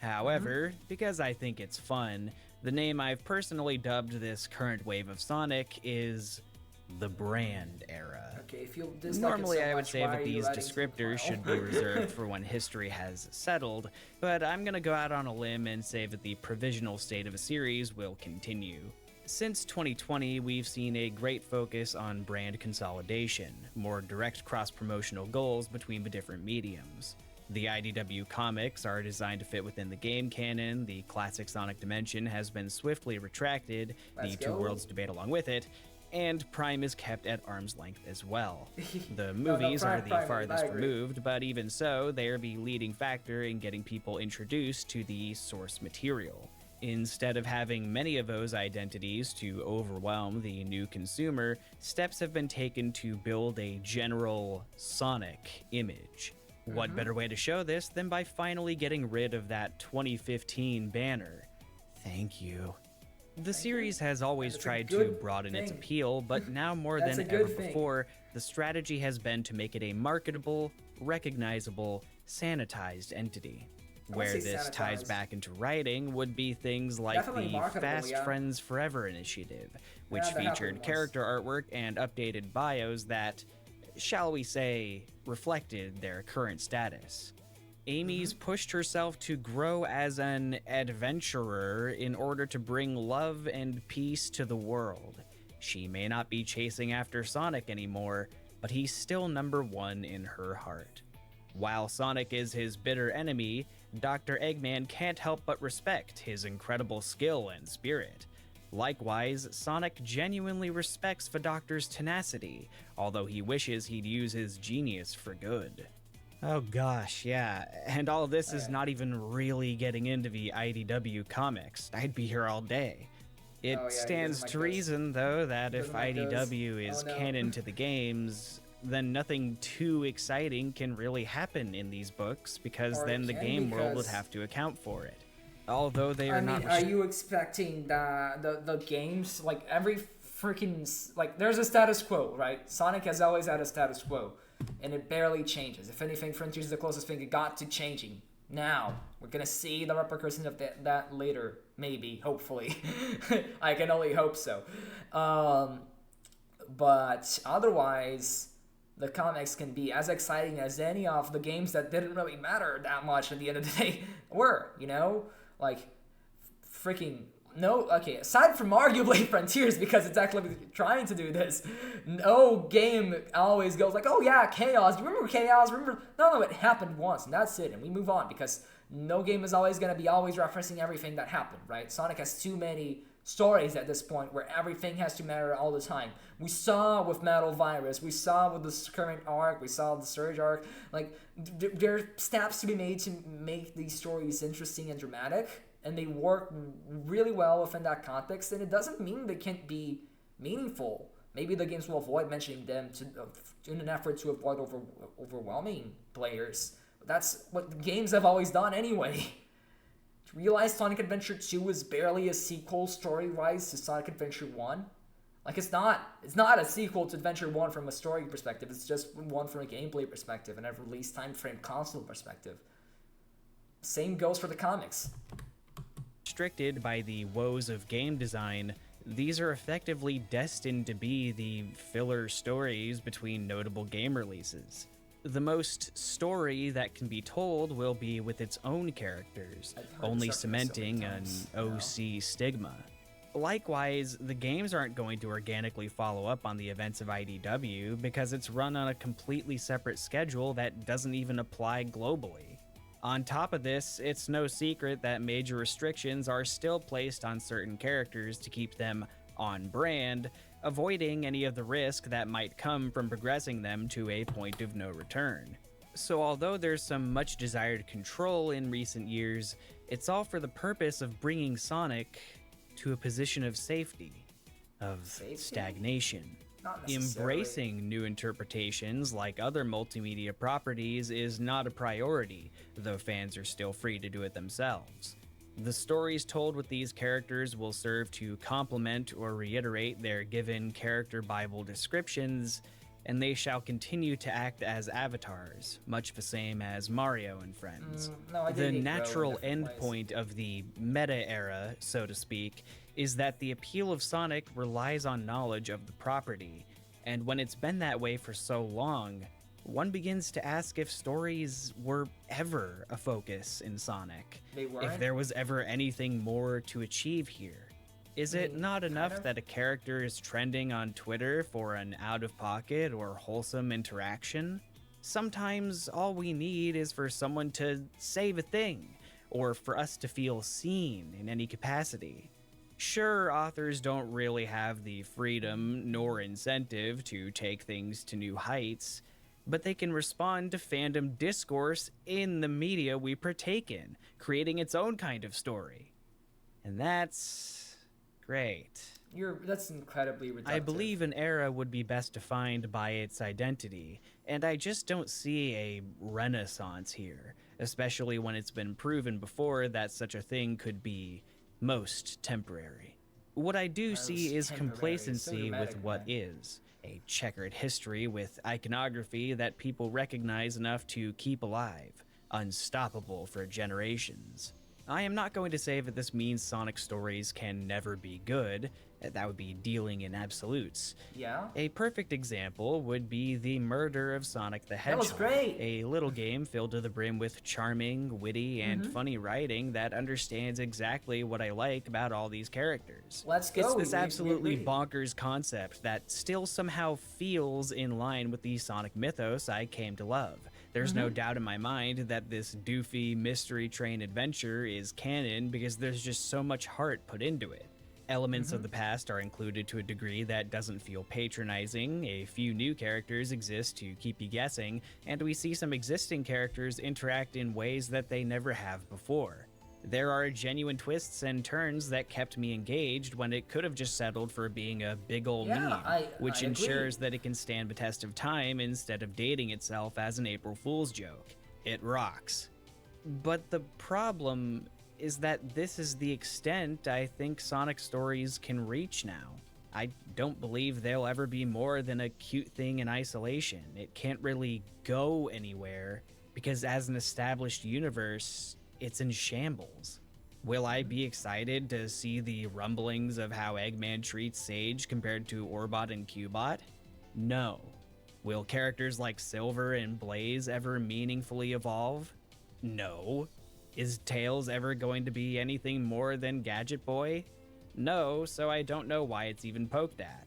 However, because I think it's fun, the name I've personally dubbed this current wave of Sonic is the Brand Era. Okay, if you dislike Normally, it so I would much, say why that are you these adding to the descriptors file? should be reserved for when history has settled, but I'm gonna go out on a limb and say that the provisional state of a series will continue. Since 2020, we've seen a great focus on brand consolidation, more direct cross-promotional goals between the different mediums. The IDW comics are designed to fit within the game canon, the classic Sonic Dimension has been swiftly retracted, the Two Worlds debate along with it, and Prime is kept at arm's length as well. The movies are the farthest removed, but even so, they are the leading factor in getting people introduced to the source material. Instead of having many of those identities to overwhelm the new consumer, steps have been taken to build a general Sonic image. What better way to show this than by finally getting rid of that 2015 banner? Thank you. The series has always tried to broaden its appeal, but now more than ever before, the strategy has been to make it a marketable, recognizable, sanitized entity. Where this ties back into writing would be things like the Fast Friends Forever initiative, which featured character artwork and updated bios that, shall we say, reflected their current status. Amy's pushed herself to grow as an adventurer in order to bring love and peace to the world. She may not be chasing after Sonic anymore, but he's still #1 in her heart. While Sonic is his bitter enemy, Dr. Eggman can't help but respect his incredible skill and spirit. Likewise, Sonic genuinely respects the Doctor's tenacity, although he wishes he'd use his genius for good. Oh gosh, yeah, and all this is not even really getting into the IDW comics. I'd be here all day. It stands to reason, though, that if IDW is canon to the games, then nothing too exciting can really happen in these books, because then the game world would have to account for it. Although they are not... are you expecting the games, like every freaking... Like, there's a status quo, right? Sonic has always had a status quo, and it barely changes. If anything, Frontiers is the closest thing it got to changing. Now, we're gonna see the repercussions of that later, maybe, hopefully. I can only hope so. But otherwise... the comics can be as exciting as any of the games that didn't really matter that much at the end of the day were, you know? Like, freaking... No, okay, aside from arguably Frontiers, because it's actually trying to do this, no game always goes like, oh yeah, Chaos, do you remember Chaos? Remember? No, it happened once, and that's it, and we move on, because no game is always going to be always referencing everything that happened, right? Sonic has too many stories at this point where everything has to matter all the time. We saw with Metal Virus, we saw with the current arc, we saw the Surge arc, like, there are steps to be made to make these stories interesting and dramatic, and they work really well within that context, and it doesn't mean they can't be meaningful. Maybe the games will avoid mentioning them in an effort to avoid overwhelming players. That's what games have always done anyway. To realize Sonic Adventure 2 is barely a sequel story-wise to Sonic Adventure 1. Like, it's not a sequel to Adventure 1 from a story perspective, it's just one from a gameplay perspective and a release time frame console perspective. Same goes for the comics. Restricted by the woes of game design, these are effectively destined to be the filler stories between notable game releases. The most story that can be told will be with its own characters, only cementing an OC stigma. Likewise, the games aren't going to organically follow up on the events of IDW because it's run on a completely separate schedule that doesn't even apply globally. On top of this, it's no secret that major restrictions are still placed on certain characters to keep them on brand, avoiding any of the risk that might come from progressing them to a point of no return. So although there's some much desired control in recent years, it's all for the purpose of bringing Sonic to a position of safety, of stagnation. Embracing new interpretations like other multimedia properties is not a priority, though fans are still free to do it themselves. The stories told with these characters will serve to complement or reiterate their given character Bible descriptions, and they shall continue to act as avatars, much the same as Mario and friends. The natural endpoint of the meta era, so to speak, is that the appeal of Sonic relies on knowledge of the property, and when it's been that way for so long, one begins to ask if stories were ever a focus in Sonic. If there was ever anything more to achieve here. Is it not enough that a character is trending on Twitter for an out-of-pocket or wholesome interaction? Sometimes all we need is for someone to say the thing, or for us to feel seen in any capacity. Sure, authors don't really have the freedom nor incentive to take things to new heights, but they can respond to fandom discourse in the media we partake in, creating its own kind of story. And that's great. That's incredibly reductive. I believe an era would be best defined by its identity, and I just don't see a renaissance here, especially when it's been proven before that such a thing could be most temporary. What I do see is complacency with what is. A checkered history with iconography that people recognize enough to keep alive, unstoppable for generations. I am not going to say that this means Sonic stories can never be good. That would be dealing in absolutes. Yeah? A perfect example would be the murder of Sonic the Hedgehog. That was great! A little game filled to the brim with charming, witty, and funny writing that understands exactly what I like about all these characters. Let's go! It's this absolutely bonkers concept that still somehow feels in line with the Sonic mythos I came to love. There's no doubt in my mind that this doofy Mystery Train adventure is canon because there's just so much heart put into it. Elements of the past are included to a degree that doesn't feel patronizing, a few new characters exist to keep you guessing, and we see some existing characters interact in ways that they never have before. There are genuine twists and turns that kept me engaged when it could have just settled for being a big ol' meme, which ensures that it can stand the test of time instead of dating itself as an April Fool's joke. It rocks. But the problem is that this is the extent I think Sonic stories can reach now. I don't believe they'll ever be more than a cute thing in isolation. It can't really go anywhere because as an established universe, it's in shambles. Will I be excited to see the rumblings of how Eggman treats Sage compared to Orbot and Cubot? No. Will characters like Silver and Blaze ever meaningfully evolve? No. Is Tails ever going to be anything more than Gadget Boy? No, so I don't know why it's even poked at.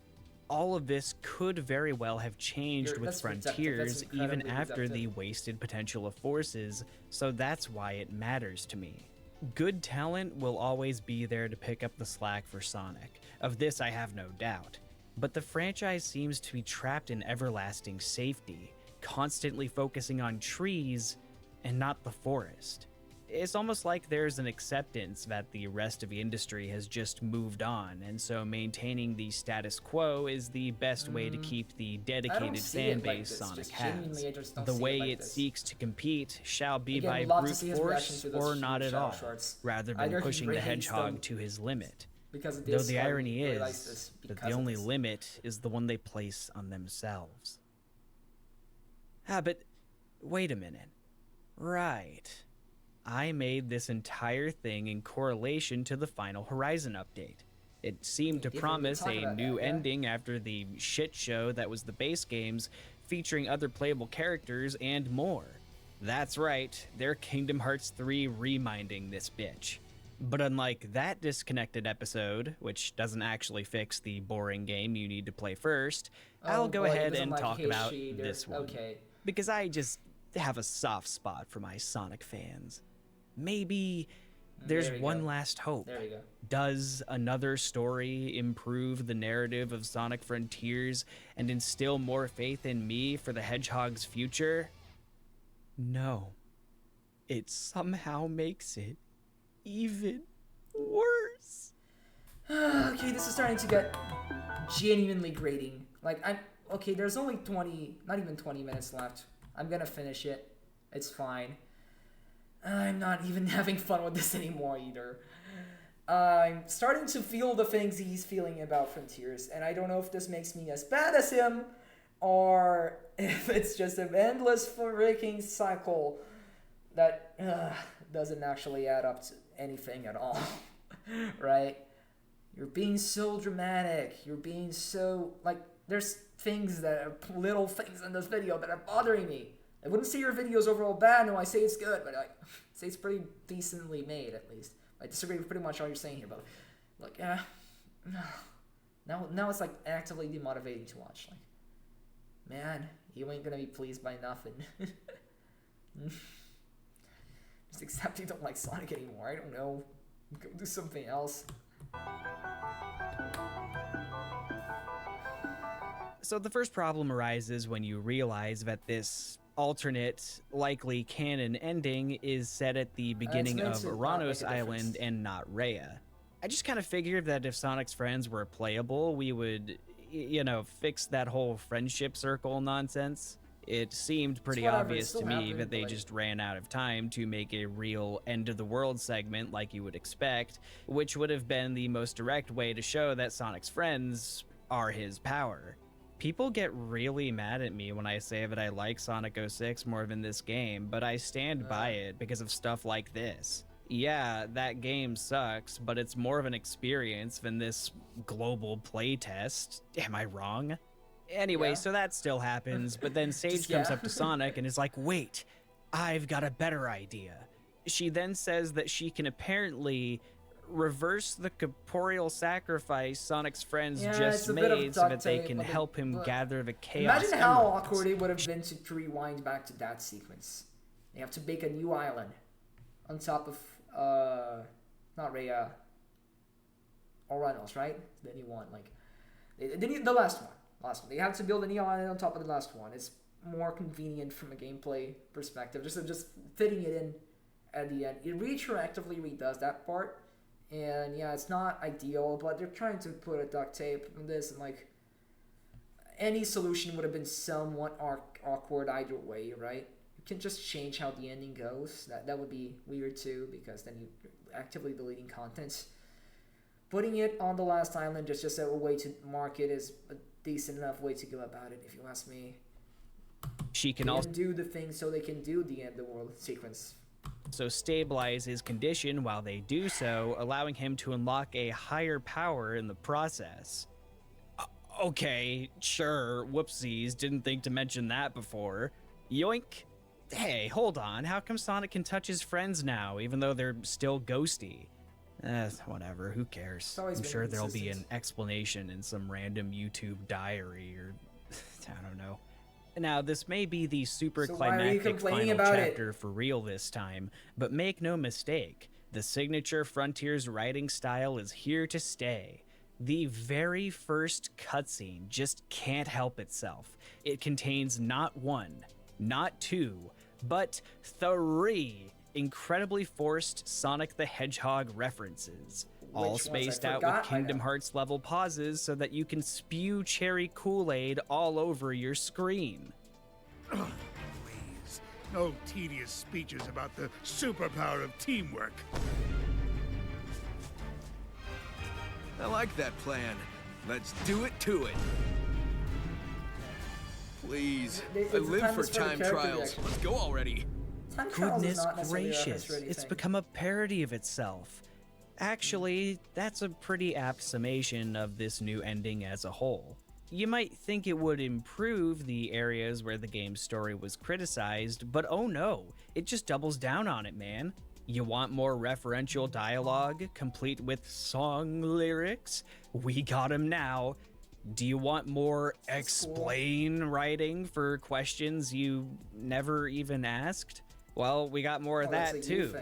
All of this could very well have changed with Frontiers even after the wasted potential of Forces, so that's why it matters to me. Good talent will always be there to pick up the slack for Sonic. Of this I have no doubt. But the franchise seems to be trapped in everlasting safety, constantly focusing on trees and not the forest. It's almost like there's an acceptance that the rest of the industry has just moved on, and so maintaining the status quo is the best way to keep the dedicated fan base Sonic has. The way it seeks to compete shall be by brute force or not at all, rather than pushing the hedgehog to his limit. Though the irony is that the only limit is the one they place on themselves. But wait a minute. Right. I made this entire thing in correlation to the Final Horizon update. It seemed to promise a new ending after the shit show that was the base games, featuring other playable characters and more. That's right, they're Kingdom Hearts 3 reminding this bitch. But unlike that disconnected episode, which doesn't actually fix the boring game you need to play first, I'll go ahead and talk about this one. Because I just have a soft spot for my Sonic fans. Maybe there's one last hope. There you go. Does another story improve the narrative of Sonic Frontiers and instill more faith in me for the Hedgehog's future? No. It somehow makes it even worse. Okay, this is starting to get genuinely grating. Okay, there's only not even 20 minutes left. I'm gonna finish it. It's fine. I'm not even having fun with this anymore either. I'm starting to feel the things he's feeling about Frontiers, and I don't know if this makes me as bad as him, or if it's just an endless freaking cycle that doesn't actually add up to anything at all. Right? You're being so dramatic. You're being so, there's things that are little things in this video that are bothering me. I wouldn't say your video's overall bad. No, I say it's good, but I say it's pretty decently made, at least. I disagree with pretty much all you're saying here, but now it's actively demotivating to watch. Man, you ain't gonna be pleased by nothing. Just accept you don't like Sonic anymore. I don't know. Go do something else. So the first problem arises when you realize that this alternate, likely canon ending is set at the beginning of Uranos Island and not Rhea. I just kind of figured that if Sonic's friends were playable, we would, fix that whole friendship circle nonsense. It seemed pretty obvious to me that they just ran out of time to make a real end-of-the-world segment like you would expect, which would have been the most direct way to show that Sonic's friends are his power. People get really mad at me when I say that I like Sonic 06 more than this game, but I stand by it because of stuff like this. Yeah, that game sucks, but it's more of an experience than this global playtest. Am I wrong? Anyway, so that still happens, but then Sage comes up to Sonic and is like, wait, I've got a better idea. She then says that she can apparently reverse the corporeal sacrifice Sonic's friends just made so that they can help him gather the Chaos Imagine how awkward it would have been to rewind back to that sequence. They have to make a new island on top of, not Rhea, Oranos, right? The new one, like, the last one. They have to build a new island on top of the last one. It's more convenient from a gameplay perspective, just fitting it in at the end. It retroactively redoes that part, and yeah, it's not ideal, but they're trying to put a duct tape on this, and like, any solution would have been somewhat awkward either way, right? You can just change how the ending goes. That would be weird too, because then you're actively deleting content. Putting it on the last island is just a way to mark it as a decent enough way to go about it, if you ask me. She can also do the thing so they can do the end of the world sequence. So stabilize his condition while they do so, allowing him to unlock a higher power in the process. Okay, sure, whoopsies, didn't think to mention that before. Yoink. Hey, hold on, how come Sonic can touch his friends now, even though they're still ghosty? Whatever, who cares? I'm sure there'll be an explanation in some random YouTube diary or I don't know. Now, this may be the super climactic final chapter for real this time, but make no mistake, the signature Frontiers writing style is here to stay. The very first cutscene just can't help itself. It contains not one, not two, but 3 incredibly forced Sonic the Hedgehog references, all spaced out with Kingdom Hearts level pauses so that you can spew cherry Kool-Aid all over your screen. Please, no tedious speeches about the superpower of teamwork. I like that plan. Let's do it to it. Please, I live for time trials. Let's go already. Goodness gracious, it's become a parody of itself. Actually, that's a pretty apt summation of this new ending as a whole. You might think it would improve the areas where the game's story was criticized, but oh no, it just doubles down on it, man. You want more referential dialogue, complete with song lyrics? We got 'em now. Do you want more explain writing for questions you never even asked? Well, we got more of that too.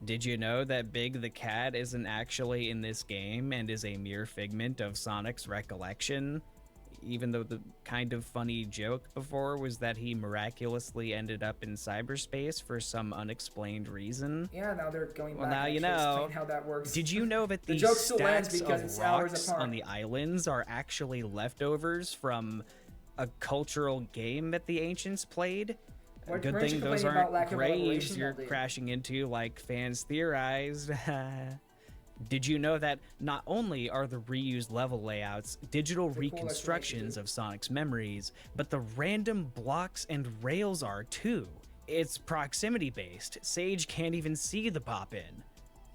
Did you know that Big the Cat isn't actually in this game and is a mere figment of Sonic's recollection? Even though the kind of funny joke before was that he miraculously ended up in cyberspace for some unexplained reason. Yeah, now they're going back well, now and you know explain how that works. Did you know that the stacks of rocks on the islands are actually leftovers from a cultural game that the ancients played? Good thing those aren't graves you're crashing into like fans theorized. Did you know that not only are the reused level layouts digital reconstructions of Sonic's memories, but the random blocks and rails are too? It's proximity based. Sage can't even see the pop-in.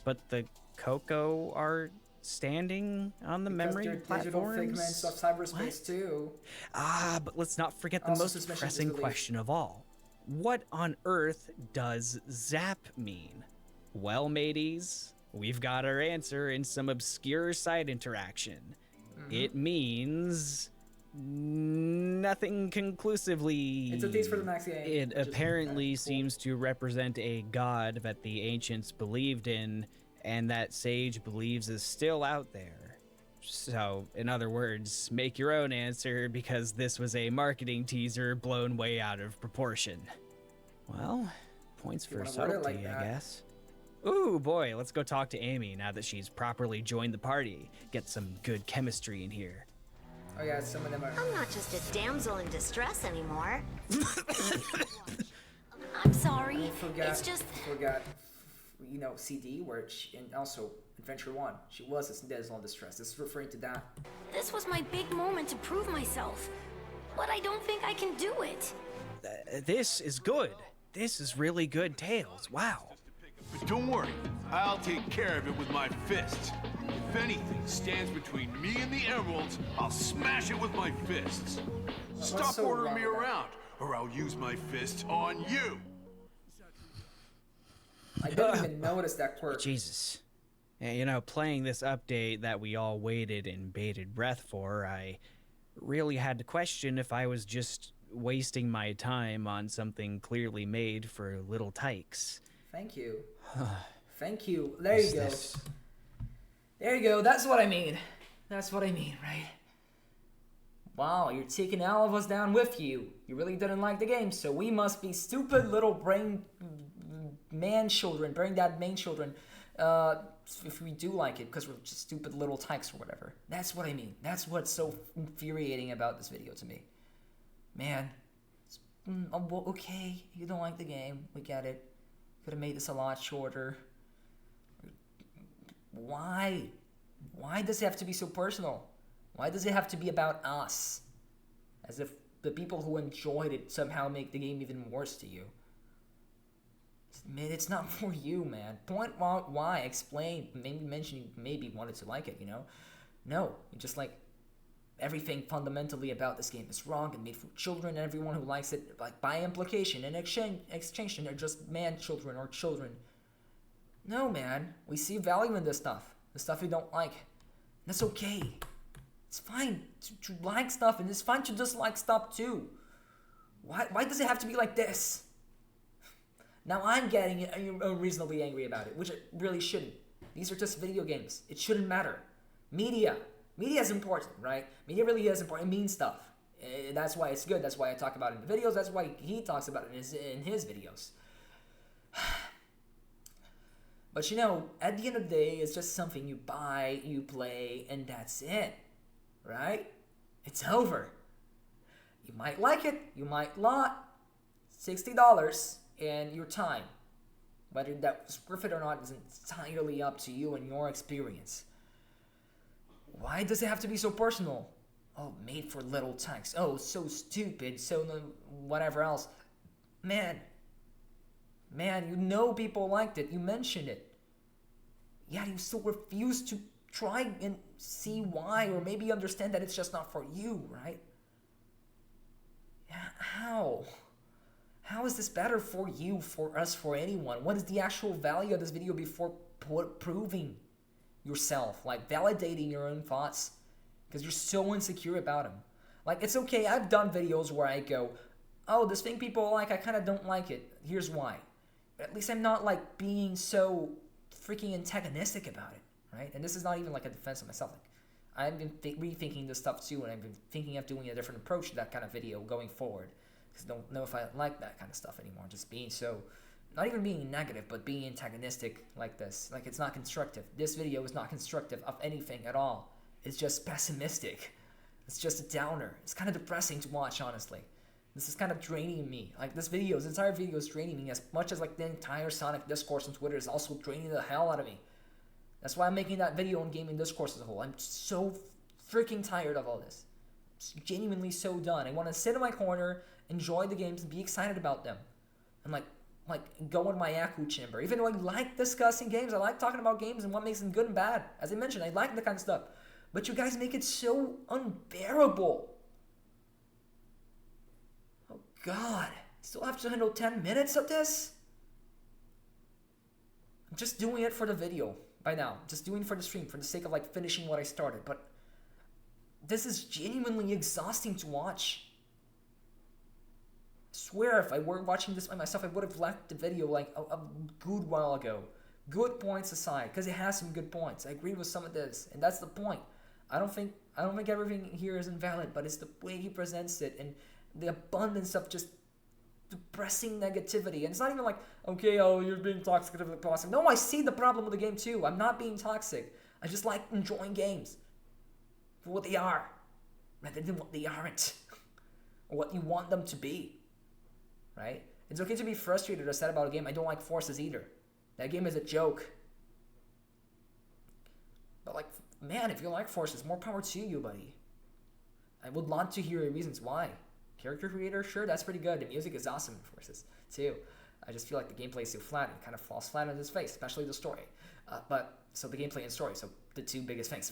But the Coco are standing on the memory platforms? Digital figments of cyberspace too. But let's not forget the most pressing question of all. What on earth does zap mean? Well, mateys, we've got our answer in some obscure side interaction. It means nothing conclusively. It's a tease for the next game. It apparently seems to represent a god that the ancients believed in and that Sage believes is still out there. So, in other words, make your own answer because this was a marketing teaser blown way out of proportion. Well, points for subtlety, I guess. Ooh, boy, let's go talk to Amy now that she's properly joined the party. Get some good chemistry in here. Oh yeah, some of them are... I'm not just a damsel in distress anymore. I'm sorry. It's just... Forgot, you know, CD, where she, and also Adventure 1, she was a damsel in distress. This is referring to that. This was my big moment to prove myself. But I don't think I can do it. This is good. This is really good, Tails. Wow. But don't worry, I'll take care of it with my fists. If anything stands between me and the emeralds, I'll smash it with my fists. Stop ordering me around, or I'll use my fists on you. I didn't even notice that quirk. Jesus. Yeah, you know, playing this update that we all waited in bated breath for, I really had to question if I was just wasting my time on something clearly made for little tykes. Thank you. Thank you. There you go. There you go. That's what I mean. That's what I mean, right? Wow, you're taking all of us down with you. You really didn't like the game, so we must be stupid little brain children, if we do like it, because we're just stupid little tykes or whatever. That's what I mean. That's what's so infuriating about this video to me. Man, well, okay, you don't like the game. We get it. Could have made this a lot shorter. Why? Why does it have to be so personal? Why does it have to be about us? As if the people who enjoyed it somehow make the game even worse to you. It's not for you, man. Point out why. Explain. Maybe mention you maybe wanted to like it, you know? No. You just like everything fundamentally about this game is wrong and made for children, and everyone who likes it, like by implication and extension, are just man-children or children. No, man. We see value in this stuff. The stuff you don't like. And that's okay. It's fine to like stuff, and it's fine to dislike stuff too. Why does it have to be like this? Now I'm getting reasonably angry about it, which it really shouldn't. These are just video games. It shouldn't matter. Media is important, right? Media really is important. It means stuff. That's why it's good. That's why I talk about it in the videos. That's why he talks about it in his videos. But you know, at the end of the day, it's just something you buy, you play, and that's it. Right? It's over. You might like it, you might not. $60 and your time. Whether that's worth it or not is entirely up to you and your experience. Why does it have to be so personal? Oh, made for little tykes. Oh, so stupid, so whatever else. Man, you know people liked it. You mentioned it. Yet you still refuse to try and see why, or maybe understand that it's just not for you, right? How? How is this better for you, for us, for anyone? What is the actual value of this video before proving yourself? Like, validating your own thoughts? Because you're so insecure about them. Like, it's okay, I've done videos where I go, oh, this thing people like, I kind of don't like it. Here's why. But at least I'm not, like, being so freaking antagonistic about it, right? And this is not even, like, a defense of myself. Like, I've been rethinking this stuff, too, and I've been thinking of doing a different approach to that kind of video going forward. Because I don't know if I like that kind of stuff anymore. Just being so, not even being negative, but being antagonistic like this. Like, it's not constructive. This video is not constructive of anything at all. It's just pessimistic. It's just a downer. It's kind of depressing to watch, honestly. This is kind of draining me. Like, this entire video is draining me as much as, like, the entire Sonic discourse on Twitter is also draining the hell out of me. That's why I'm making that video on gaming discourse as a whole. I'm so freaking tired of all this. I'm genuinely so done. I want to sit in my corner, enjoy the games, and be excited about them. And, like go in my echo chamber. Even though I like discussing games, I like talking about games and what makes them good and bad. As I mentioned, I like that kind of stuff. But you guys make it so unbearable. Oh, God. Still have to handle 10 minutes of this? I'm just doing it for the video by now. Just doing it for the stream, for the sake of, like, finishing what I started. But this is genuinely exhausting to watch. I swear, if I were watching this by myself, I would have left the video, like, a good while ago. Good points aside, because it has some good points. I agree with some of this, and that's the point. I don't think everything here is invalid, but it's the way he presents it and the abundance of just depressing negativity. And it's not even like, okay, oh, you're being toxic. No, I see the problem with the game too. I'm not being toxic. I just like enjoying games for what they are, rather than what they aren't, or what you want them to be, right? It's okay to be frustrated or sad about a game. I don't like Forces either. That game is a joke. But like, man, if you like Forces, more power to you, buddy. I would love to hear your reasons why. Character creator, sure, that's pretty good. The music is awesome in Forces, too. I just feel like the gameplay is too flat and kind of falls flat on his face, especially the story. So the gameplay and story, so the two biggest things.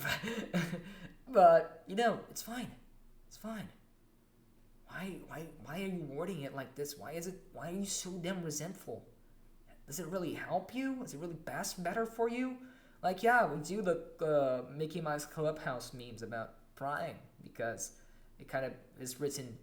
But, you know, it's fine. It's fine. Why are you wording it like this? Why are you so damn resentful? Does it really help you? Is it really better for you? Like, yeah, we do the Mickey Mouse Clubhouse memes about crying because it kind of is written,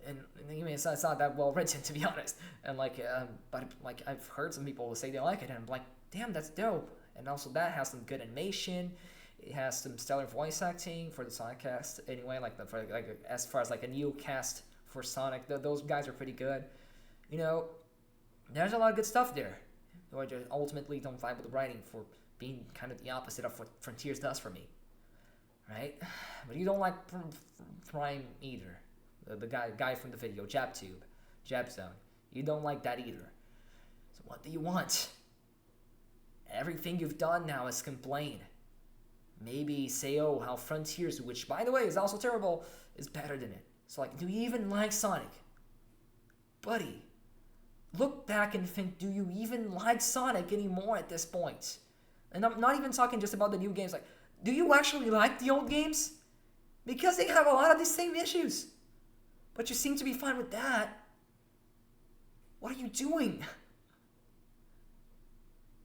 and I mean, it's not that well written, to be honest. And but like I've heard some people say they like it, and I'm like, damn, that's dope. And also that has some good animation. It has some stellar voice acting for the Sonic cast. Anyway, as far as like a new cast for Sonic, those guys are pretty good. You know, there's a lot of good stuff there. I just ultimately don't vibe with the writing for being kind of the opposite of what Frontiers does for me, right? But you don't like Prime either. The guy from the video, Jabzone. You don't like that either. So what do you want? Everything you've done now is complain. Maybe say, oh, how Frontiers, which by the way is also terrible, is better than it. So like, do you even like Sonic? Buddy, look back and think, do you even like Sonic anymore at this point? And I'm not even talking just about the new games. Like, do you actually like the old games? Because they have a lot of the same issues. But you seem to be fine with that. What are you doing?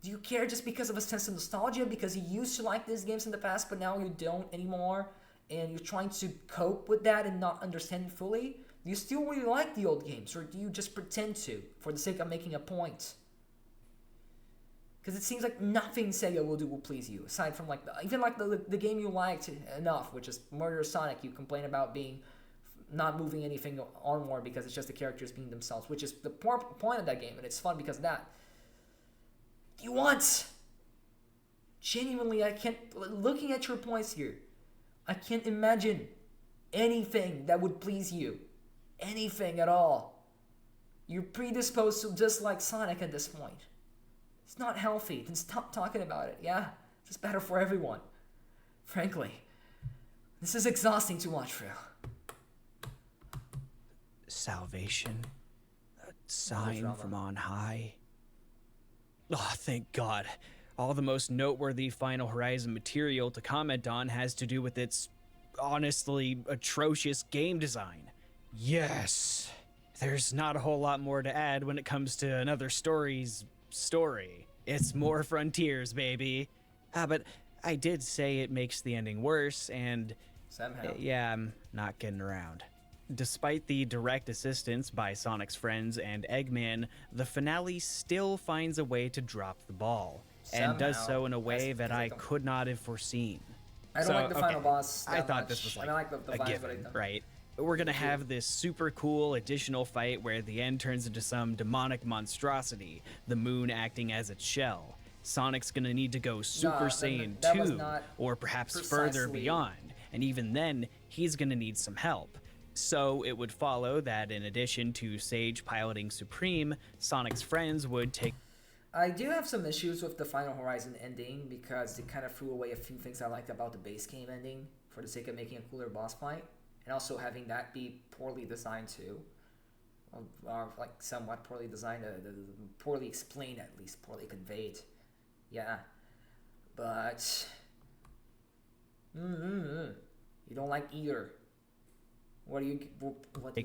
Do you care just because of a sense of nostalgia? Because you used to like these games in the past, but now you don't anymore? And you're trying to cope with that and not understand it fully? Do you still really like the old games? Or do you just pretend to, for the sake of making a point? Because it seems like nothing Sega will do will please you, aside from like the game you liked enough, which is Murder Sonic. You complain about being not moving anything onward because it's just the characters being themselves, which is the point of that game, and it's fun because of that. You want? Genuinely, I can't. Looking at your points here, I can't imagine anything that would please you, anything at all. You're predisposed to dislike Sonic at this point. It's not healthy. Then stop talking about it. Yeah, it's just better for everyone. Frankly, this is exhausting to watch through. Salvation, a sign from on high. Oh, thank God. All the most noteworthy Final Horizon material to comment on has to do with its honestly atrocious game design. Yes! There's not a whole lot more to add when it comes to another story's story. It's more Frontiers, baby. But I did say it makes the ending worse, and somehow. Yeah, I'm not getting around. Despite the direct assistance by Sonic's friends and Eggman, the finale still finds a way to drop the ball, and does so in a way that I could not have foreseen. I don't like the final boss that I thought much. this was like I like the a given, right? We're gonna have this super cool additional fight where the end turns into some demonic monstrosity, the moon acting as its shell. Sonic's gonna need to go Super Saiyan 2, or perhaps further beyond, and even then, he's gonna need some help. So it would follow that in addition to Sage piloting Supreme, Sonic's friends would take... I do have some issues with the Final Horizon ending because it kind of threw away a few things I liked about the base game ending for the sake of making a cooler boss fight, and also having that be poorly designed too. Or like somewhat poorly designed, poorly explained at least, poorly conveyed. Yeah. But... You don't like either. What do you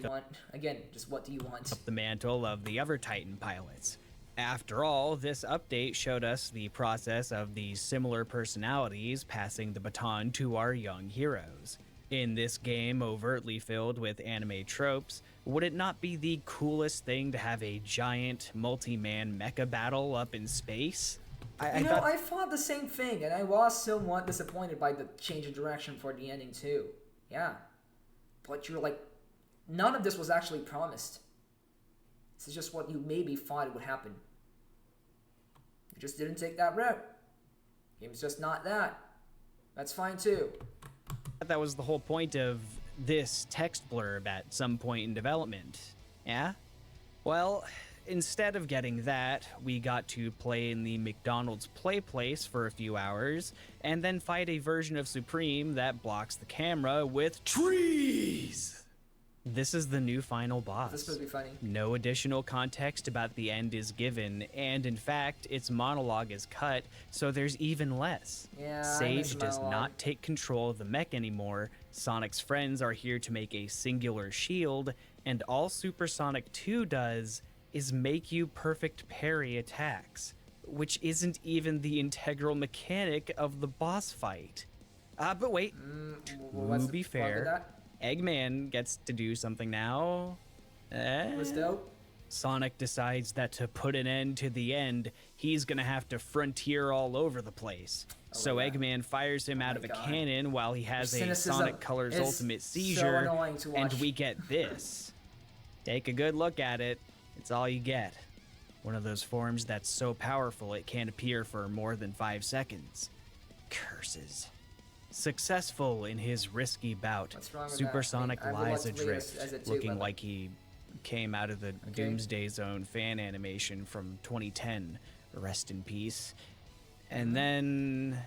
want? Again, just what do you want? Up the mantle of the other Titan pilots. After all, this update showed us the process of these similar personalities passing the baton to our young heroes. In this game overtly filled with anime tropes, would it not be the coolest thing to have a giant multi-man mecha battle up in space? I thought the same thing, and I was somewhat disappointed by the change in direction for the ending too. Yeah. But you're like, none of this was actually promised. This is just what you maybe thought would happen. You just didn't take that route. Game's just not that. That's fine too. That was the whole point of this text blurb at some point in development. Yeah? Well, instead of getting that, we got to play in the McDonald's play place for a few hours, and then fight a version of Supreme that blocks the camera with trees! This is the new final boss. This is supposed to be funny. No additional context about the end is given, and in fact, its monologue is cut, so there's even less. Yeah, Sage does not take control of the mech anymore. Sonic's friends are here to make a singular shield, and all Super Sonic 2 does is make you perfect parry attacks, which isn't even the integral mechanic of the boss fight. But wait, to be fair, Eggman gets to do something now. What's dope? Sonic decides that to put an end to the end, he's gonna have to frontier all over the place. So Eggman fires him out of a cannon while he has a Sonic Colors Ultimate Seizure, and we get this. Take a good look at it. It's all you get. One of those forms that's so powerful it can't appear for more than 5 seconds. Curses. Successful in his risky bout, Super Sonic lies adrift, looking like he came out of the Doomsday Zone fan animation from 2010. Rest in peace. And then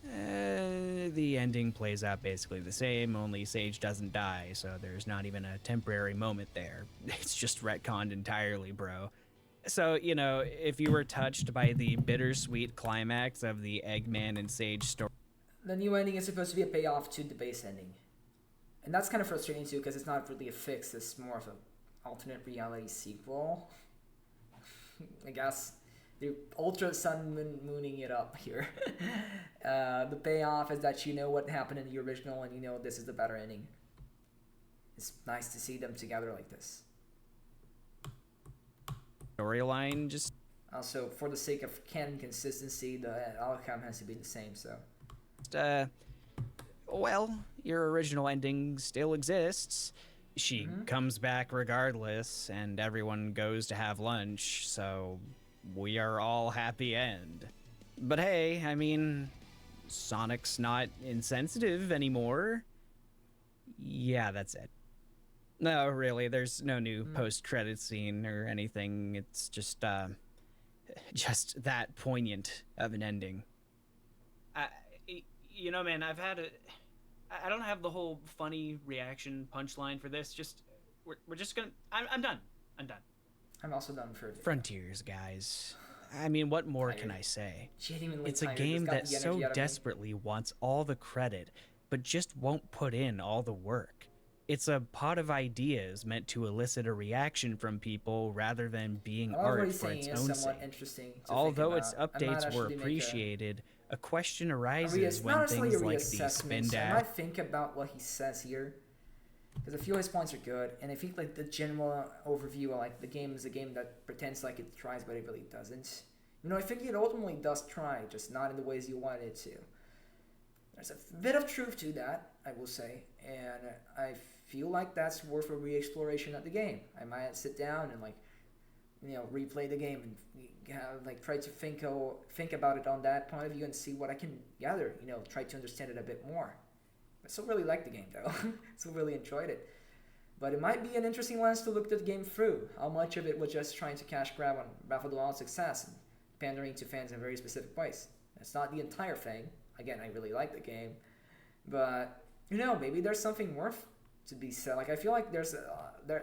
the ending plays out basically the same, only Sage doesn't die, so there's not even a temporary moment there. It's just retconned entirely, bro. So, you know, if you were touched by the bittersweet climax of the Eggman and Sage story, the new ending is supposed to be a payoff to the base ending. And that's kind of frustrating too, because it's not really a fix, it's more of an alternate reality sequel. I guess. They're ultra mooning it up here. The payoff is that you know what happened in the original and you know this is the better ending. It's nice to see them together like this. Storyline just... Also, for the sake of canon consistency, the outcome has to be the same, so... well, your original ending still exists. She comes back regardless, and everyone goes to have lunch, so we are all happy end. But hey, I mean, Sonic's not insensitive anymore. Yeah, that's it. No, really, there's no new post-credit scene or anything. It's just that poignant of an ending. You know, man, I don't have the whole funny reaction punchline for this. We're just gonna, I'm done. I'm done. I'm also done for Frontiers, guys. I mean, what more can I say? It's a game that so desperately wants all the credit, but just won't put in all the work. It's a pot of ideas meant to elicit a reaction from people rather than being art for its own sake. Although its updates were appreciated, a question arises when things like the spin dash. I might think about what he says here, because a few of his points are good, and I think like the general overview of like the game is a game that pretends like it tries, but it really doesn't. You know, I think it ultimately does try, just not in the ways you want it to. There's a bit of truth to that, I will say, and I feel like that's worth a re-exploration of the game. I might sit down and like, you know, replay the game and like try to think about it on that point of view and see what I can gather. You know, try to understand it a bit more. I still really like the game though. Still really enjoyed it. But it might be an interesting lens to look at the game through. How much of it was just trying to cash grab on Breath of the Wild's success and pandering to fans in very specific ways. That's not the entire thing. Again, I really like the game, but you know, maybe there's something worth to be said. Like I feel like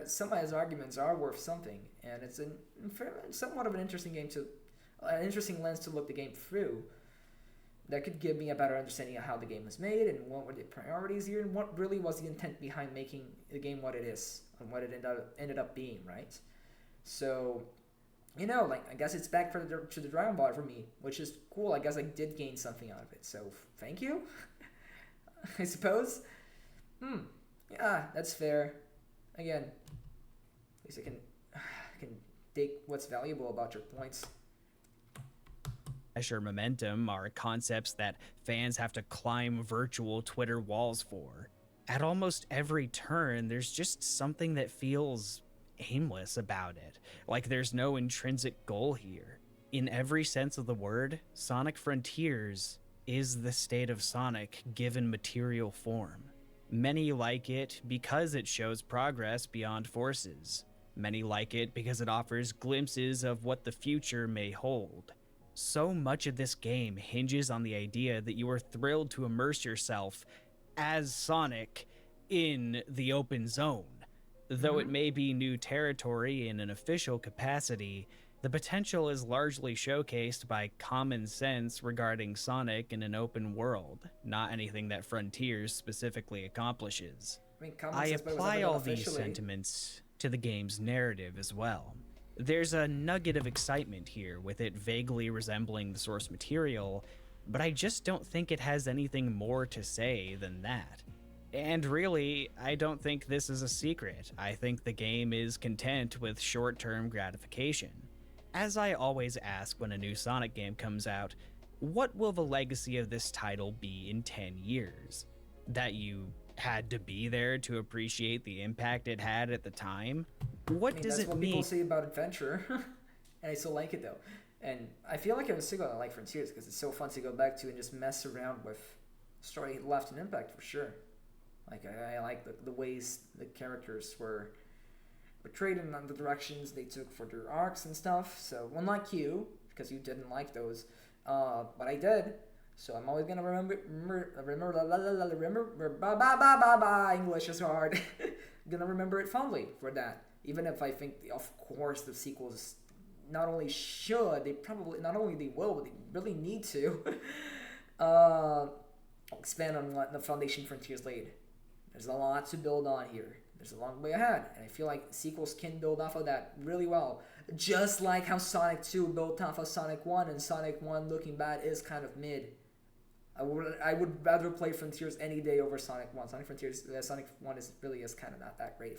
some of his arguments are worth something, and it's somewhat of an interesting interesting lens to look the game through. That could give me a better understanding of how the game was made and what were the priorities here and what really was the intent behind making the game what it is and what it ended up being, right? So, you know, like I guess it's back to the Dragon Ball for me, which is cool. I guess I did gain something out of it, so thank you. I suppose. Yeah, that's fair. Again, at least I can take what's valuable about your points. Or momentum are concepts that fans have to climb virtual Twitter walls for. At almost every turn, there's just something that feels aimless about it, like there's no intrinsic goal here. In every sense of the word, Sonic Frontiers is the state of Sonic given material form. Many like it because it shows progress beyond forces. Many like it because it offers glimpses of what the future may hold. So much of this game hinges on the idea that you are thrilled to immerse yourself as Sonic in the open zone. Though it may be new territory in an official capacity, the potential is largely showcased by common sense regarding Sonic in an open world, not anything that Frontiers specifically accomplishes. I apply all these sentiments to the game's narrative as well. There's a nugget of excitement here with it vaguely resembling the source material, but I just don't think it has anything more to say than that. And really, I don't think this is a secret. I think the game is content with short-term gratification. As I always ask when a new Sonic game comes out, what will the legacy of this title be in 10 years? That you had to be there to appreciate the impact it had at the time? What does it mean? That's what people say about Adventure, and I still like it though. And I feel like I was still gonna like Frontiers because it's so fun to go back to and just mess around with story left an impact for sure. Like I like the ways the characters were portrayed and the directions they took for their arcs and stuff. So unlike you, because you didn't like those, but I did. So I'm always gonna remember English is hard. Gonna remember it fondly for that. Even if I think, of course, the sequels not only should, they probably, not only they will, but they really need to expand on what the foundation Frontiers laid. There's a lot to build on here. There's a long way ahead, and I feel like sequels can build off of that really well. Just like how Sonic 2 built off of Sonic 1, and Sonic 1 looking bad is kind of mid. I would rather play Frontiers any day over Sonic 1. Sonic 1 is kind of not that great.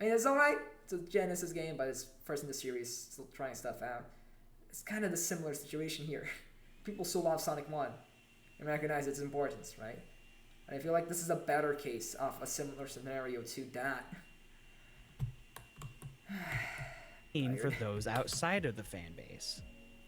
I mean, it's alright. It's a Genesis game, but it's first in the series, still trying stuff out. It's kind of the similar situation here. People still love Sonic 1 and recognize its importance, right? And I feel like this is a better case of a similar scenario to that. For those outside of the fan base.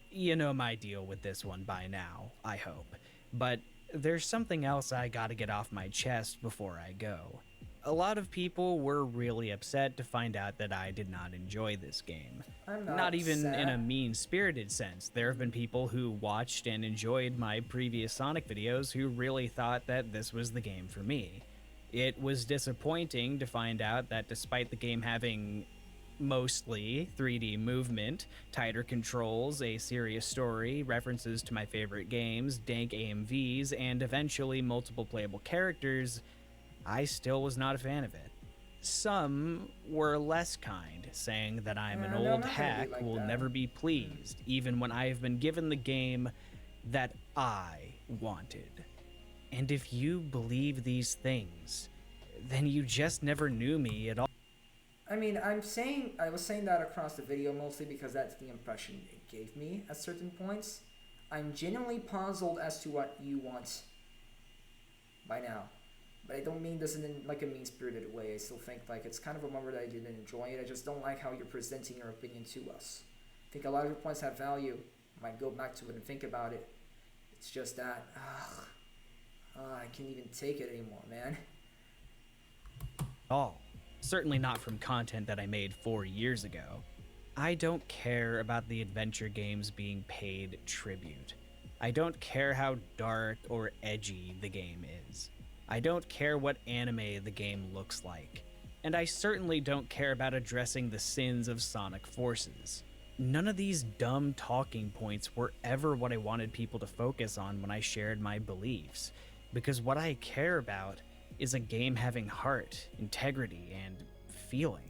You know my deal with this one by now, I hope. But there's something else I gotta get off my chest before I go. A lot of people were really upset to find out that I did not enjoy this game. I'm not even in a mean-spirited sense. There have been people who watched and enjoyed my previous Sonic videos who really thought that this was the game for me. It was disappointing to find out that despite the game having mostly 3D movement, tighter controls, a serious story, references to my favorite games, dank AMVs, and eventually multiple playable characters, I still was not a fan of it. Some were less kind, saying that I'm an old hack who will never be pleased, even when I have been given the game that I wanted. And if you believe these things, then you just never knew me at all. I mean, I was saying that across the video mostly because that's the impression it gave me at certain points. I'm genuinely puzzled as to what you want by now. But I don't mean this in like a mean-spirited way. I still think like it's kind of a bummer that I didn't enjoy it. I just don't like how you're presenting your opinion to us. I think a lot of your points have value. I might go back to it and think about it. It's just that, I can't even take it anymore, man. Certainly not from content that I made 4 years ago. I don't care about the adventure games being paid tribute. I don't care how dark or edgy the game is. I don't care what anime the game looks like. And I certainly don't care about addressing the sins of Sonic Forces. None of these dumb talking points were ever what I wanted people to focus on when I shared my beliefs, because what I care about is a game having heart, integrity, and feeling.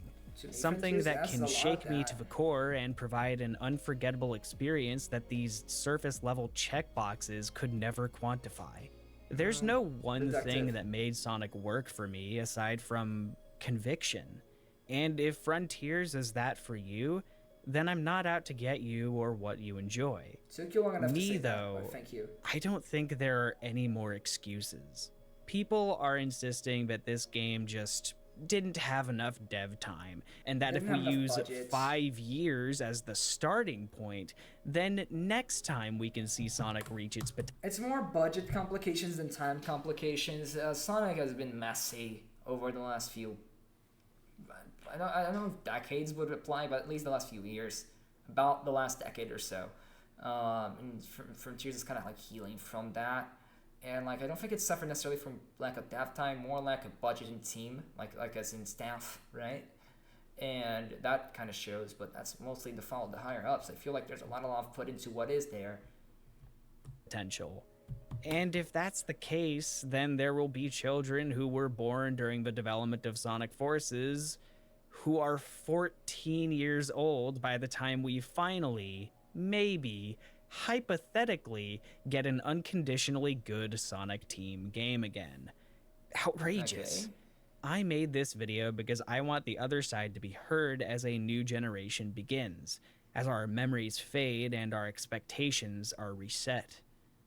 Something that can shake me to the core and provide an unforgettable experience that these surface-level checkboxes could never quantify. There's no one thing that made Sonic work for me aside from conviction. And if Frontiers is that for you, then I'm not out to get you or what you enjoy. Took you long enough to say though, that, thank you. I don't think there are any more excuses. People are insisting that this game just didn't have enough dev time, and that if we use 5 years as the starting point, then next time we can see Sonic reach its potential. It's more budget complications than time complications. Sonic has been messy over the last few... I don't know if decades would apply, but at least the last few years. About the last decade or so. And Frontiers is kind of like healing from that. And like I don't think it's suffered necessarily from lack of dev time, more lack of budget and team, like as in staff, right? And that kind of shows, but that's mostly the fault of the higher ups. I feel like there's a lot of love put into what is there. Potential. And if that's the case, then there will be children who were born during the development of Sonic Forces who are 14 years old by the time we finally, maybe, hypothetically, get an unconditionally good Sonic Team game again. Outrageous. Okay. I made this video because I want the other side to be heard as a new generation begins, as our memories fade and our expectations are reset.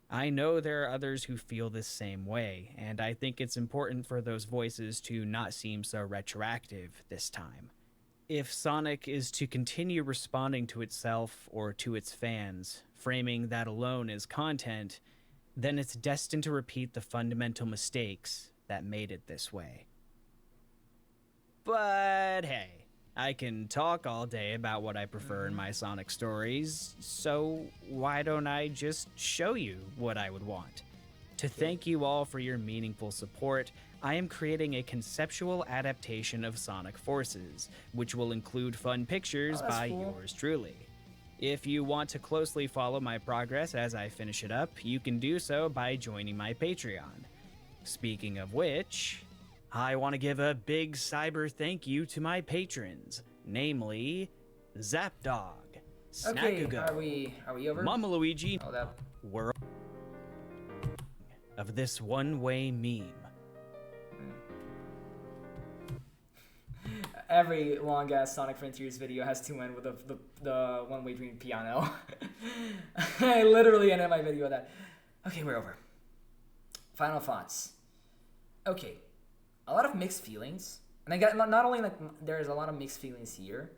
I know there are others who feel the same way, and I think it's important for those voices to not seem so retroactive this time. If Sonic is to continue responding to itself or to its fans, framing that alone as content, then it's destined to repeat the fundamental mistakes that made it this way. But hey, I can talk all day about what I prefer in my Sonic stories, so why don't I just show you what I would want? To thank you all for your meaningful support, I am creating a conceptual adaptation of Sonic Forces, which will include fun pictures by yours truly. If you want to closely follow my progress as I finish it up, you can do so by joining my Patreon. Speaking of which, I want to give a big cyber thank you to my patrons, namely Zapdog, Snackago, are we over? Mama Luigi, Oh, that... World of this one-way meme. Every long-ass Sonic Frontiers video has to end with the one-way dream piano. I literally ended my video with that. Okay, we're over. Final thoughts. Okay, a lot of mixed feelings. And I got not only like there's a lot of mixed feelings here,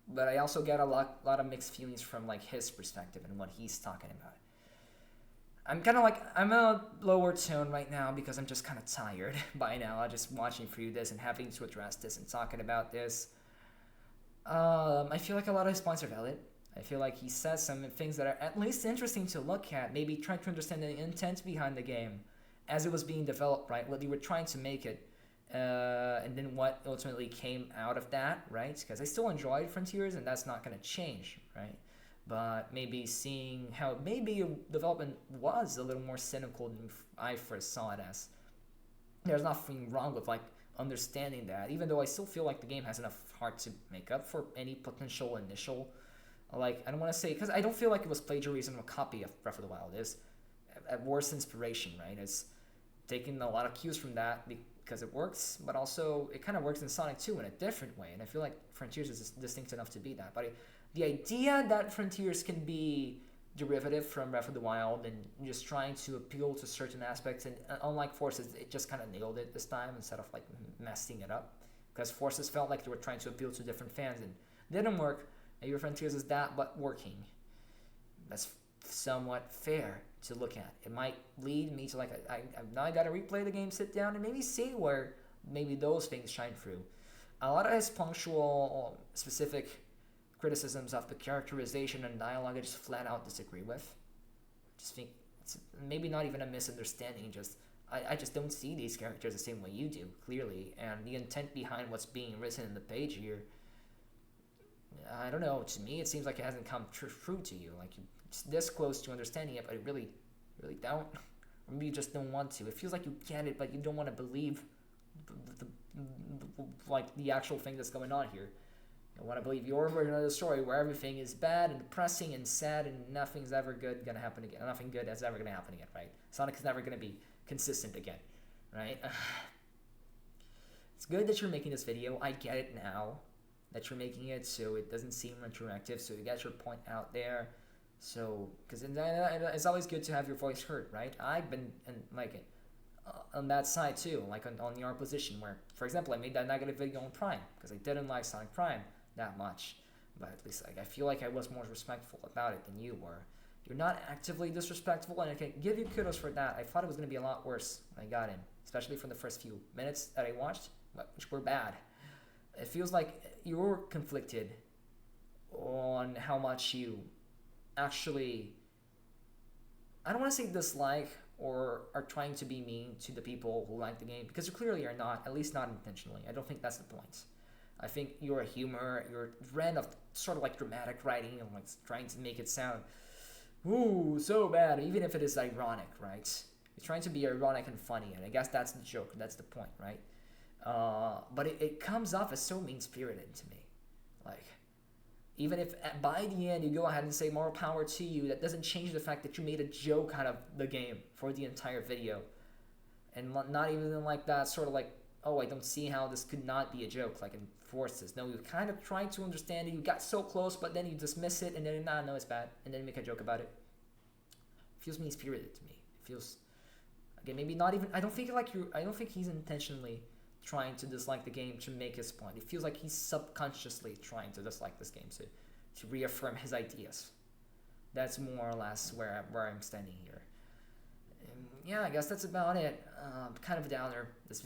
but I also get a lot of mixed feelings from like his perspective and what he's talking about. I'm kind of like, I'm a lower tone right now because I'm just kind of tired by now. Just watching through this and having to address this and talking about this. I feel like a lot of his points are valid. I feel like he says some things that are at least interesting to look at. Maybe trying to understand the intent behind the game as it was being developed, right? What they were trying to make it. And then what ultimately came out of that, right? Because I still enjoyed Frontiers and that's not going to change, right? But maybe seeing how maybe development was a little more cynical than I first saw it as. There's nothing wrong with like understanding that, even though I still feel like the game has enough heart to make up for any potential initial, like, I don't want to say, because I don't feel like it was plagiarism or copy of Breath of the Wild. It's at worst inspiration, right? It's taking a lot of cues from that because it works, but also it kind of works in Sonic 2 in a different way, and I feel like Frontiers is distinct enough to be that. But the idea that Frontiers can be derivative from Breath of the Wild and just trying to appeal to certain aspects, and unlike Forces, it just kind of nailed it this time instead of like messing it up, because Forces felt like they were trying to appeal to different fans and didn't work. Maybe Frontiers is that, but working. That's somewhat fair to look at. It might lead me to like, now I gotta replay the game, sit down, and maybe see where maybe those things shine through. A lot of his punctual, specific criticisms of the characterization and dialogue I just flat out disagree with. Just think it's maybe not even a misunderstanding, just I just don't see these characters the same way you do, clearly, and the intent behind what's being written in the page here, I don't know, to me it seems like it hasn't come true to you, like it's this close to understanding it, but you really don't, or maybe you just don't want to. It feels like you get it, but you don't want to believe like the actual thing that's going on here. I want to believe your version of the story where everything is bad and depressing and sad and nothing's ever good gonna happen again. Nothing good is ever gonna happen again, right? Sonic is never gonna be consistent again, right? It's good that you're making this video. I get it now that you're making it so it doesn't seem interactive, so you got your point out there. So, because it's always good to have your voice heard, right? I've been on that side too, like on your position, where, for example, I made that negative video on Prime because I didn't like Sonic Prime that much, but at least like I feel like I was more respectful about it than you were. You're not actively disrespectful, and I can give you kudos for that. I thought it was going to be a lot worse when I got in, especially from the first few minutes that I watched, which were bad. It feels like you're conflicted on how much you actually, I don't want to say dislike or are trying to be mean to the people who like the game, because you clearly are not, at least not intentionally. I don't think that's the point. I think your humor, your brand of sort of like dramatic writing and like trying to make it sound, ooh, so bad, even if it is ironic, right? You're trying to be ironic and funny, and I guess that's the joke, that's the point, right? But it comes off as so mean-spirited to me. Like, even if by the end you go ahead and say more power to you, that doesn't change the fact that you made a joke out of the game for the entire video. And not even like that sort of like, oh, I don't see how this could not be a joke, like in Forces. No, you kind of trying to understand it, you got so close, but then you dismiss it, and then, nah, no, it's bad, and then you make a joke about it. It feels mean-spirited to me. It feels, again, maybe not even, I don't think he's intentionally trying to dislike the game to make his point. It feels like he's subconsciously trying to dislike this game to reaffirm his ideas. That's more or less where I'm standing here. And yeah, I guess that's about it. Kind of a downer. This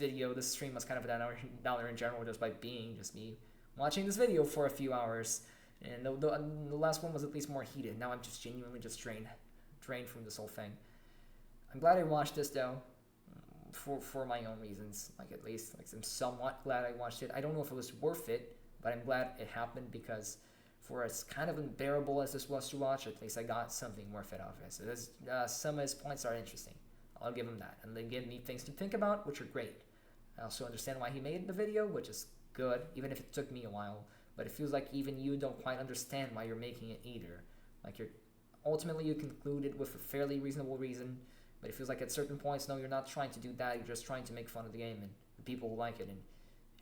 stream was kind of a downer in general, just by being just me watching this video for a few hours. And the last one was at least more heated. Now I'm just genuinely just drained from this whole thing. I'm glad I watched this though. For my own reasons, like at least like I'm somewhat glad I watched it. I don't know if it was worth it, but I'm glad it happened, because for as kind of unbearable as this was to watch, at least I got something worth it out of it. So this, some of his points are interesting. I'll give him that, and they give me things to think about, which are great. I also understand why he made the video, which is good, even if it took me a while. But it feels like even you don't quite understand why you're making it either. Like ultimately you concluded with a fairly reasonable reason. But it feels like at certain points, no, you're not trying to do that. You're just trying to make fun of the game and the people who like it. And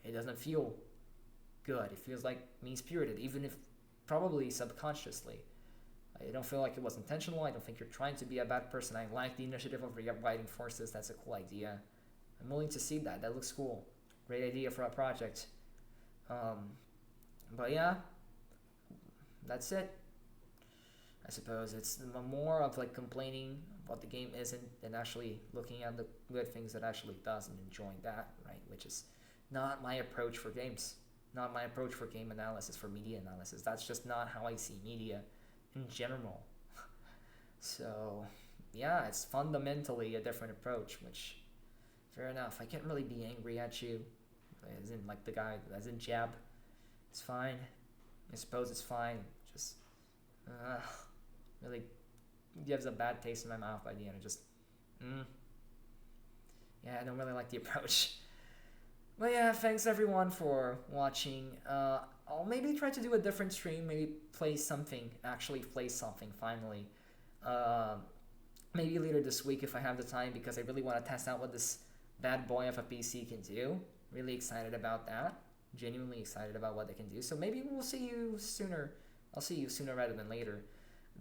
it doesn't feel good. It feels like mean-spirited, even if probably subconsciously. I don't feel like it was intentional. I don't think you're trying to be a bad person. I like the initiative of rewriting Forces. That's a cool idea. I'm willing to see that. That looks cool. Great idea for a project. But yeah, that's it. I suppose it's more of like complaining what the game isn't than actually looking at the good things that actually does and enjoying that, right? Which is not my approach for games, not my approach for game analysis, for media analysis. That's just not how I see media in general. So yeah, it's fundamentally a different approach, which fair enough. I can't really be angry at you, as in like the guy, as in jab. It's fine. I suppose it's fine. Just really gives a bad taste in my mouth by the end. It just, yeah, I don't really like the approach. But yeah, thanks everyone for watching. I'll maybe try to do a different stream, maybe actually play something finally. Maybe later this week if I have the time, because I really want to test out what this bad boy of a PC can do. Really excited about that. Genuinely excited about what they can do. So maybe we'll see you sooner. I'll see you sooner rather than later.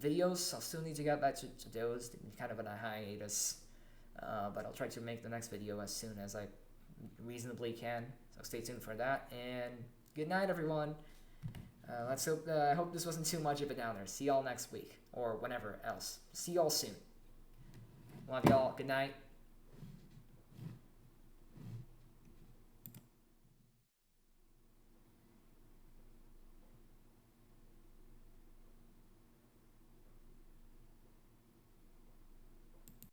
Videos, I'll still need to get back to those. Kind of on a hiatus. But I'll try to make the next video as soon as I reasonably can. So stay tuned for that. And good night, everyone. Let's hope. I hope this wasn't too much of a downer. See y'all next week or whenever else. See y'all soon. Love y'all. Good night.